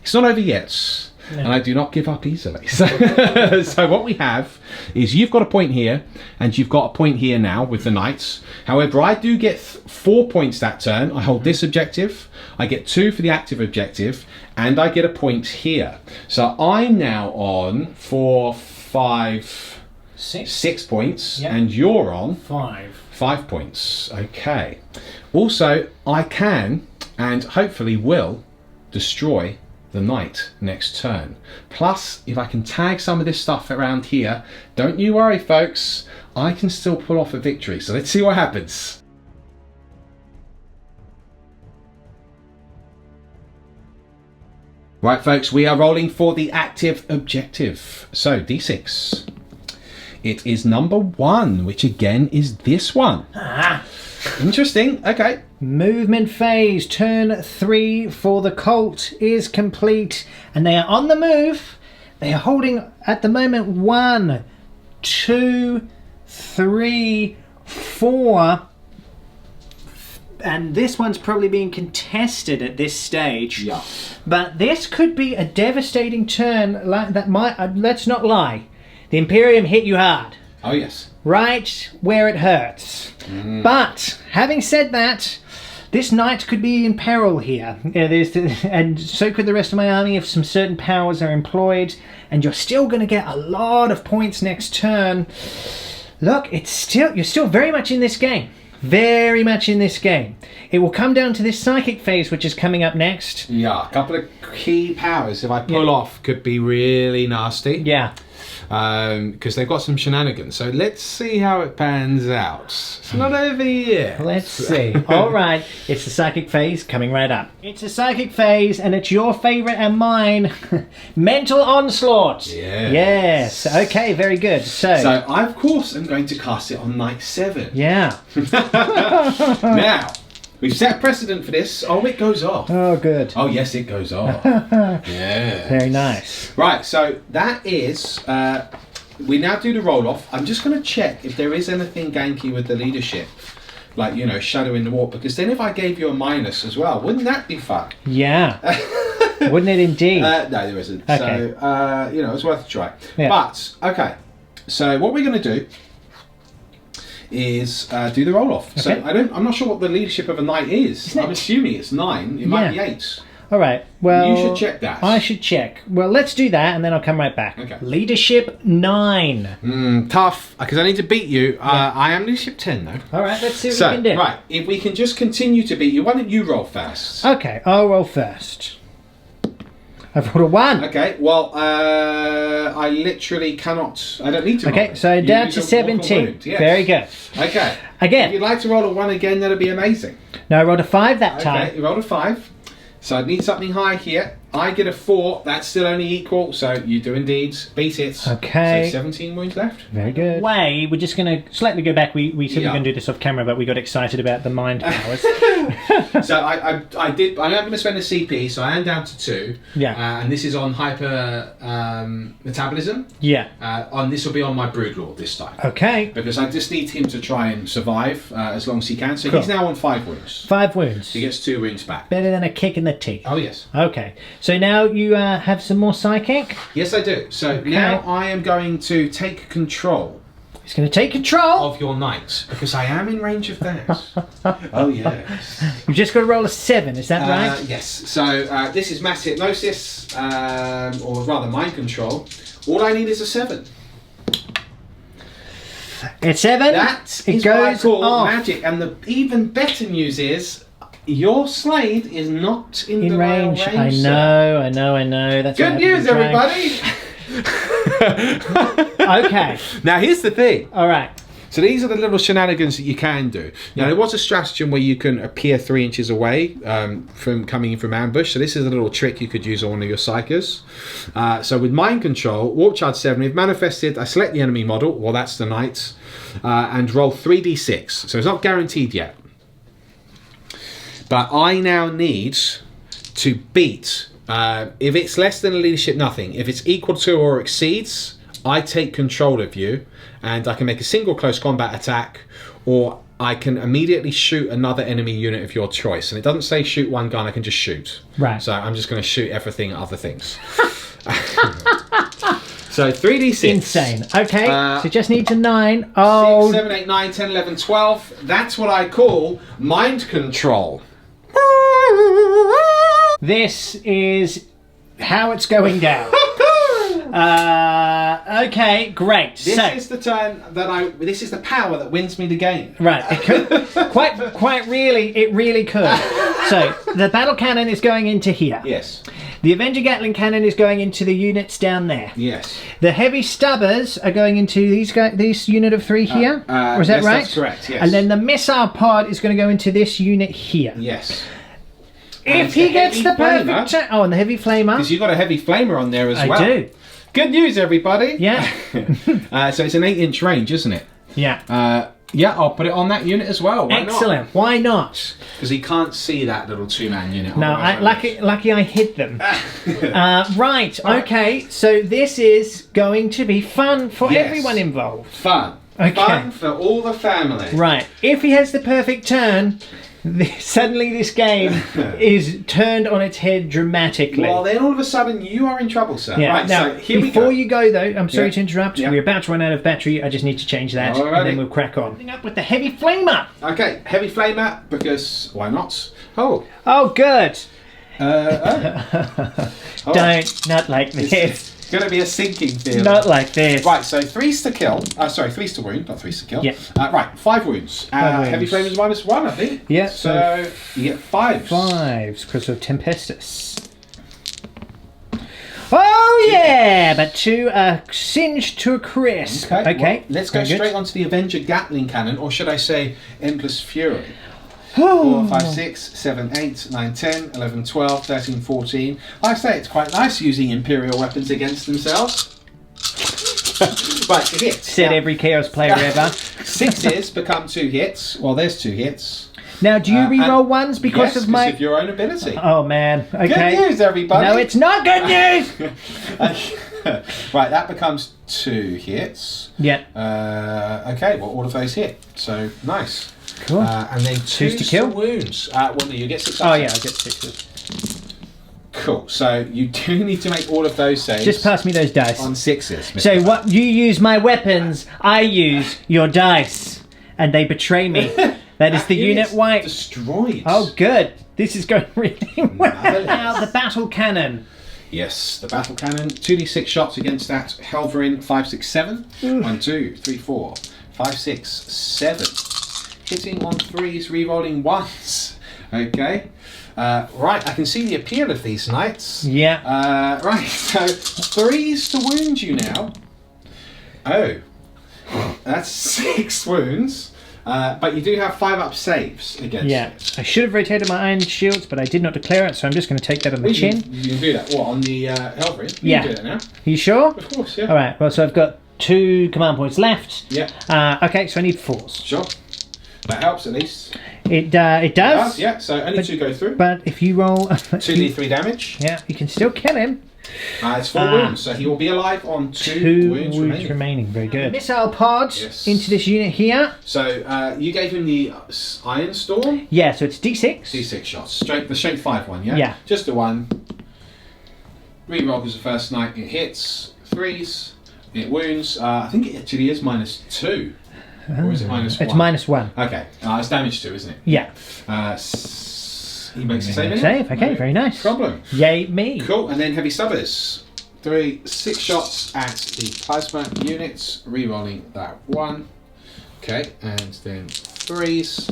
it's not over yet. No. And I do not give up easily. So, so what we have is you've got a point here, and you've got a point here now with the knights. However, I do get 4 points that turn. I hold this objective, I get 2 for the active objective, and I get a point here. So I'm now on 4, 5, 6 points, and you're on 5 points. Okay. Also, I can, and hopefully will, destroy the knight next turn. Plus, if I can tag some of this stuff around here, don't you worry folks, I can still pull off a victory. So let's see what happens. Right folks, we are rolling for the active objective. So D6. It is number 1, which again is this one. Interesting. Okay. Movement phase, turn 3 for the cult is complete, and they are on the move. They are holding at the moment 1, 2, 3, 4, and this one's probably being contested at this stage. Yeah. But this could be a devastating turn. That might. Let's not lie. The Imperium hit you hard. Oh yes. Right where it hurts. But having said that, this knight could be in peril here, and so could the rest of my army if some certain powers are employed, and you're still going to get a lot of points next turn. Look, you're still very much in this game. Very much in this game. It will come down to this psychic phase, which is coming up next. Yeah, a couple of key powers, if I pull off, could be really nasty. Yeah. Because they've got some shenanigans. So let's see how it pans out. It's not over yet. Let's see. All right. It's the psychic phase coming right up. It's a psychic phase, and it's your favourite and mine. Mental Onslaught. Yes. Yes. Okay, very good. So I, of course, am going to cast it on Knight 7. Yeah. Now, we've set a precedent for this. Oh, it goes off. Oh, good. Oh, yes, it goes off. Yeah. Very nice. Right, so that is... we now do the roll-off. I'm just going to check if there is anything ganky with the leadership. Like, you know, Shadow in the Warp. Because then if I gave you a minus as well, wouldn't that be fun? Yeah. Wouldn't it indeed? No, there isn't. Okay. So, you know, it's worth a try. Yeah. But, okay. So what we're going to do is do the roll-off. Okay. So I'm not sure what the leadership of a knight is. I'm assuming it's 9. It might be 8. All right. Well, you should check that. I should check. Well, let's do that, and then I'll come right back. Okay. Leadership 9. Tough, because I need to beat you. I am leadership 10 though. All right. Let's see what we can do. Right, if we can just continue to beat you, why don't you roll first? Okay. I'll roll first. I've rolled a 1. Okay. Well, I literally cannot. I don't need to. Okay. roll. So You down use to a 17. wound, yes. Very good. Okay. Again. If you'd like to roll a 1 again, that'd be amazing. No, I rolled a 5 that Okay, time. you rolled a 5. So I need something high here. I get a 4. That's still only equal. So you do indeed beat it. Okay. So 17 wounds left. Very good. We're just going to slightly go back. We said we were going to do this off camera, but we got excited about the mind powers. So I did. I'm going to spend a CP. So I am down to 2. Yeah. And this is on hyper metabolism. Yeah. This will be on my Broodlord this time. Okay. Because I just need him to try and survive as long as he can. So Cool. he's now on 5 wounds. 5 wounds. He gets 2 wounds back. Better than a kick in the teeth. Oh yes. Okay. So now you have some more psychic. Yes, I do. So now I am going to take control. He's going to take control Of your knight, because I am in range of that. Oh yes. You've just got to roll a 7. Is that right? Yes. So this is mass hypnosis, or rather mind control. All I need is a 7. It's 7. That it is goes what I call off. magic. And the even better news is, your Slade is not in the range. range. I sir. know. That's Good what news, happens everybody. Okay. Now here's the thing. All right. So these are the little shenanigans that you can do. Now there was a stratagem where you can appear 3 inches away from coming in from ambush. So this is a little trick you could use on one of your psychers. So with mind control, warp charge 7, if manifested, I select the enemy model. Well, that's the knight, and roll 3d6. So it's not guaranteed yet. But I now need to beat. If it's less than a leadership, nothing. If it's equal to or exceeds, I take control of you, and I can make a single close combat attack, or I can immediately shoot another enemy unit of your choice. And it doesn't say shoot one gun, I can just shoot. Right. So I'm just going to shoot everything, other things. So 3d6. Insane. Okay, so just need to 9. Oh. 6, 7, 8, 9, 10, 11, 12. That's what I call mind control. This is how it's going down. Okay, great. This is the turn that this is the power that wins me the game. Right, it could, quite really, it really could. So, the battle cannon is going into here. Yes. The Avenger Gatling cannon is going into the units down there. Yes. The heavy stubbers are going into this unit of 3 here. Or is that yes, right? That's correct, yes. And then the missile pod is going to go into this unit here. Yes. If he gets the perfect... Oh, and the heavy flamer. Because you've got a heavy flamer on there as well. I do. Good news, everybody. Yeah. So it's an 8-inch range, isn't it? Yeah. Yeah, I'll put it on that unit as well. Why Excellent. not? Why not? Because he can't see that little 2-man unit. No, lucky I hid them. Right, okay. So this is going to be fun for everyone involved. Fun. Okay. Fun for all the family. Right. If he has the perfect turn, suddenly this game is turned on its head dramatically. Well, then all of a sudden you are in trouble, sir. Yeah. Right, Now, so here we go. before you go, though, I'm sorry to interrupt. Yeah. We're about to run out of battery. I just need to change that, Alrighty. and then we'll crack on. Ending up with the heavy flamer. Okay, heavy flamer, because why not? Oh. Oh, good. Oh. Not like this. It's going to be a sinking field. Not like this. Right, so 3's to kill. Sorry, 3's to wound, not 3's to kill. Yeah. Right, 5 wounds. Heavy flame is -1, I think. Yeah. So you get 5s. 5s because of Tempestus. Oh yeah, but 2 are singed to a crisp. Okay. Well, let's go Very straight good. onto the Avenger Gatling cannon, or should I say Endless Fury. 4, 5, 6, 7, 8, 9, 10, 11, 12, 13, 14. I say it's quite nice using Imperial weapons against themselves. Right, it hits. Said every Chaos player ever. 6s become 2 hits. Well, there's 2 hits. Now, do you reroll and- ones because yes, of my... of your own ability. Oh man, okay. Good news, everybody. No, it's not good news! Right, that becomes 2 hits. Yeah. Okay, well, all of those hit. So, nice. Cool. And then 2 to kill? wounds. Well, no, you get 6. Oh yeah, I get 6s. Cool. So, you do need to make all of those saves. Just pass me those dice. On 6s. So what you use my weapons, I use your dice. And they betray me. That is the unit wipe. Destroyed. Oh good. This is going really well. Marvelous. Now the battle cannon. Yes, the battle cannon. 2d6 shots against that Helverin. 5, 6, 7. 1, 2, 3, 4, 5, 6, 7. Hitting on 3s, rerolling 1s. Okay. Right, I can see the appeal of these knights. Yeah. Right, so 3s to wound you now. Oh. That's 6 wounds. But you do have 5-up saves against it. I should have rotated my iron shields, but I did not declare it, so I'm just going to take that on the Well, chin. you can do that. What, on the Helverin? You Yeah. can do that now. You sure? Of course, yeah. Alright, well, so I've got 2 command points left. Yeah. Okay, so I need 4s. Sure. That helps at least. It does. Yeah, so only 2 go through. But if you roll... 2d3 damage. Yeah, you can still kill him. It's 4 wounds, so he will be alive on 2 wounds remaining. Very good. Missile pod into this unit here. So you gave him the Iron Storm? Yeah, so it's D6. D6 shots. The strength 5 one, yeah? Yeah. Just the one. Reroll because the first night it hits. 3s. It wounds. I think it actually is -2. Or is it -1? It's -1. Okay. It's damage 2, isn't it? Yeah. He makes a save. Save, okay, No very nice. problem. Yay me. Cool, and then heavy stubbers. 6 shots at the plasma units, re-rolling that 1. Okay, and then 3s.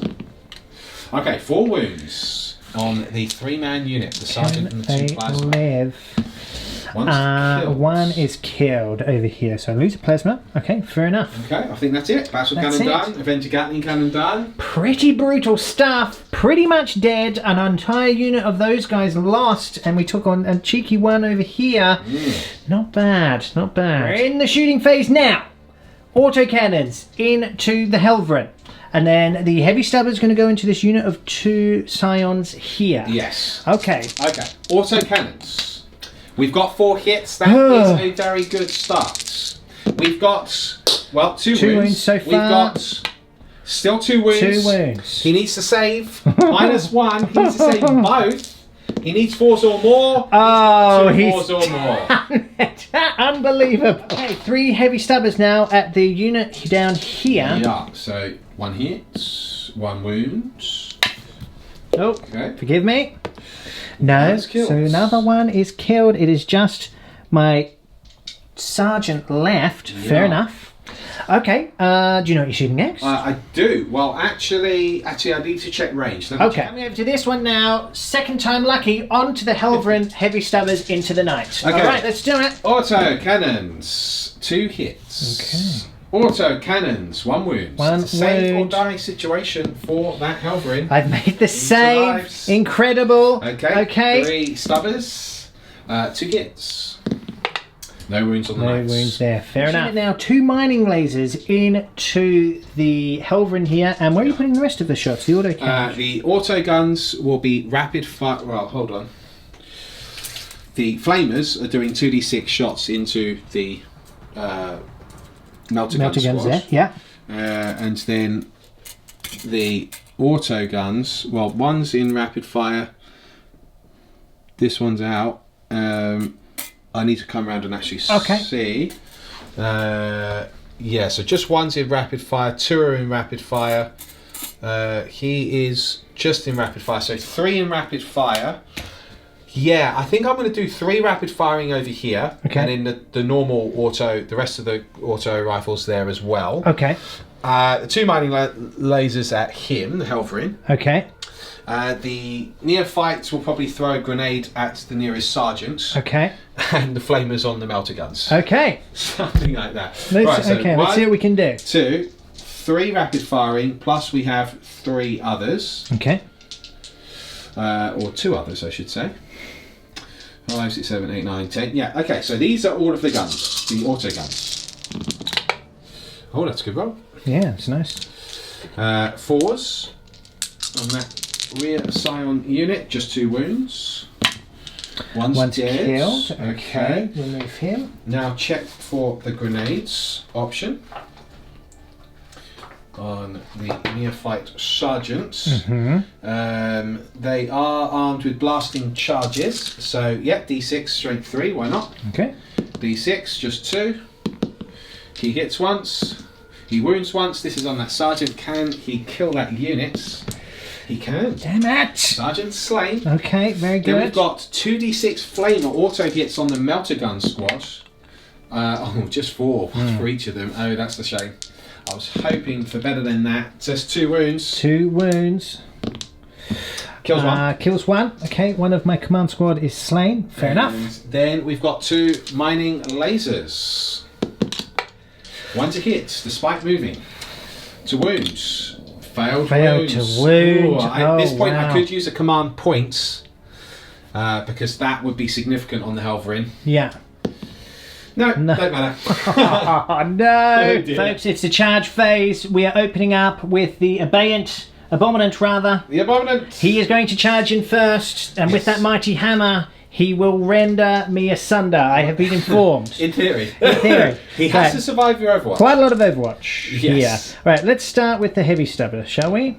Okay, 4 wounds on the 3-man unit, the sergeant and the 2 plasma. Live. One's killed. One is killed over here, so I lose a plasma. Okay, fair enough. Okay, I think that's it. Battle That's cannon it. done. Avenger Gatling cannon done. Pretty brutal stuff. Pretty much dead. An entire unit of those guys lost, and we took on a cheeky one over here. Not bad, not bad. We're in the shooting phase now. Autocannons into the Helverin. And then the heavy stubber is going to go into this unit of 2 scions here. Yes. Okay. Okay. Auto cannons. We've got 4 hits. That is a very good start. We've got, well, 2 wounds so far. We've got still 2 wounds. 2 wounds. He needs to save -1. He needs to save both. He needs 4s or more. Oh, he's 4s or more. Unbelievable. Okay, 3 heavy stubbers now at the unit down here. Yeah, so 1 hit, 1 wound. Oh, Okay. forgive me. No, Killed. so another one is killed. It is just my sergeant left. Yeah. Fair enough. Okay, do you know what you're shooting next? I do. Well, actually, I need to check range. Let me Okay, check. coming over to this one now. Second time lucky, on to the Helverin heavy stubbers into the night. Okay. Alright, let's do it. Auto cannons, 2 hits. Okay. Auto cannons, 1 wound. 1 Save or wound. die situation for that Helverin. I've made the save. survives. Incredible. Okay. Okay. 3 stubbers, 2 hits. No wounds on the No knights. wounds there. Fair enough. Now 2 mining lasers into the Helverin here, and where are you putting the rest of the shots? The auto cannon. The auto guns will be rapid fire. Well, hold on. The flamers are doing 2d6 shots into the melter gun Melter guns squad. there. Yeah. And then the auto guns. Well, one's in rapid fire. This one's out. I need to come around and actually see. Yeah, so just one's in rapid fire, 2 are in rapid fire. He is just in rapid fire, so 3 in rapid fire. Yeah, I think I'm going to do 3 rapid firing over here, Okay. and then the normal auto, the rest of the auto rifles there as well. Okay. The 2 mining lasers at him, the Helverin. Okay. The neophytes will probably throw a grenade at the nearest sergeant. Okay. And the flamers on the melter guns. Okay. Something like that. Let's see what we can do. 2, 3 rapid firing, plus we have 3 others. Okay. Or 2 others, I should say. 5, 6, 7, 8, 9, 10. Yeah, okay, so these are all of the guns, the auto guns. Oh, that's a good roll. Yeah, it's nice. 4s on that rear scion unit, just 2 wounds. One's dead. killed. Okay. Remove him. Now check for the grenades option on the neophyte sergeants. They are armed with blasting charges. So, yeah, D6, strength 3, why not? Okay. D6, just 2. He hits once. He wounds once. This is on that sergeant. Can he kill that unit? He can. Damn it. Sergeant's slain. Okay, very good. Then we've got 2d6 flamer auto hits on the melter gun squad. Oh, just 4 for each of them. Oh, that's a shame. I was hoping for better than that. Just 2 wounds. 2 wounds. Kills 1. Kills 1. Okay, one of my command squad is slain. Fair enough. Then we've got 2 mining lasers. 1 to hit, despite moving. To wounds. Failed Failed wounds. to wound. Ooh, at this point, wow. I could use a command points because that would be significant on the Helverin. Yeah. No, don't matter. Oh, no. dear. Folks, it's the charge phase. We are opening up with the Abominant rather. The Abominant. He is going to charge in first, and with that mighty hammer, he will render me asunder. I have been informed. In theory. In theory. He has to survive your Overwatch. Quite a lot of Overwatch. Yes. Yeah. Right, let's start with the heavy stubber, shall we?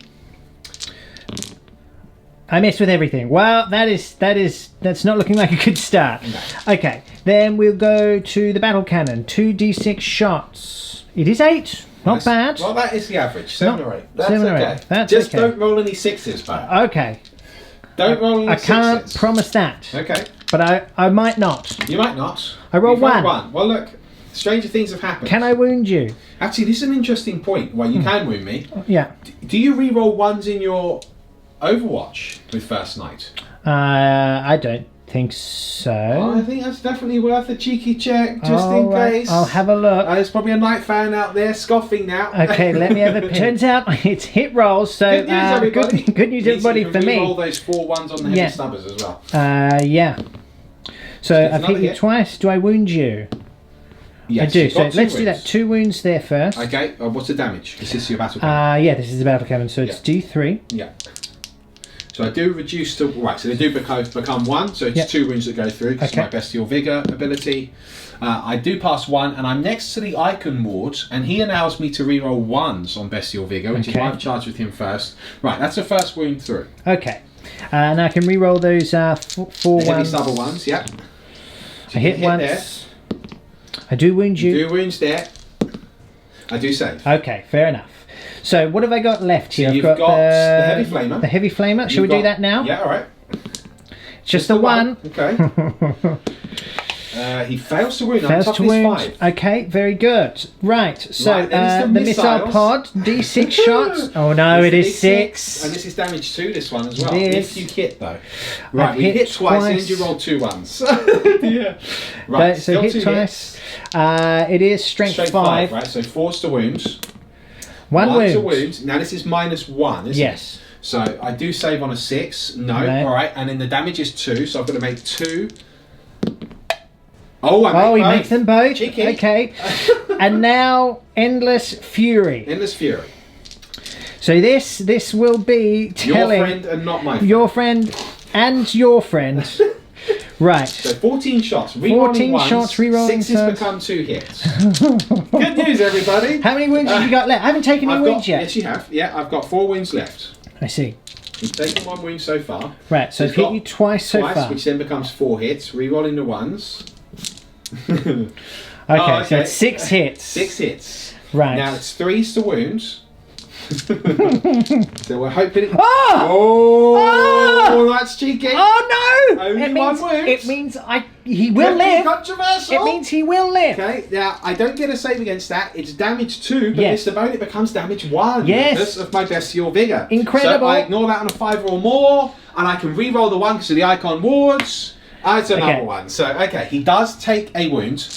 I messed with everything. Well, that's not looking like a good start. No. Okay, then we'll go to the battle cannon. 2d6 shots. It is 8. Not bad. Well, that is the average. 7 or 8. That's 7 or 8. okay. That's Just okay. don't roll any 6s, pal. Okay. Don't roll any 6s. I can't promise that. Okay. But I might not. You might not. I rolled You've rolled 1. Well, look. Stranger things have happened. Can I wound you? Actually, this is an interesting point. Well, you can wound me. Yeah. Do you re-roll 1s in your Overwatch with First Night? I don't think so. I think that's definitely worth a cheeky check, just in Alright, case. I'll have a look. There's probably a Knight fan out there scoffing now. Okay, let me have a Turns out it's hit rolls, so Good news, everybody. good news, everybody, for me. Roll those 4 1s on the heavy stubbers as well. Yeah. So It's I've hit another you hit. twice. Do I wound you? Yes, I do. you've So got let's 2 do that. wounds. 2 wounds there first. Okay, what's the damage? Is this your battle card? Yeah, this is the battle cabin, so it's D3. Yeah. So I do reduce to... Right, so they do become 1, so it's 2 wounds that go through. It's my Bestial Vigour ability. I do pass 1, and I'm next to the Icon Ward, and he allows me to reroll 1s on Bestial Vigour, which is why I've charged with him first. Right, that's the first wound through. Okay. And I can reroll those 4 Heavy ones. double ones, yeah. So I hit once. I do wound you. You do wounds there. I do save. Okay, fair enough. So what have I got left here? So you've got the Heavy Flamer. The Heavy Flamer. Shall we do that now? Yeah, alright. Just the one. Okay. He fails to wound. Fails to wound. 5. Okay, very good. Right, so Right, the missile pod, D6 shots. Oh no, it is 6. And this is damage 2, this one as well. This. If you hit though. Right, we hit hit twice and twice. you roll 2 ones. Yeah. Right, so still hit 2 twice. It is strength 5. Right, so 4's to wounds. 1 wound. to wounds. Now this is -1, isn't it? Yes. So I do save on a 6. No. Alright, and then the damage is 2, so I've got to make 2. Oh, he makes them both. Cheeky. Okay. And now Endless Fury. Endless Fury. So this will be telling Your friend and not my friend. your friend and your friend. Right. So 14 shots. 14 ones, shots, re-rolling 6's turns. become 2 hits. Good news, everybody. How many wounds have you got left? I haven't taken any wounds yet. Yes, you have. Yeah, I've got 4 wounds left. I see. You've taken 1 wound so far. Right, so I've hit you twice so far. Which then becomes 4 hits. Re-rolling the ones. Okay, so it's 6 hits. 6 hits. Right. Now it's 3's to wounds. So we're hoping it... Oh! Oh, that's cheeky. Oh no! Only it 1 means, wound. It means he will live. Controversial. It means he will live. Okay, now I don't get a save against that. It's damage 2, but Yes. it's the bone, it becomes damage 1. Yes. Because of my Bestial Vigour. Incredible. So I ignore that on a 5 or more, and I can re-roll the 1 because of the Icon Wards. It's another one. So, okay, he does take a wound.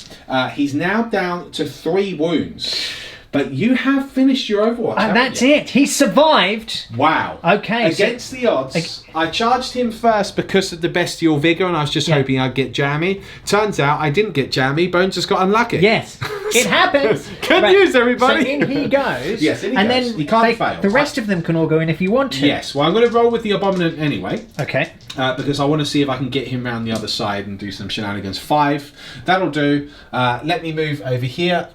He's now down to 3 wounds. But you have finished your Overwatch, haven't That's you? it. He survived. Wow. Okay. Against the odds, I charged him first because of the Bestial Vigour, and I was just hoping I'd get jammy. Turns out I didn't get jammy. Bones just got unlucky. Yes. It happens. Good news, everybody. So in he goes. Yes, in he and goes. then He can't fail. the rest of them can all go in if you want to. Yes. Well, I'm going to roll with the Abominant anyway. Okay. Because I want to see if I can get him round the other side and do some shenanigans. 5. That'll do. Let me move over here.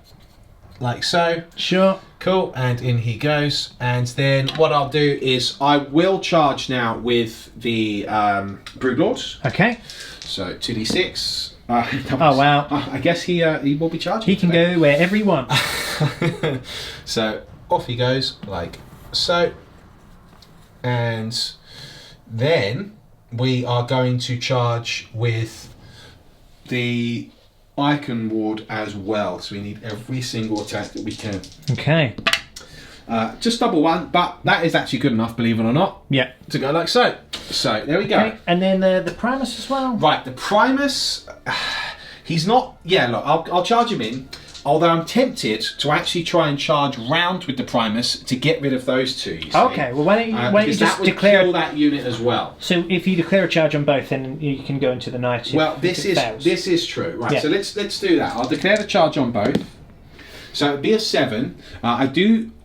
Like so. Sure. Cool, and in he goes. And then what I'll do is I will charge now with the Broodlord. Okay. So 2d6. Oh wow! I guess he will be charging. He can go wherever he wants. So off he goes, like so. And then we are going to charge with the Icon Ward as well, so we need every single attack that we can. Okay. Just double 1, but that is actually good enough, believe it or not. Yeah. To go like so. So there we go. Okay. And then the Primus as well. Right, the Primus, he's not. Yeah, look, I'll charge him in. Although I'm tempted to actually try and charge round with the Primus to get rid of those 2. You see. Okay. Well, why don't you just that would declare kill that unit as well? So if you declare a charge on both, then you can go into the night. Well, this is true. Right. Yeah. So let's do that. I'll declare the charge on both. So it'd be a 7.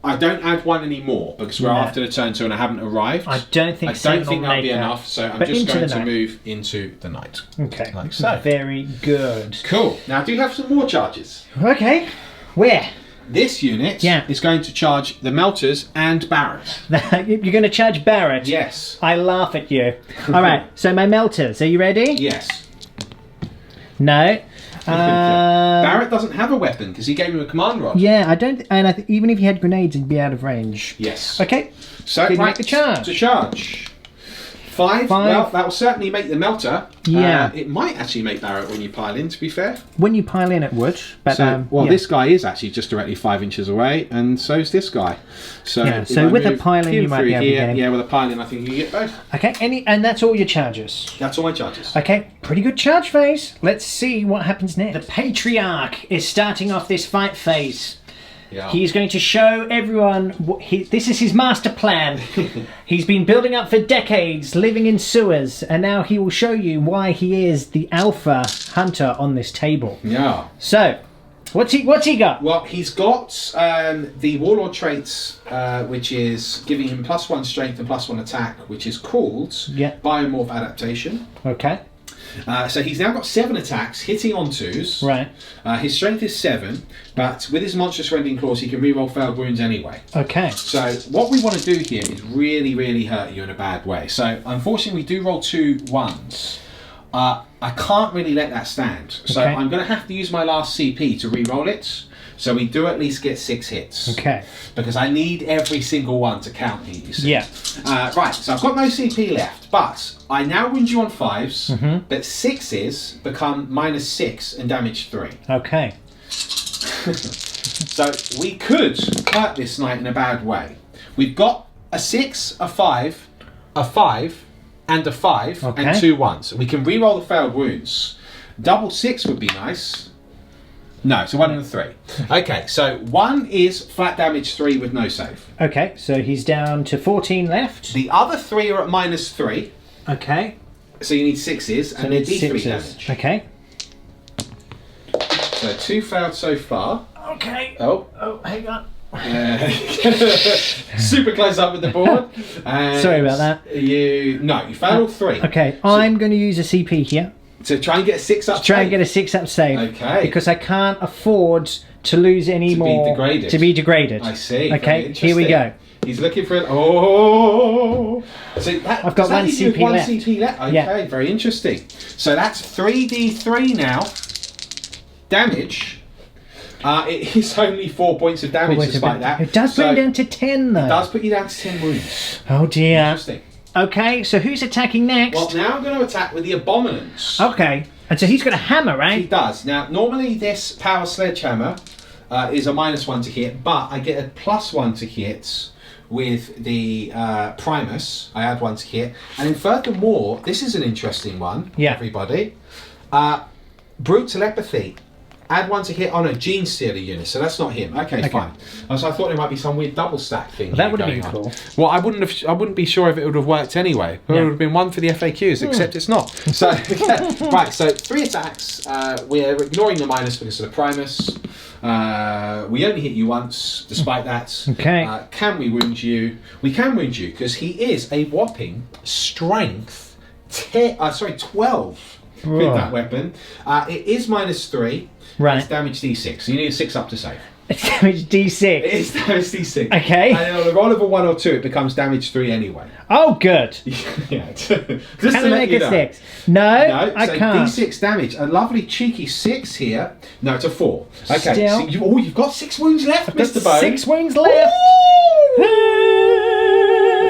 I don't add 1 anymore because we're after the turn 2 and I haven't arrived. I don't think that'll be enough. So I'm just going to move into the night. Okay. Like so. Very good. Cool. Now I do have some more charges. Okay. Where? This unit is going to charge the Melters and Barrett. You're going to charge Barrett? Yes. I laugh at you. All right. So my Melters. Are you ready? Yes. No. Barrett doesn't have a weapon because he gave him a command rod. Yeah, I don't. And even if he had grenades, he'd be out of range. Yes. Okay. So make the charge. To charge. 5. Well, that will certainly make the Melter. Yeah. It might actually make Barrett when you pile in, to be fair. When you pile in, it would. But, this guy is actually just directly 5 inches away, and so's this guy. So, with a pile in, you might be able to get him. Yeah, with a pile in, I think you can get both. Okay, and that's all your charges? That's all my charges. Okay, pretty good charge phase. Let's see what happens next. The Patriarch is starting off this fight phase. Yeah. He's going to show everyone this is his master plan. He's been building up for decades, living in sewers, and now he will show you why he is the alpha hunter on this table. Yeah. So, What's he got? Well, he's got the Warlord traits, which is giving him +1 strength and +1 attack, which is called Biomorph Adaptation. Okay. So he's now got 7 attacks, hitting on 2s. Right. His strength is 7, but with his monstrous rending claws, he can reroll failed wounds anyway. Okay. So what we want to do here is really, really hurt you in a bad way. So unfortunately, we do roll 2 1s. I can't really let that stand. So I'm going to have to use my last CP to re-roll it. So we do at least get 6 hits. Okay. Because I need every single one to count here, you see. Yeah. Right, so I've got no CP left, but I now wound you on 5s, but 6s become -6 and damage 3. Okay. So we could hurt this knight in a bad way. We've got a 6, a 5, a 5, and a 5, and 2 1s. We can re-roll the failed wounds. Double 6 would be nice. No, it's a 1 and a 3. Okay, so 1 is flat damage 3 with no save. Okay, so he's down to 14 left. The other 3 are at -3. Okay. So you need 6s, and they're D3 damage. Okay. So 2 failed so far. Okay. Oh, hang on. super close up with the board. And sorry about that. You failed all 3. Okay, so I'm going to use a CP here. To try and get a 6 up. To try and get a 6 up save. Okay. Because I can't afford to lose any more. To be degraded. I see. Okay, here we go. He's looking for it. Oh. So I've got one CP left. CP left. Okay, very interesting. So that's 3d3 now. Damage. It is only 4 points of damage despite that. It does put you down to 10 though. It does put you down to 10 wounds. Oh dear. Interesting. Okay, so who's attacking next? Well, now I'm going to attack with the Abominants. Okay, and so he's got a hammer, right? He does. Now, normally this power sledgehammer is a -1 to hit, but I get a +1 to hit with the Primus. I add 1 to hit. And then furthermore, this is an interesting one, everybody. Brute Telepathy. Add 1 to hit on a Genestealer unit, so that's not him. Okay, fine. So I thought there might be some weird double stack thing. Well, that would have been cool. Well, I wouldn't be sure if it would have worked anyway. It would have been 1 for the FAQs, except it's not. So right, so 3 attacks. We're ignoring the minus because of the Primus. We only hit you once, despite that. Okay. Can we wound you? We can wound you because he is a whopping strength 12 with that weapon. It is -3. Right. It's damage D6, so you need a 6 up to save. It's damage D6. It is damage D6. Okay. And then on the roll of a 1 or 2, it becomes damage 3 anyway. Oh, good. Yeah. Just can I make a 6? No, I can't. D6 damage. A lovely cheeky 6 here. No, it's a 4. Okay. Still. So you've got 6 wounds left, Mr. Bone. 6 wounds left.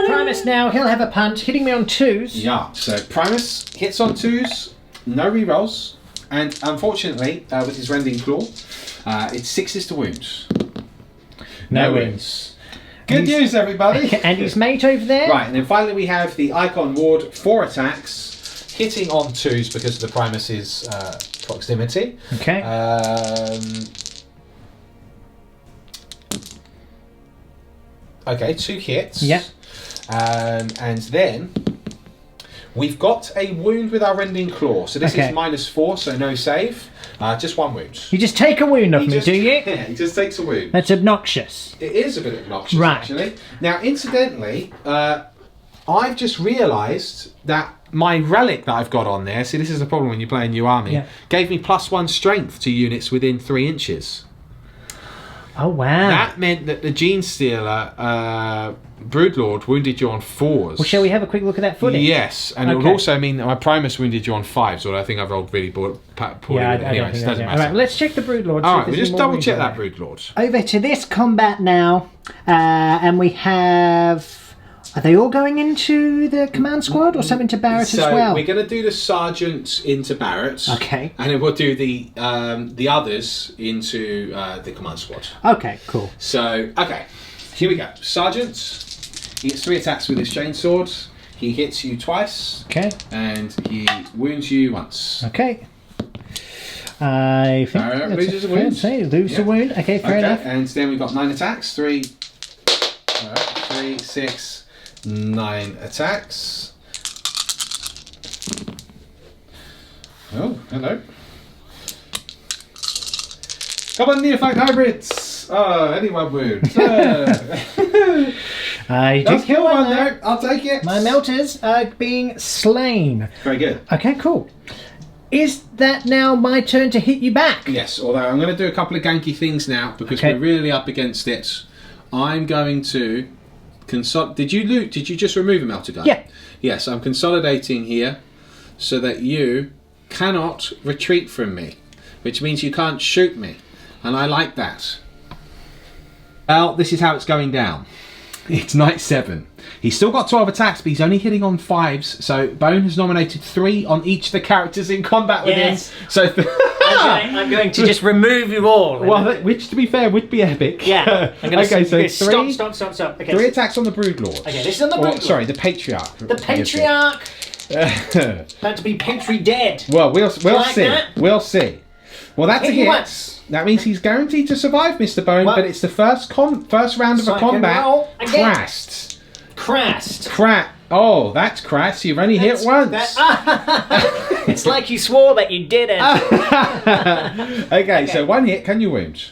Primus now, he'll have a punt, hitting me on 2s. Yeah. So Primus hits on 2s, no rerolls. And unfortunately, with his rending claw, it's 6s to wounds. No wins. Good news, everybody. And his mate over there. Right, and then finally we have the Icon Ward, 4 attacks, hitting on 2s because of the Primus's proximity. Okay. Okay, 2 hits. Yeah. And then we've got a wound with our rending claw. So this is -4, so no save. Just 1 wound. You just take a wound off me, do you? Yeah, he just takes a wound. That's obnoxious. It is a bit obnoxious, actually. Now, incidentally, I've just realised that my relic that I've got on there, see this is the problem when you play a new army, gave me +1 strength to units within 3 inches. Oh, wow. That meant that the Genestealer Broodlord wounded you on 4s. Well, shall we have a quick look at that footage? Yes, and it would also mean that my Primus wounded you on 5s, although I think I've rolled really poorly. Anyways, it doesn't matter. Alright, let's check the Broodlord. Alright, we'll just double check that Broodlord. Over to this combat now, and we have... Are they all going into the command squad or some into Barrett as well? So we're going to do the sergeant into Barrett. Okay. And then we'll do the others into the command squad. Okay, cool. So, okay, here we go. Sergeant, he gets 3 attacks with his chainsword. He hits you twice. Okay. And he wounds you once. Okay. I think that's loses a wound. Lose a wound. Okay, fair enough. And then we've got 9 attacks. 3, 6, 9 attacks. Oh, hello. Come on, Neophyte hybrids. Oh, anyone wound. I Let's did kill one there. there. I'll take it. My melters are being slain. Very good. Okay, cool. Is that now my turn to hit you back? Yes, although I'm going to do a couple of ganky things now because we're really up against it. I'm going to Did you just remove a melter gun? Yeah. Yes, I'm consolidating here so that you cannot retreat from me, which means you can't shoot me, and I like that. Well, this is how it's going down. It's night 7. He's still got 12 attacks, but he's only hitting on 5s. So Bone has nominated 3 on each of the characters in combat with him. So I'm going to just remove you all. Well, which, to be fair, would be epic. Yeah. I'm going to okay, so stop. Okay. 3 attacks on the Broodlord. Okay, this is on the Broodlord. Sorry, the Patriarch. The Patriarch. About to be Patri dead. Well, we'll see. That? We'll see. Well, that's a hit. Once. That means he's guaranteed to survive, Mr. Bone, but it's the first round of a combat. Crashed. Oh, that's crass. You've only hit once. It's like you swore that you didn't. Okay, so 1 hit. Can you wound?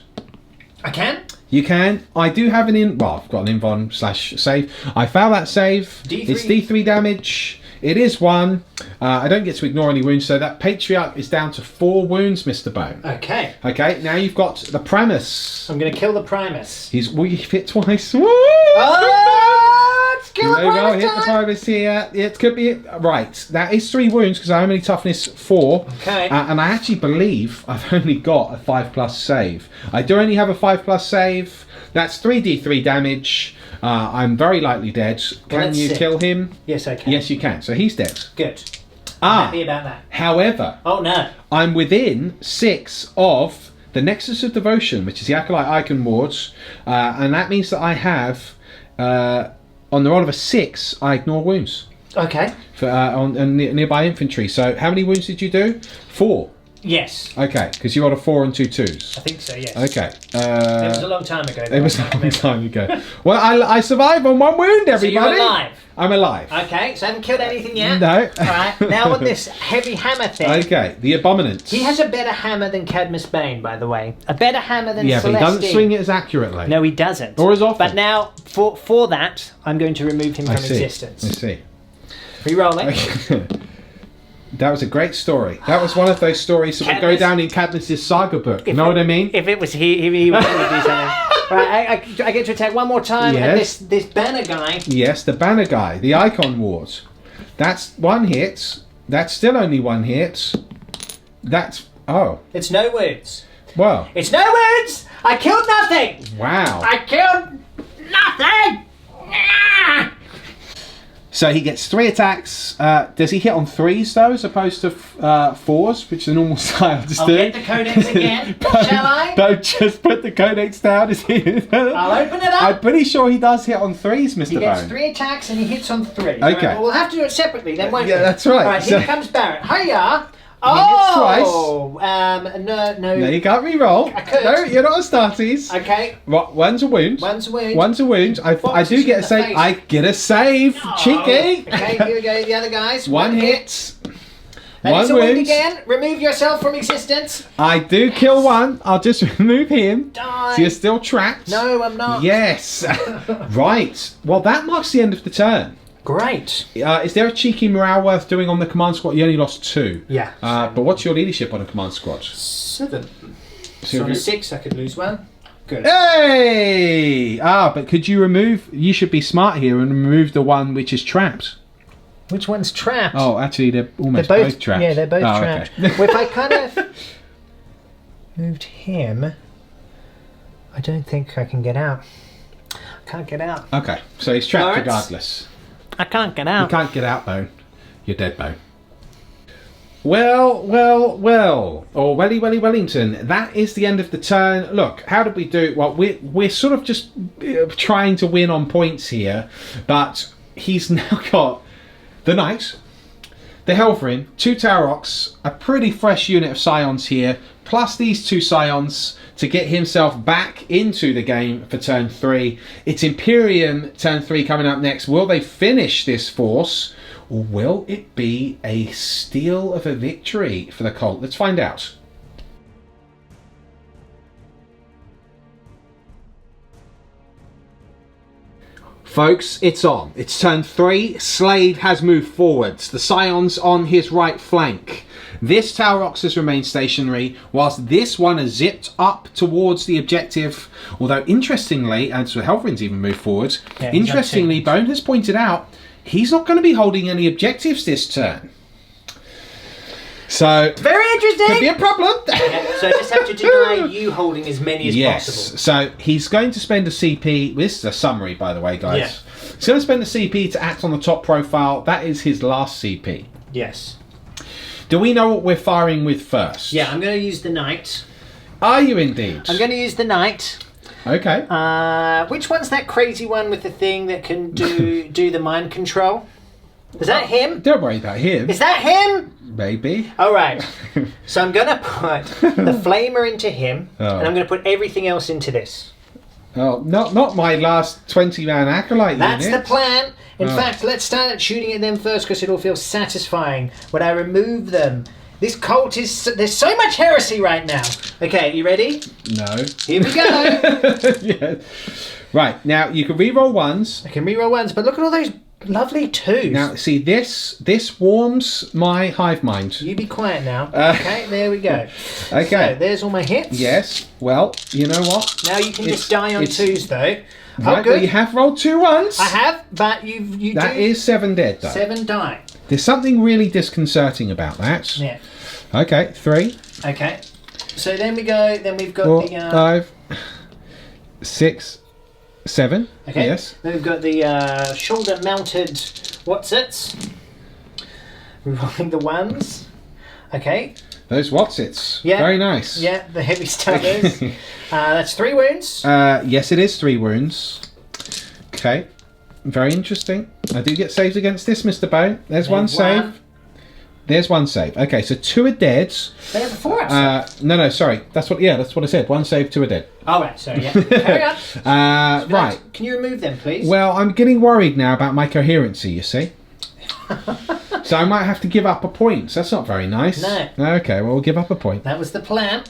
I can. You can. I do have I've got an invon / save. I fail that save. D3. It's D3 damage. It is 1. I don't get to ignore any wounds, so that Patriarch is down to 4 wounds, Mr. Bone. Okay. Okay, now you've got the Primus. I'm going to kill the Primus. You've hit twice. Woo! Let's kill the Primus. Hit the Primus here. It could be right. That is 3 wounds because I'm only toughness 4. Okay. And I actually believe I've only got a 5+ save. I do only have a 5+ save. That's 3d3 damage. I'm very likely dead. Can you kill him? Yes, I can. Yes, you can. So he's dead. Good. I'm happy about that. However, I'm within 6 of the Nexus of Devotion, which is the Acolyte Icon Wards, and that means that I have, on the roll of a 6, I ignore wounds. Okay. For on nearby infantry. So how many wounds did you do? 4. Yes. Okay, because you rolled a 4 and 2 2s. I think so, yes. Okay. It was a long time ago. It was a long time ago. Well, I survived on 1 wound, everybody. So you're alive? I'm alive. Okay, so I haven't killed anything yet? No. Alright, now on this heavy hammer thing. Okay, the Abominant. He has a better hammer than Cadmus Bane, by the way. A better hammer than Celestine. But he doesn't swing it as accurately. No, he doesn't. Or as often. But now, for that, I'm going to remove him from existence. I see. Rerolling. That was a great story. That was one of those stories that would go down in Cadmus's saga book. You know what I mean? If it was he would do something. Right, I get to attack one more time. Yes. And this banner guy. Yes, the banner guy, the Icon Wars. That's 1 hit. That's still only 1 hit. That's It's no wounds. Well. It's no wounds. I killed nothing. Wow. I killed nothing. So he gets 3 attacks. Does he hit on 3s though, as opposed to 4s, which the normal style just do? I'll get the Codex again. Shall I? Don't just put the Codex down. I'll open it up. I'm pretty sure he does hit on 3s, Mr. Bone. He gets 3 attacks and he hits on 3. Okay. Right, we'll have to do it separately then, won't we? Yeah, that's right. Right, here comes Barrett. Hiya. Oh! No. No, you can't re-roll. I could. No, you're not a Starties. Okay. One's a wound. One's a wound. One's a wound. I do get a save. Face. I get a save. Oh. Cheeky. Okay, here we go. The other guys. 1 hit. And 1 it's a wound. wound again. Remove yourself from existence. I do kill 1. I'll just remove him. Die. So you're still trapped. No, I'm not. Yes. Right. Well, that marks the end of the turn. Great. Is there a cheeky morale worth doing on the command squad? You only lost 2. Yeah. But what's your leadership on a command squad? 7. So on a 6, I could lose 1. Good. Hey! But could you remove... You should be smart here and remove the one which is trapped. Which one's trapped? Oh, actually, they're almost both trapped. Yeah, they're both trapped. Okay. Well, if I kind of moved him, I don't think I can get out. I can't get out. Okay, so he's trapped Lawrence? regardless. I can't get out. You can't get out, Bone. You're dead, Bone. Well. Or Wellington. That is the end of the turn. Look, how did we do? Well, we're sort of just trying to win on points here, but he's now got the Knight, the Helverin, 2 Tower Rocks, a pretty fresh unit of Scions here, plus these 2 Scions to get himself back into the game for turn 3. It's Imperium turn 3 coming up next. Will they finish this force, or will it be a steal of a victory for the Cult? Let's find out. Folks, it's on. It's turn 3. Slade has moved forwards. The Scion's on his right flank. This Tower Ox has remained stationary, whilst this one has zipped up towards the objective. Although, interestingly, and so Helverin's even moved forward, interestingly, Bone has pointed out he's not going to be holding any objectives this turn. So, very interesting. Could be a problem. So I just have to deny you holding as many as possible. So he's going to spend a CP. This is a summary, by the way, guys. Yeah. He's going to spend a CP to act on the top profile. That is his last CP. Yes. Do we know what we're firing with first? Yeah, I'm going to use the Knight. Are you indeed? I'm going to use the Knight. Okay. Which one's that crazy one with the thing that can do the mind control? Is that him? Don't worry about him. Is that him? Maybe. All right. So I'm going to put the flamer into him, and I'm going to put everything else into this. Oh, not my last 20-man acolyte That's unit. the plan. In fact, let's start shooting at them first because it'll feel satisfying when I remove them. This cult is... There's so much heresy right now. Okay, you ready? No. Here we go. Yeah. Right, now you can re-roll ones. I can re-roll ones, but look at all those lovely twos. Now, see, this warms my hive mind. You be quiet now. Okay, there we go. Okay. So, there's all my hits. Yes. Well, you know what? Now you can just die on twos, though. Right, Oh, good. well, you have rolled 2 ones. I have, but That is 7 dead, though. 7 die. There's something really disconcerting about that. Yeah. Okay, 3. Okay. So then we go. Then we've got 4, the 5, 6, 7. Okay. Yes. Then we've got the shoulder-mounted what's-its. Rolling the ones. Okay. Those whatsits. Yeah. Very nice. Yeah, the heavy stabbers. That's 3 wounds. Yes, it is 3 wounds. Okay. Very interesting. I do get saves against this, Mr. Bone. There's one save. There's one save. Okay, so 2 are dead. They have 4 outside. No, sorry. That's what I said. 1 save, 2 are dead. Oh, right, sorry, yeah. Carry on. Right. Can you remove them, please? Well, I'm getting worried now about my coherency, you see. So I might have to give up a point. That's not very nice. No. Okay, well, we'll give up a point. That was the plan.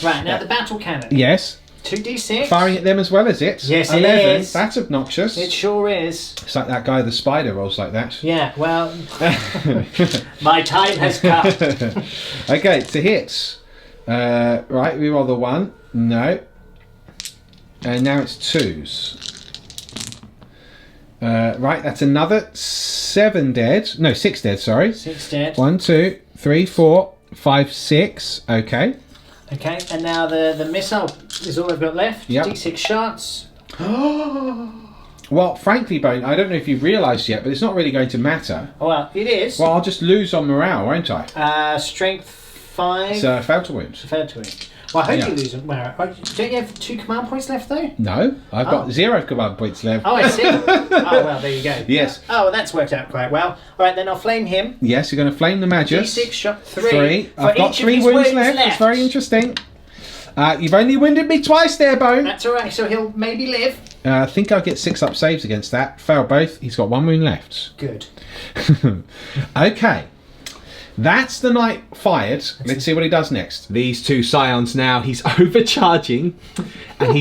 Right, now the battle cannon. Yes. 2d6. Firing at them as well, is it? Yes, 11. it is. That's obnoxious. It sure is. It's like that guy, the spider, rolls like that. Yeah, well, my time has come. Okay, to hit. Right, we roll the 1. No. And now it's 2s. Right, that's another 7 dead. No, 6 dead, sorry. 6 dead. 1, 2, 3, 4, 5, 6. Okay. Okay, and now the missile is all I've got left. Yep. D6 shots. Well, frankly, Bone, I don't know if you've realised yet, but it's not really going to matter. Well, it is. Well, I'll just lose on morale, won't I? Strength 5. So, fail to wound. Failed to win. Well, I hope you lose. Don't you have 2 command points left, though? No, I've got 0 command points left. Oh, I see. Oh, well, there you go. Yes. Oh, well, that's worked out quite well. All right, then I'll flame him. Yes, you're going to flame the Magus. D6 shot 3. I've got 3 wounds left. It's very interesting. You've only wounded me twice there, Bone. That's all right, so he'll maybe live. I think I'll get 6 up saves against that. Fail both. He's got 1 wound left. Good. Okay. That's the knight fired. Let's see what he does next. These 2 scions now. He's overcharging, and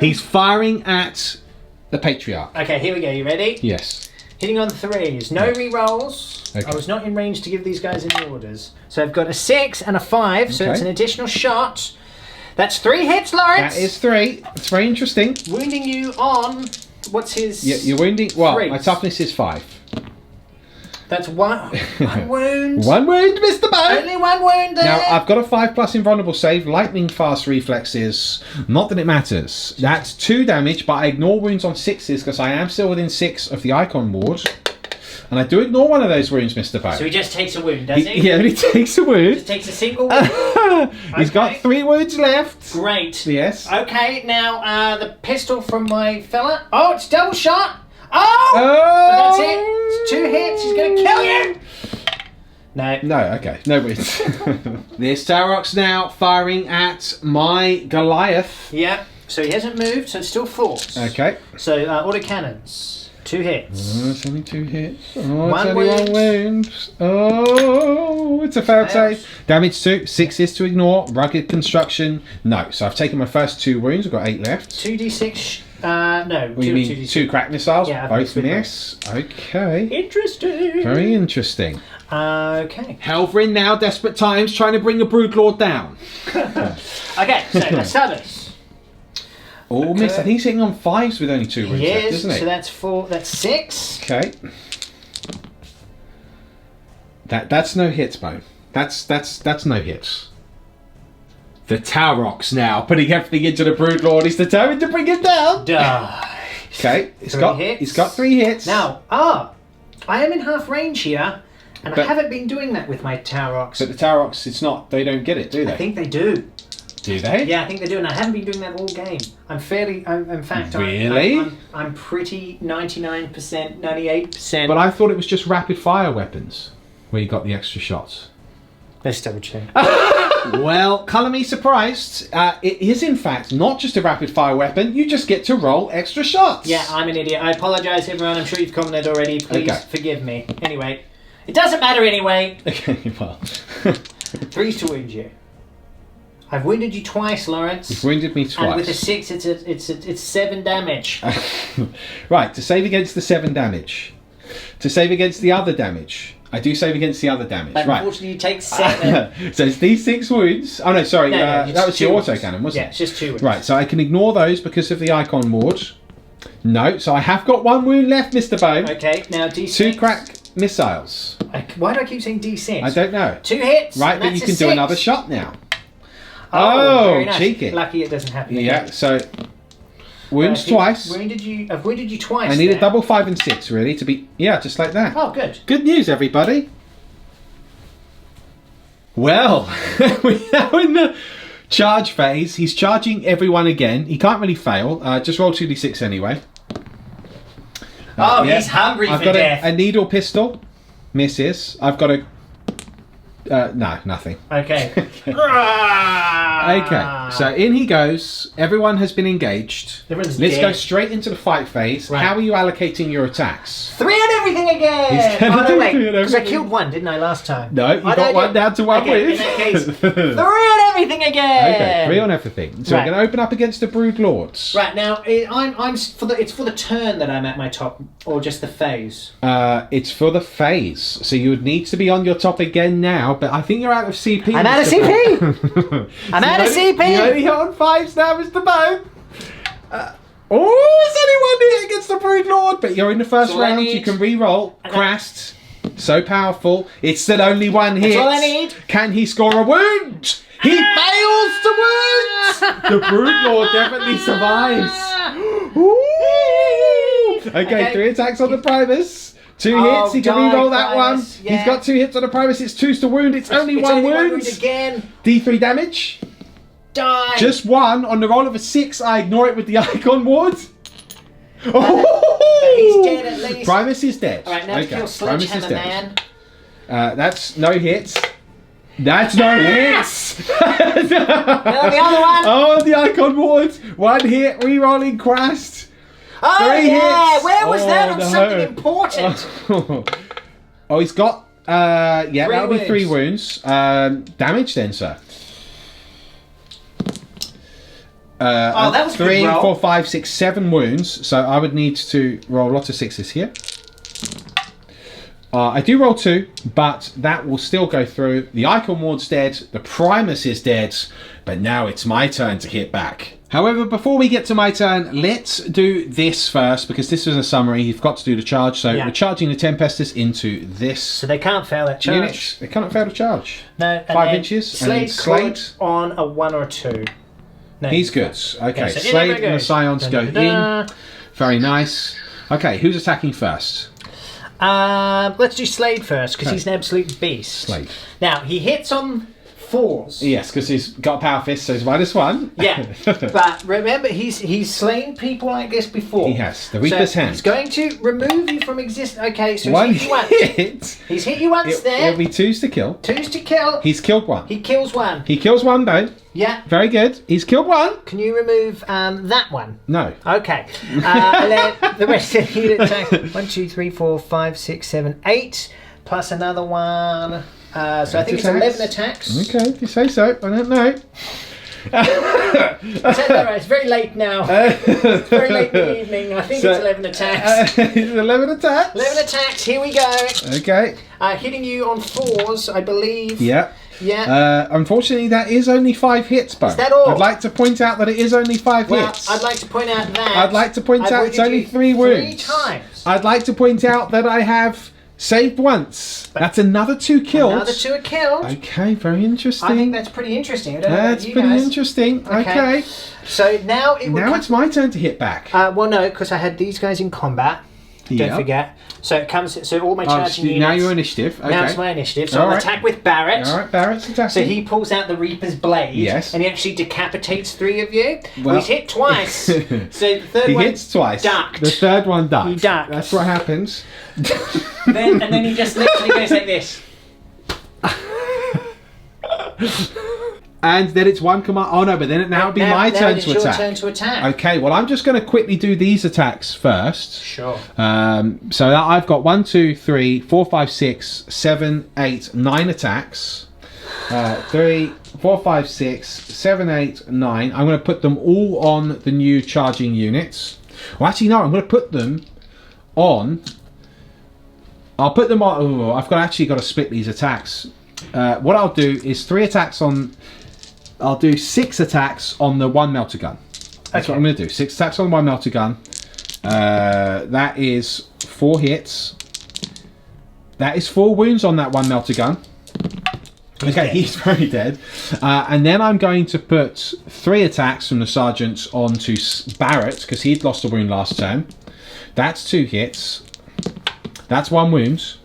he's firing at the Patriarch. Okay, here we go. You ready? Yes. Hitting on 3s. No re-rolls. Okay. I was not in range to give these guys any orders. So I've got a 6 and a 5, so Okay. it's an additional shot. That's 3 hits, Lawrence. That is 3. It's very interesting. Wounding you on... What's his... Yeah, you're wounding... Well, 3s. my toughness is 5. That's 1 wound. 1 wound, Mr. Bone. Only 1 wound there. Now, I've got a 5+ invulnerable save, lightning fast reflexes. Not that it matters. That's 2 damage, but I ignore wounds on 6s because I am still within 6 of the icon ward. And I do ignore one of those wounds, Mr. Bone. So he just takes a wound, does he? He only takes a wound. Just takes a single wound. He's got 3 wounds left. Great. Yes. Okay, now the pistol from my fella. Oh, it's double shot. Oh! Oh! But that's it. It's 2 hits. He's going to kill you. No. No, okay. No wounds. This Tarok's now firing at my Goliath. Yeah. So he hasn't moved, so it's still force. Okay. So autocannons. 2 hits. Oh, it's only 2 hits. Oh, One it's only wound. 1 wound. Oh, it's a failed save. Damage 2. 6 is to ignore. Rugged construction. No. So I've taken my first 2 wounds. I've got 8 left. 2d6 No. What do you mean? 2 crack missiles? Yeah, both miss. Okay. Interesting. Very interesting. Okay. Helverin now, desperate times, trying to bring a Broodlord down. Okay, so Astartes. Oh, miss. I think he's hitting on 5s with only 2 wounds left, isn't he? So that's 4. That's 6. Okay. That's no hits, Bone. That's no hits. The Taurox now putting everything into the Broodlord. He's determined to bring him down. Die. Okay, he's got 3 hits. Now, I am in half range here, and I haven't been doing that with my Taurox. But the Taurox, it's not. They don't get it, do they? I think they do. Do they? Yeah, I think they do, and I haven't been doing that all game. I'm fairly. In fact, really? I'm pretty 99%, 98%. But I thought it was just rapid fire weapons where you got the extra shots. Let's double check. Well, colour me surprised. It is, in fact, not just a rapid-fire weapon. You just get to roll extra shots. Yeah, I'm an idiot. I apologise, everyone. I'm sure you've commented already. Please forgive me. Anyway, it doesn't matter anyway. Okay, well. 3's to wound you. I've wounded you twice, Lawrence. You've wounded me twice. And with a 6, it's 7 damage. Right, to save against the 7 damage. To save against the other damage. I do save against the other damage. But unfortunately, you take 7. So it's these 6 wounds. Oh no, sorry. No, that was the autocannon, wasn't it? Yeah, it's just 2 wounds. Right, so I can ignore those because of the icon ward. No, so I have got 1 wound left, Mr. Bone. Okay, now D6. 2 crack missiles. Why do I keep saying D6? I don't know. 2 hits. Right, but you can do another shot now. Oh, very nice. Cheeky. Lucky it doesn't happen again. Yeah, so wounds twice. I've wounded you twice. I need a double 5 and 6 really to be just like that. Oh, good. Good news, everybody. Well, we're now in the charge phase. He's charging everyone again. He can't really fail. Just roll 2d6 anyway. He's hungry I've for got death. a needle pistol. Misses. I've got a... no, nothing. Okay. Okay, so in he goes. Everyone has been engaged. Everyone's Let's dead. go straight into the fight phase. Right. How are you allocating your attacks? 3 on everything again! He's gonna do 3 on because I everything. killed 1, didn't I, last time? No, you got 1 down to 1 okay, with. in that case, 3 on everything again! Okay, 3 on everything. So Right. we're going to open up against the Brood Lords. Right, now, it's for the turn that I'm at my top, or just the phase? It's for the phase. So you would need to be on your top again now, but I think you're out of CP. I'm out of CP! I'm out of CP! You only hit on 5s now, Mr. Bone. It's only 1 hit against the Brood Lord, but you're in the first That's all I round. need. You can re-roll. Crast. So powerful. It's still only 1 hit. That's all I need. Can he score a wound? He fails to wound! The Brood Lord definitely survives. Okay, 3 attacks on the Primus. 2 hits, he can re-roll that Primus. one. Yeah. He's got 2 hits on the Primus, it's 2s to wound, it's only 1 only 1 wound. wound again. D3 damage. Die! Just 1 on the roll of a 6, I ignore it with the icon ward. Oh! He's dead at least. Primus is dead. Alright, now to kill Primus is Sledgehammer dead. Man. That's no hits. That's no hits! No, the other one! Oh, the icon ward. 1 hit, re-rolling Crast. Oh, 3 yeah! hits. Where was that on no. something important? Oh, he's got... that'll be 3 wounds. Damage then, sir. That was a good 3, roll. 4, 5, 6, 7 wounds. So I would need to roll lots of 6s here. I do roll 2, but that will still go through. The icon ward's dead. The Primus is dead. But now it's my turn to hit back. However, before we get to my turn, let's do this first, because this is a summary. You've got to do the charge. So we're charging the Tempestus into this So they can't fail that charge. unit. They cannot fail to charge. No, 5 inches. And then Slade Slade. on a 1 or 2. No, He's good. Okay, so Slade in and the Scions go Da-da-da. in. Very nice. Okay, who's attacking first? Let's do Slade first, because Okay. he's an absolute beast. Slade. Now, he hits on 4s. Yes, because he's got a power fist, so he's -1. Yeah, but remember, he's slain people like this before. He has. The Reaper's so Hand. He's going to remove you from existence. Okay, so One he's hit you once. hit. He's hit you once there. It'll be 2s to kill. 2s to kill. He's killed 1. He kills 1. He kills 1 though. Yeah. Very good. He's killed 1. Can you remove that one? No. Okay. And then the rest of the unit attacks. 1, 2, 3, 4, 5, 6, 7, 8. Plus another one. So I think it's 11 attacks. Okay, if you say so. I don't know. It's very late now. It's very late in the evening. I think it's 11 attacks. 11 attacks? 11 attacks, here we go. Okay. Hitting you on 4s, I believe. Yeah. Yeah. Unfortunately, that is only 5 hits, Bo. Is that all? I'd like to point out that it is only 5 hits. I'd like to point out that... I'd like to point out it's only 3 wounds. 3 times. I'd like to point out that I have saved once. That's another 2 kills. Another 2 are killed. Okay, very interesting. I think that's pretty interesting. I don't know That's about you pretty guys. interesting. Okay. So now it's my turn to hit back. Well, no, because I had these guys in combat. Don't forget. So it comes. So all my charging units. Now your initiative. Okay. Now it's my initiative. So I'll attack with Barrett. All right, Barrett's attacking. So he pulls out the Reaper's blade. Yes. And he actually decapitates 3 of you. Well, he's hit twice. So the third one. He hits twice. Ducked. The third one ducked. He ducked. That's what happens. And then he just literally goes like this. And then it's one command. Oh no, but then now it'd be my turn to attack. Your turn to attack. Okay, well I'm just going to quickly do these attacks first. Sure. So I've got 1, 2, 3, 4, 5, 6, 7, 8, 9 attacks. 3, 4, 5, 6, 7, 8, 9. I'm going to put them all on the new charging units. Well, actually no, I'm going to put them on. I'll put them on. Oh, I've actually got to split these attacks. What I'll do is 3 attacks on. I'll do 6 attacks on the 1 melter gun. That's what I'm going to do. 6 attacks on the 1 melter gun. That is 4 hits. That is 4 wounds on that 1 melter gun. He's very dead. And then I'm going to put 3 attacks from the sergeants onto Barrett because he'd lost a wound last turn. That's 2 hits. That's 1 wound.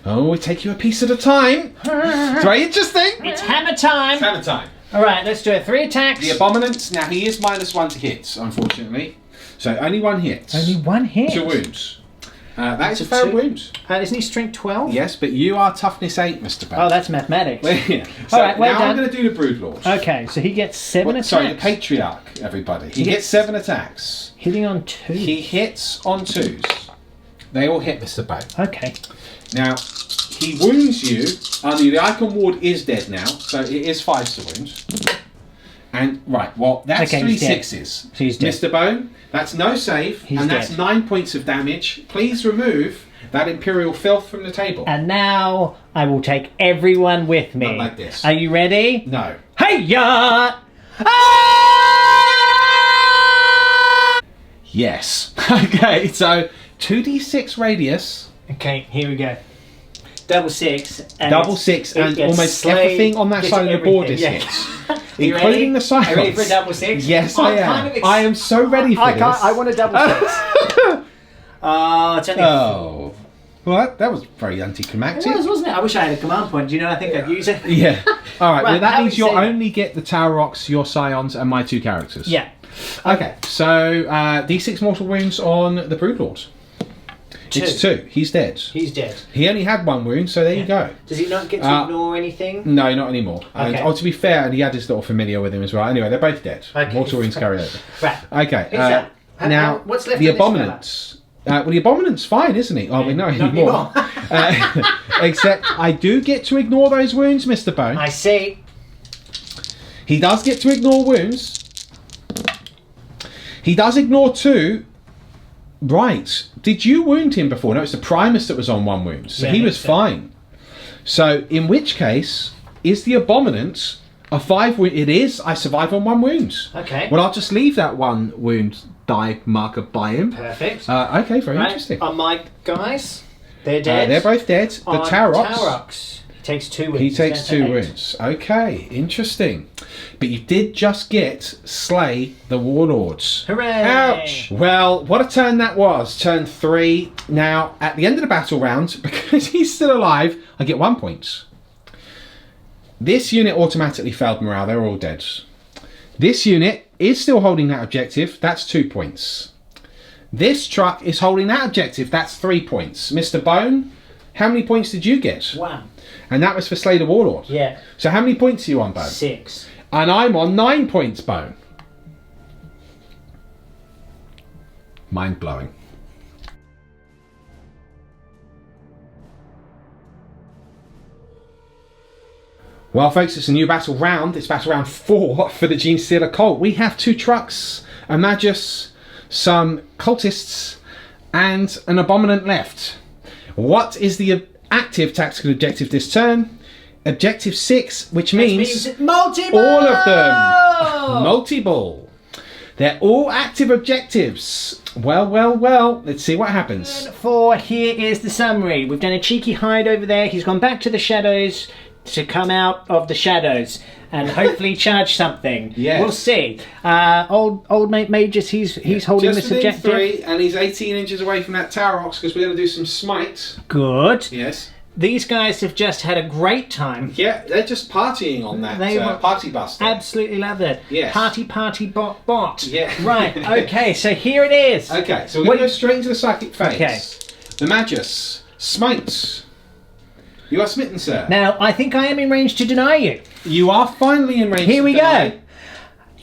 Oh, we take you a piece at a time. It's very interesting. It's hammer time. It's hammer time. All right, let's do it. 3 attacks. The Abominant. Now he is -1 to hits, unfortunately. So only 1 hit. Only 1 hit. 2 wounds. That is a fair wound. Isn't he strength 12? Yes, but you are toughness 8, Mr. Bell. Oh, that's mathematics. Yeah. All right, well now done. I'm going to do the Broodlord. Okay, so he gets 7 attacks. Sorry, the Patriarch, everybody. He gets 7 attacks. Hitting on 2. He hits on 2s. They all hit Mr. Bow. Okay. Now, he wounds you. The Icon Ward is dead now, so it is 5 to wound. And, right, well, that's 3 6s. So he's dead. Mr. Bone, that's no save, and that's 9 points of damage. Please remove that Imperial filth from the table. And now I will take everyone with me. Not like this. Are you ready? No. Hey-ya! Yes. Okay, so 2d6 radius. Okay, here we go. Double 6. And Double 6, and almost everything on that side of the board is hits. Including the silence. Are you ready for a double 6? Yes, I am. I am so ready for this. I want a double 6. It's only... Oh. Well, that was very anticlimactic. It was, wasn't it? I wish I had a command point. Do you know, I think I'd use it. Yeah. All right, well, that means you'll say... only get the Tower Rocks, your Scions, and my 2 characters. Yeah. Okay, so D6 mortal wounds on the Broodlord. 2. It's 2. He's dead. He's dead. He only had 1 wound, so there you go. Does he not get to ignore anything? No, not anymore. Okay. And, to be fair, he had his little familiar with him as well. Anyway, they're both dead. Okay. Mortal wounds carry over. Right. Okay. Now, what's left the of this Abominants. Well, the Abominant's fine, isn't he? Oh, we know anymore. Except I do get to ignore those wounds, Mr. Bone. I see. He does get to ignore wounds. He does ignore 2. Right. Did you wound him before? No, it's the Primus that was on 1 wound. So he was fine. So, in which case, is the Abominant a 5 wound? It is. I survive on 1 wound. Okay. Well, I'll just leave that 1 wound die marker by him. Perfect. Okay, very interesting. On my guys, they're dead. They're both dead. The Tarox. He takes 2 wounds. He takes 2 wounds. Okay, interesting. But you did just get slay the warlords. Hooray! Ouch! Well, what a turn that was. Turn 3. Now, at the end of the battle round, because he's still alive, I get 1 point. This unit automatically failed morale. They're all dead. This unit is still holding that objective. That's 2 points. This truck is holding that objective. That's 3 points. Mr. Bone, how many points did you get? 1. And that was for Slay the Warlord? Yeah. So how many points are you on, Bone? 6. And I'm on 9 points, Bone. Mind-blowing. Well, folks, it's a new battle round. It's battle round 4 for the Genestealer Cult. We have 2 trucks, a Magus, some cultists, and an Abominant left. What is the active tactical objective this turn? Objective 6, which means multi-ball! all of them. Multi-ball. They're all active objectives. Well, well, well. Let's see what happens. 4, here is the summary. We've done a cheeky hide over there. He's gone back to the shadows to come out of the shadows and hopefully charge something. Yes. We'll see. Old mate Magus, he's holding Just this within objective. 3, and he's 18 inches away from that tower ox because we're going to do some smite. Good. Yes. These guys have just had a great time. Yeah, they're just partying on that party bus. Absolutely love it. Yes. Party, bot. Yeah. Right, okay, so here it is. Okay, so we're going to go straight into the psychic phase. Okay. The Magus. Smite. You are smitten, sir. Now, I think I am in range to deny you. You are finally in range. Here we go.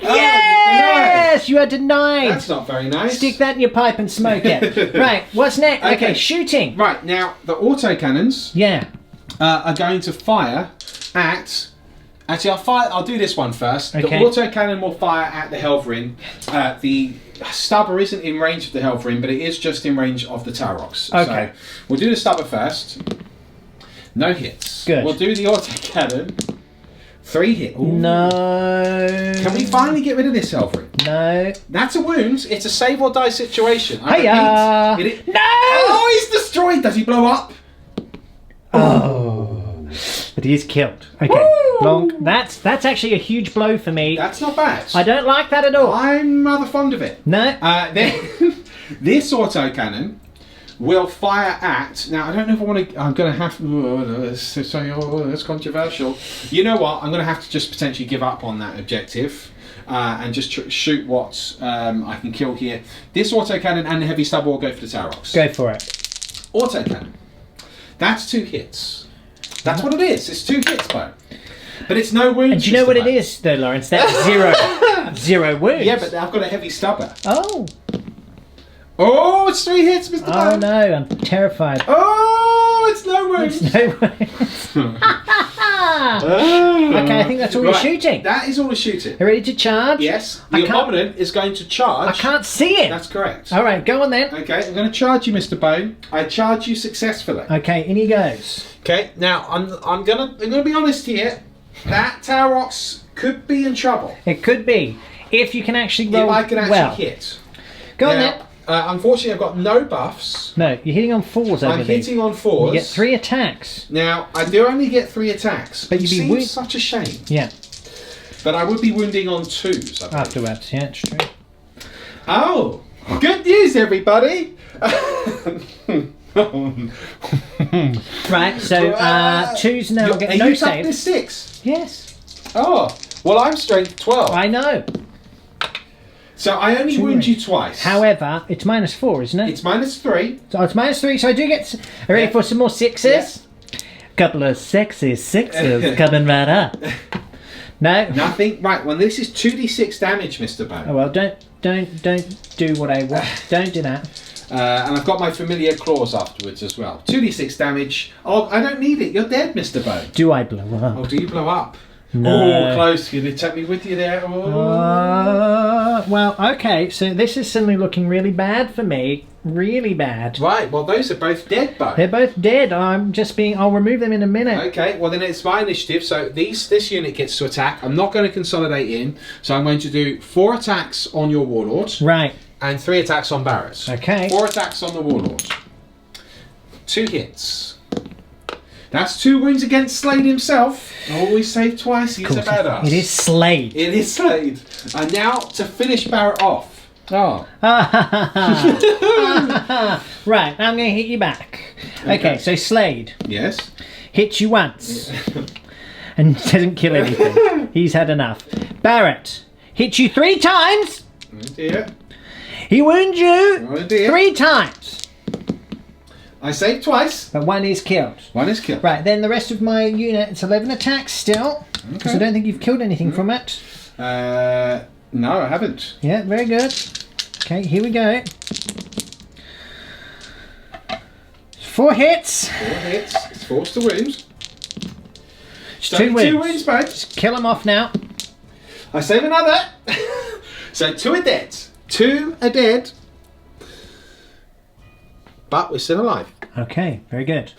Oh, Yes, you are denied. That's not very nice. Stick that in your pipe and smoke it. Right, what's next? Okay, shooting. Right, now, the autocannons Yeah. are going to fire at... Actually, I'll do this one first. Okay. The autocannon will fire at the Helverin. The stubber isn't in range of the Helverin, but it is just in range of the Tarox. Okay. So we'll do the stubber first. No hits. Good. We'll do the autocannon. 3 hits. Ooh. No. Can we finally get rid of this Helverin? No. That's a wound. It's a save or die situation. Hiya! No! No! Oh, he's destroyed. Does he blow up? Oh. But he is killed. Okay. Woo! Long. That's actually a huge blow for me. That's not bad. I don't like that at all. I'm rather fond of it. No. Then this autocannon will fire at... Now, I don't know if I want to... I'm going to have... that's controversial. You know what? I'm going to have to just potentially give up on that objective and just shoot what I can kill here. This autocannon and the heavy stubble will go for the Tarox. Go for it. Autocannon. That's 2 hits. That's what it is. It's 2 hits, Bo. But it's no wounds. And do you know Mr. what it Bo. is, though, Lawrence? That's 0. 0 wounds. Yeah, but I've got a heavy stubber. Oh. Oh, it's 3 hits, Mr. Oh, Bo. no. I'm terrified. Oh, it's no wounds. It's no wounds. Okay, I think that's all you're shooting. That is all the shooting. You ready to charge? Yes. I The can't- Abominant is going to charge. I can't see it. That's correct. All right, go on then. Okay, I'm going to charge you, Mr. Bone. I charge you successfully. Okay, in he goes. Okay. Now I'm gonna be honest here. That Tarox could be in trouble. It could be. If you can actually roll If I can actually well. hit. Go on Now, then. unfortunately, I've got no buffs. No, you're hitting on 4s over I'm there. hitting on 4s. You get 3 attacks. Now, I do only get 3 attacks. But It you'd be seems such a shame. Yeah, But I would be wounding on 2s. I believe. afterwards. Yeah, it's true. Oh, good news, everybody! Right, so 2s now get Are no you save. toughness 6? Yes, Oh, well, I'm strength 12. I know. So I only wound you twice. However, it's -4, isn't it? It's -3. So it's -3, so I do get... Are you ready for some more 6s? Yes. Couple of sexy 6s coming right up. No? Nothing. Right, well, this is 2d6 damage, Mr. Bone. Oh, well, don't do what I want. Don't do that. And I've got my familiar claws afterwards as well. 2d6 damage. Oh, I don't need it. You're dead, Mr. Bone. Do I blow up? Oh, do you blow up? No. Oh, close. You did take me with you there. Oh. Well, okay, so this is suddenly looking really bad for me. Really bad. Right, well, those are both dead, Bone. They're both dead. I'll remove them in a minute. Okay, well then it's my initiative, so this unit gets to attack. I'm not going to consolidate in, so I'm going to do 4 attacks on your Warlord Right. and 3 attacks on Barretts. Okay. 4 attacks on the Warlord. 2 hits. That's 2 wounds against Slade himself. Always save twice, he's a badass. It is Slade. It is Slade. And now to finish Barrett off. Oh. Right, now I'm going to hit you back. Okay, so Slade Yes. hits you once and doesn't kill anything. He's had enough. Barrett hits you 3 times. Oh dear. He wounds you Oh dear. 3 times. I saved twice. But 1 is killed. 1 is killed. Right, then the rest of my unit, it's 11 attacks still. Because I don't think you've killed anything from it. No, I haven't. Yeah, very good. Okay, here we go. 4 hits. 4 hits. It's forced to wounds. It's 2 wins. 2 wins, mate. Just kill him off now. I save another. So 2 are dead. 2 are dead. But we're still alive. Okay, very good.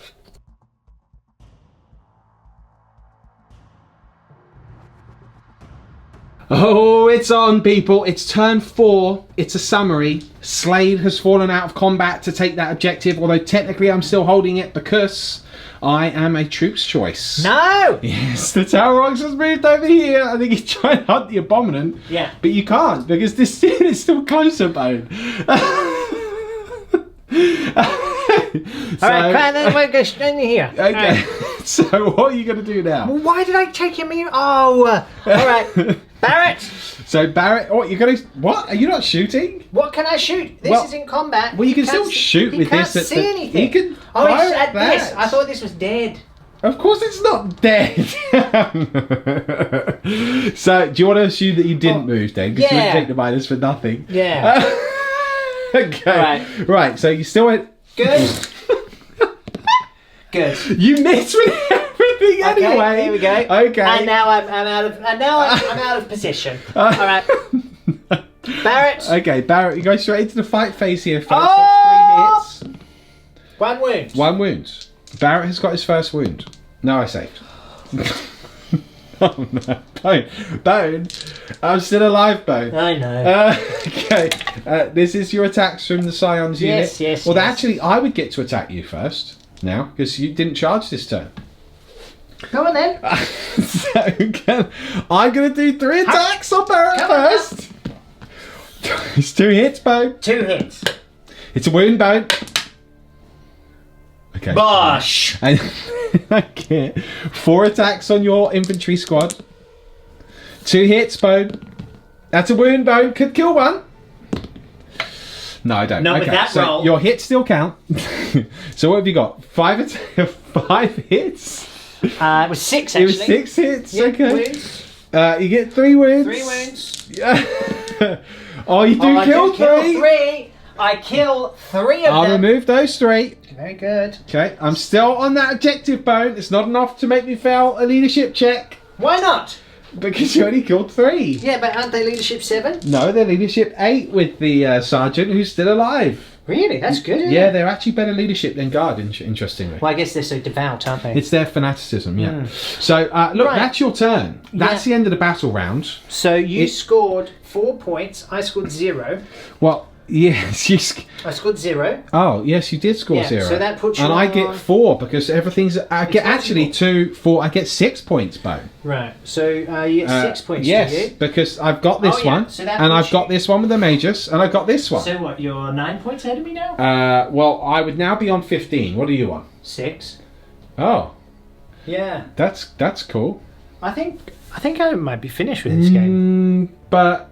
Oh, it's on, people. It's turn 4. It's a summary. Slade has fallen out of combat to take that objective, although technically I'm still holding it because I am a troop's choice. No! Yes, the Tower Rocks has moved over here. I think he's trying to hunt the Abominant. Yeah. But you can't because this scene is still closer, Bone. Alright, then we'll go straight in here. Okay. Right. So what are you going to do now? Well, why did I take him in? Oh, alright. Barrett! So Barrett, oh, you're going to... What? Are you not shooting? What can I shoot? This is in combat. Well, you can still shoot with this. He can't see anything. You can oh, fire he's at that. this. I thought this was dead. Of course it's not dead. So, do you want to assume that you didn't move then? Because you would take the minus for nothing. Yeah. Okay. Right, so you still went... Good. Good. You missed with everything anyway. Okay, here we go. Okay. And now I'm out of. And now I'm out of position. All right. Barrett. Okay, Barrett, you go straight into the fight phase here first. Oh! That's 3 hits. 1 wound. 1 wound. Barrett has got his first wound. No, I saved. Oh no, Bone. I'm still alive, Bone. I know. Okay, this is your attacks from the Scions unit. Yes. Well, actually, I would get to attack you first now because you didn't charge this turn. Come on then. So I'm gonna do 3 attacks on Barrett first. It's 2 hits, Bone. 2 hits. It's a wound, Bone. Okay. Bosh. And okay. 4 attacks on your infantry squad. 2 hits, Bone. That's a wound, Bone. Could kill 1. No, I don't. Not with that so roll. your hits still count. So what have you got? 5 hits? It was 6 actually. It was 6 hits. Yeah, okay. Wounds. You get 3 wounds. 3 wounds. Oh, you do kill 3. I kill 3 of I'll them. remove those 3. Very good. Okay, I'm still on that objective, Bone. It's not enough to make me fail a leadership check. Why not? Because you only killed 3. Yeah, but aren't they leadership 7? No, they're leadership 8 with the sergeant who's still alive. Really? That's good, isn't Yeah, it? they're actually better leadership than guard, interestingly. Well, I guess they're so devout, aren't they? It's their fanaticism, yeah. So, look, Right. that's your turn. That's the end of the battle round. So you scored 4 points. I scored 0. Well, yes, I scored 0. Oh, yes, you did score Yeah, 0. so that puts you and I on- get 4 because everything's... I get actually 2, 4... I get 6 points, Bone. Right. So you get 6 points. Yes, do you? because I've got this Oh, yeah. one, So that and puts I've got this one with the Magus, and I've got this one. So what? You're 9 points ahead of me now. Well, I would now be on 15. What are you on? 6. Oh, Yeah. that's cool. I think I might be finished with this game. But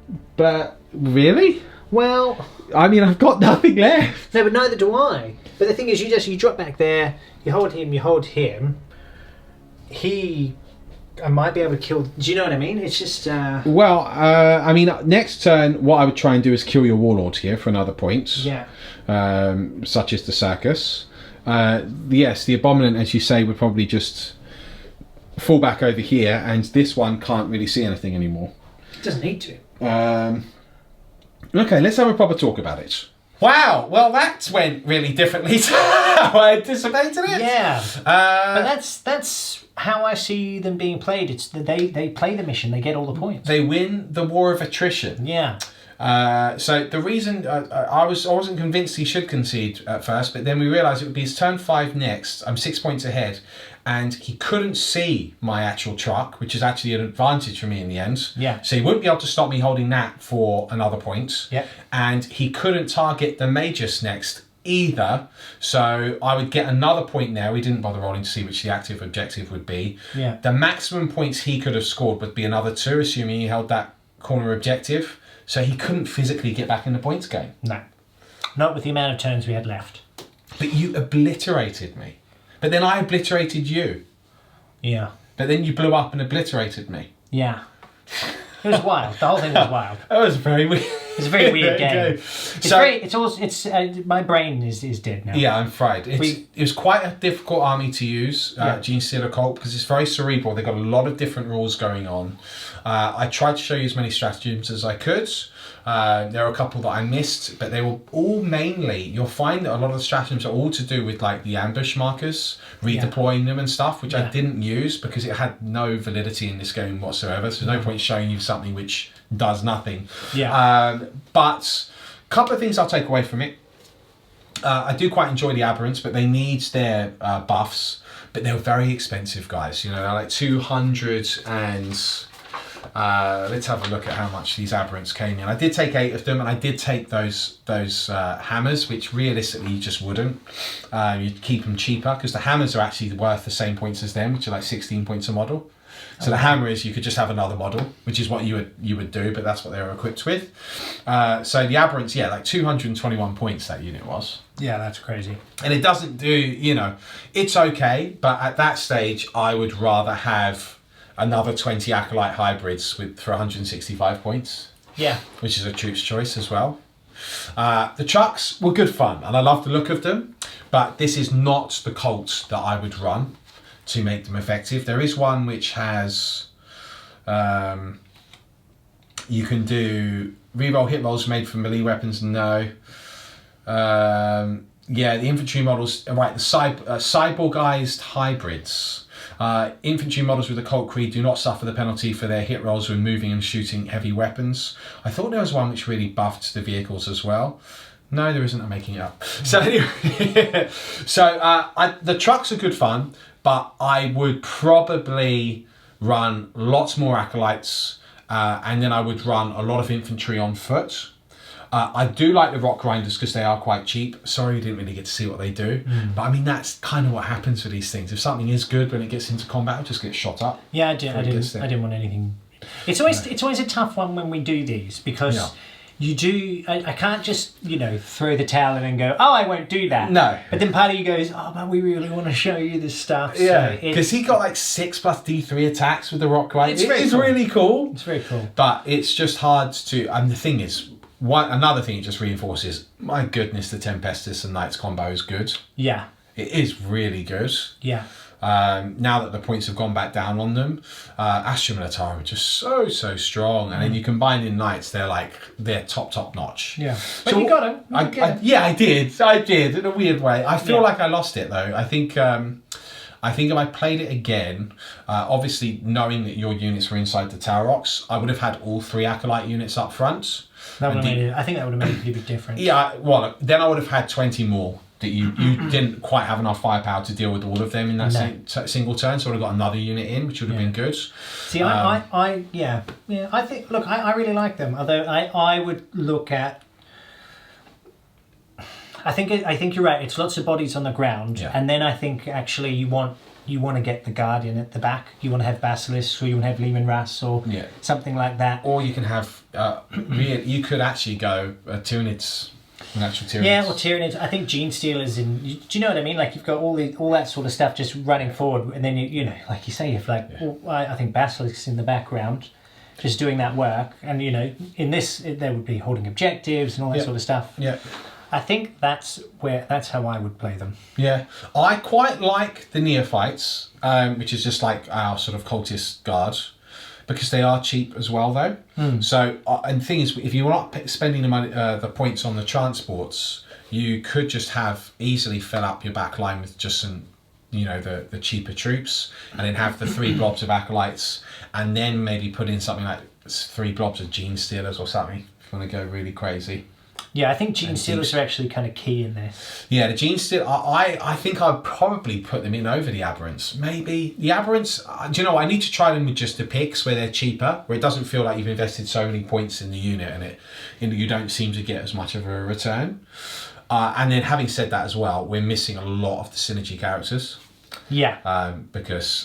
really? Well, I mean, I've got nothing left. no, but neither do I. But the thing is, you drop back there, you hold him. I might be able to kill. Do you know what I mean? It's just. Well, I mean, next turn, what I would try and do is kill your warlord here for another point. Yeah. Such as the circus. Yes, the Abominant, as you say, would probably just fall back over here, and this one can't really see anything anymore. It doesn't need to. Okay, let's have a proper talk about it. Wow, well that went really differently to how I anticipated it. Yeah. But that's how I see them being played. It's they play the mission, they get all the points. They win the war of attrition. Yeah. So the reason I wasn't convinced he should concede at first, but then we realised it would be his turn 5 next. I'm 6 points ahead, and he couldn't see my actual truck, which is actually an advantage for me in the end. Yeah. So he wouldn't be able to stop me holding that for another point. Yeah. And he couldn't target the Magus next either, so I would get another point there. We didn't bother rolling to see which the active objective would be. Yeah. The maximum points he could have scored would be another 2, assuming he held that corner objective. So he couldn't physically get back in the points game. No. Not with the amount of turns we had left. But you obliterated me. But then I obliterated you. Yeah. But then you blew up and obliterated me. Yeah. It was wild. The whole thing was wild. That was very weird. It's a very weird game. My brain is dead now. Yeah, I'm fried. It was quite a difficult army to use, Genestealer Cult, because it's very cerebral. They've got a lot of different rules going on. I tried to show you as many stratagems as I could. There are a couple that I missed, but they were all mainly, you'll find that a lot of the stratagems are all to do with like the ambush markers, redeploying them and stuff, which I didn't use because it had no validity in this game whatsoever. So there's no point showing you something which does nothing. But a couple of things I'll take away from it. I do quite enjoy the aberrants, but they need their buffs, but they're very expensive, guys. You know, they're like 200 and... let's have a look at how much these aberrants came in. I did take 8 of them, and I did take those hammers, which realistically you just wouldn't. You'd keep them cheaper because the hammers are actually worth the same points as them, which are like 16 points a model. So the hammer is you could just have another model, which is what you would do, but that's what they were equipped with. So the aberrants, like 221 points that unit was. Yeah, that's crazy. And it doesn't do, it's okay, but at that stage I would rather have another 20 Acolyte hybrids for 165 points. Yeah. Which is a troop's choice as well. The trucks were good fun, and I love the look of them, but this is not the cult that I would run to make them effective. There is one which has... you can do reroll hit rolls made from melee weapons, no. The infantry models, right, the cyborgized hybrids. Infantry models with the cult creed do not suffer the penalty for their hit rolls when moving and shooting heavy weapons. I thought there was one which really buffed the vehicles as well. No, there isn't. I'm making it up. So anyway, the trucks are good fun, but I would probably run lots more acolytes, and then I would run a lot of infantry on foot. I do like the rock grinders because they are quite cheap. Sorry you didn't really get to see what they do. But I mean, that's kind of what happens for these things. If something is good when it gets into combat, it just gets shot up. Yeah, I didn't want anything. It's always a tough one when we do these because you do... I can't just, throw the towel in and go, oh, I won't do that. No. But then part of you goes, oh, but we really want to show you this stuff. Yeah, because he got like 6 plus D3 attacks with the rock grinder. It's really cool. It's very cool. But it's just hard to... And the thing is... Another thing it just reinforces, my goodness, the Tempestus and Knights combo is good. Yeah. It is really good. Yeah. Now that the points have gone back down on them, Astra Militarum are just so strong. And then you combine in Knights, they're top notch. Yeah. But you got them. I did in a weird way. I feel like I lost it though. I think if I played it again, obviously knowing that your units were inside the Tower Rocks, I would have had all 3 Acolyte units up front. I think that would have made a big difference. Yeah, well, then I would have had 20 more that you didn't quite have enough firepower to deal with all of them in that single turn, so I would have got another unit in, which would have been good. See, I think, look, I really like them, although I would look at... I think you're right, it's lots of bodies on the ground, and then I think actually you want to get the Guardian at the back. You want to have Basilisks, or you want to have Leman Russ, or something like that. Or you can have... you could actually go Tyranids, natural Tyranids. Yeah, or Tyranids. I think Genestealers in... Do you know what I mean? Like, you've got all that sort of stuff just running forward, and then, like you say, I think Basilisks in the background, just doing that work. And, in this, there would be holding objectives and all that sort of stuff. Yeah. I think that's how I would play them. Yeah, I quite like the Neophytes, which is just like our sort of cultist guard, because they are cheap as well, though. So, and the thing is, if you're not spending the money, the points on the transports, you could just easily fill up your back line with just some, the cheaper troops, and then have the 3 blobs of acolytes, and then maybe put in something like 3 blobs of Genestealers or something if you want to go really crazy. Yeah, I think Genestealers are actually kind of key in this. Yeah, the Genestealers, I think I'd probably put them in over the Aberrants. Maybe. The Aberrants, do you know, I need to try them with just the picks where they're cheaper, where it doesn't feel like you've invested so many points in the unit and you don't seem to get as much of a return. And then having said that as well, we're missing a lot of the synergy characters. Yeah. And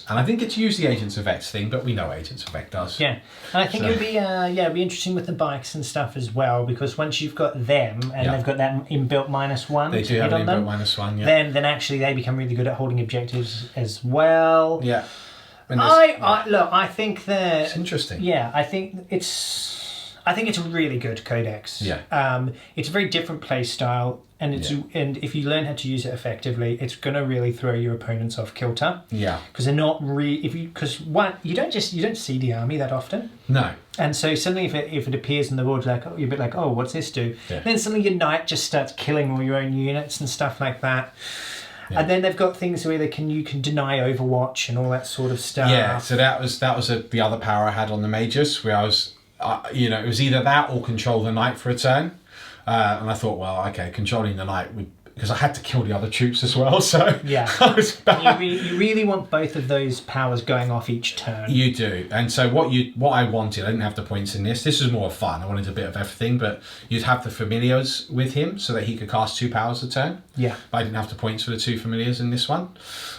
I didn't get to use the Agents of X thing, but we know Agents of X does. Yeah. And I think it would be it'd be interesting with the bikes and stuff as well, because once you've got them and they've got that inbuilt -1, they do have an inbuilt -1, yeah. Then actually they become really good at holding objectives as well. Yeah. I think that it's interesting. Yeah, I think it's I think it's a really good codex. Yeah. It's a very different play style, and and if you learn how to use it effectively, it's going to really throw your opponents off kilter. Yeah. Because they're not because you don't see the army that often. No. And so suddenly, if it appears in the board, you're a bit like, oh, what's this do? Yeah. Then suddenly your knight just starts killing all your own units and stuff like that. Yeah. And then they've got things where you can deny Overwatch and all that sort of stuff. Yeah, so that was the other power I had on the mages, where I was, it was either that or control the knight for a turn, and I thought, well, okay, controlling the knight would, because I had to kill the other troops as well. So yeah, I was bad. You really want both of those powers going off each turn. You do, and so what I wanted, I didn't have the points in this. This was more fun. I wanted a bit of everything, but you'd have the familiars with him so that he could cast 2 powers a turn. Yeah, but I didn't have the points for the 2 familiars in this one.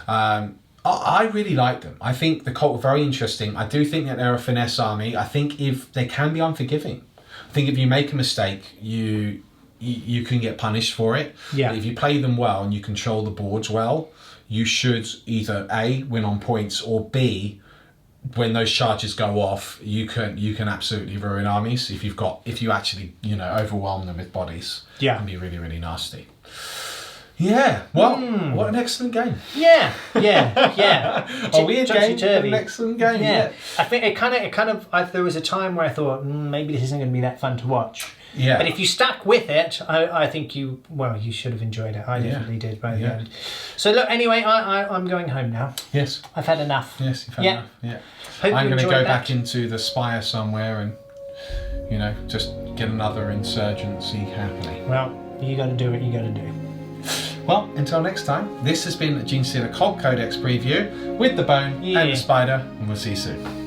I really like them. I think the cult are very interesting. I do think that they're a finesse army. I think if they can be unforgiving. I think if you make a mistake, you can get punished for it. Yeah. But if you play them well and you control the boards well, you should either A, win on points, or B, when those charges go off, you can absolutely ruin armies if you actually overwhelm them with bodies. Yeah. It can be really, really nasty. Yeah, well, what an excellent game. Yeah. A weird game, but an excellent game. Yeah. I think it kind of. There was a time where I thought maybe this isn't going to be that fun to watch. Yeah. But if you stuck with it, I think you should have enjoyed it. I definitely did by the end. So look, anyway, I'm going home now. Yes. I've had enough. Yes, you've had enough. Yeah. Hope I'm going to go that. back into the Spire somewhere and, just get another insurgency happening. Well, you got to do what you got to do. Well, until next time, this has been a Genestealer Cult Codex preview with the Bone and the Spider, and we'll see you soon.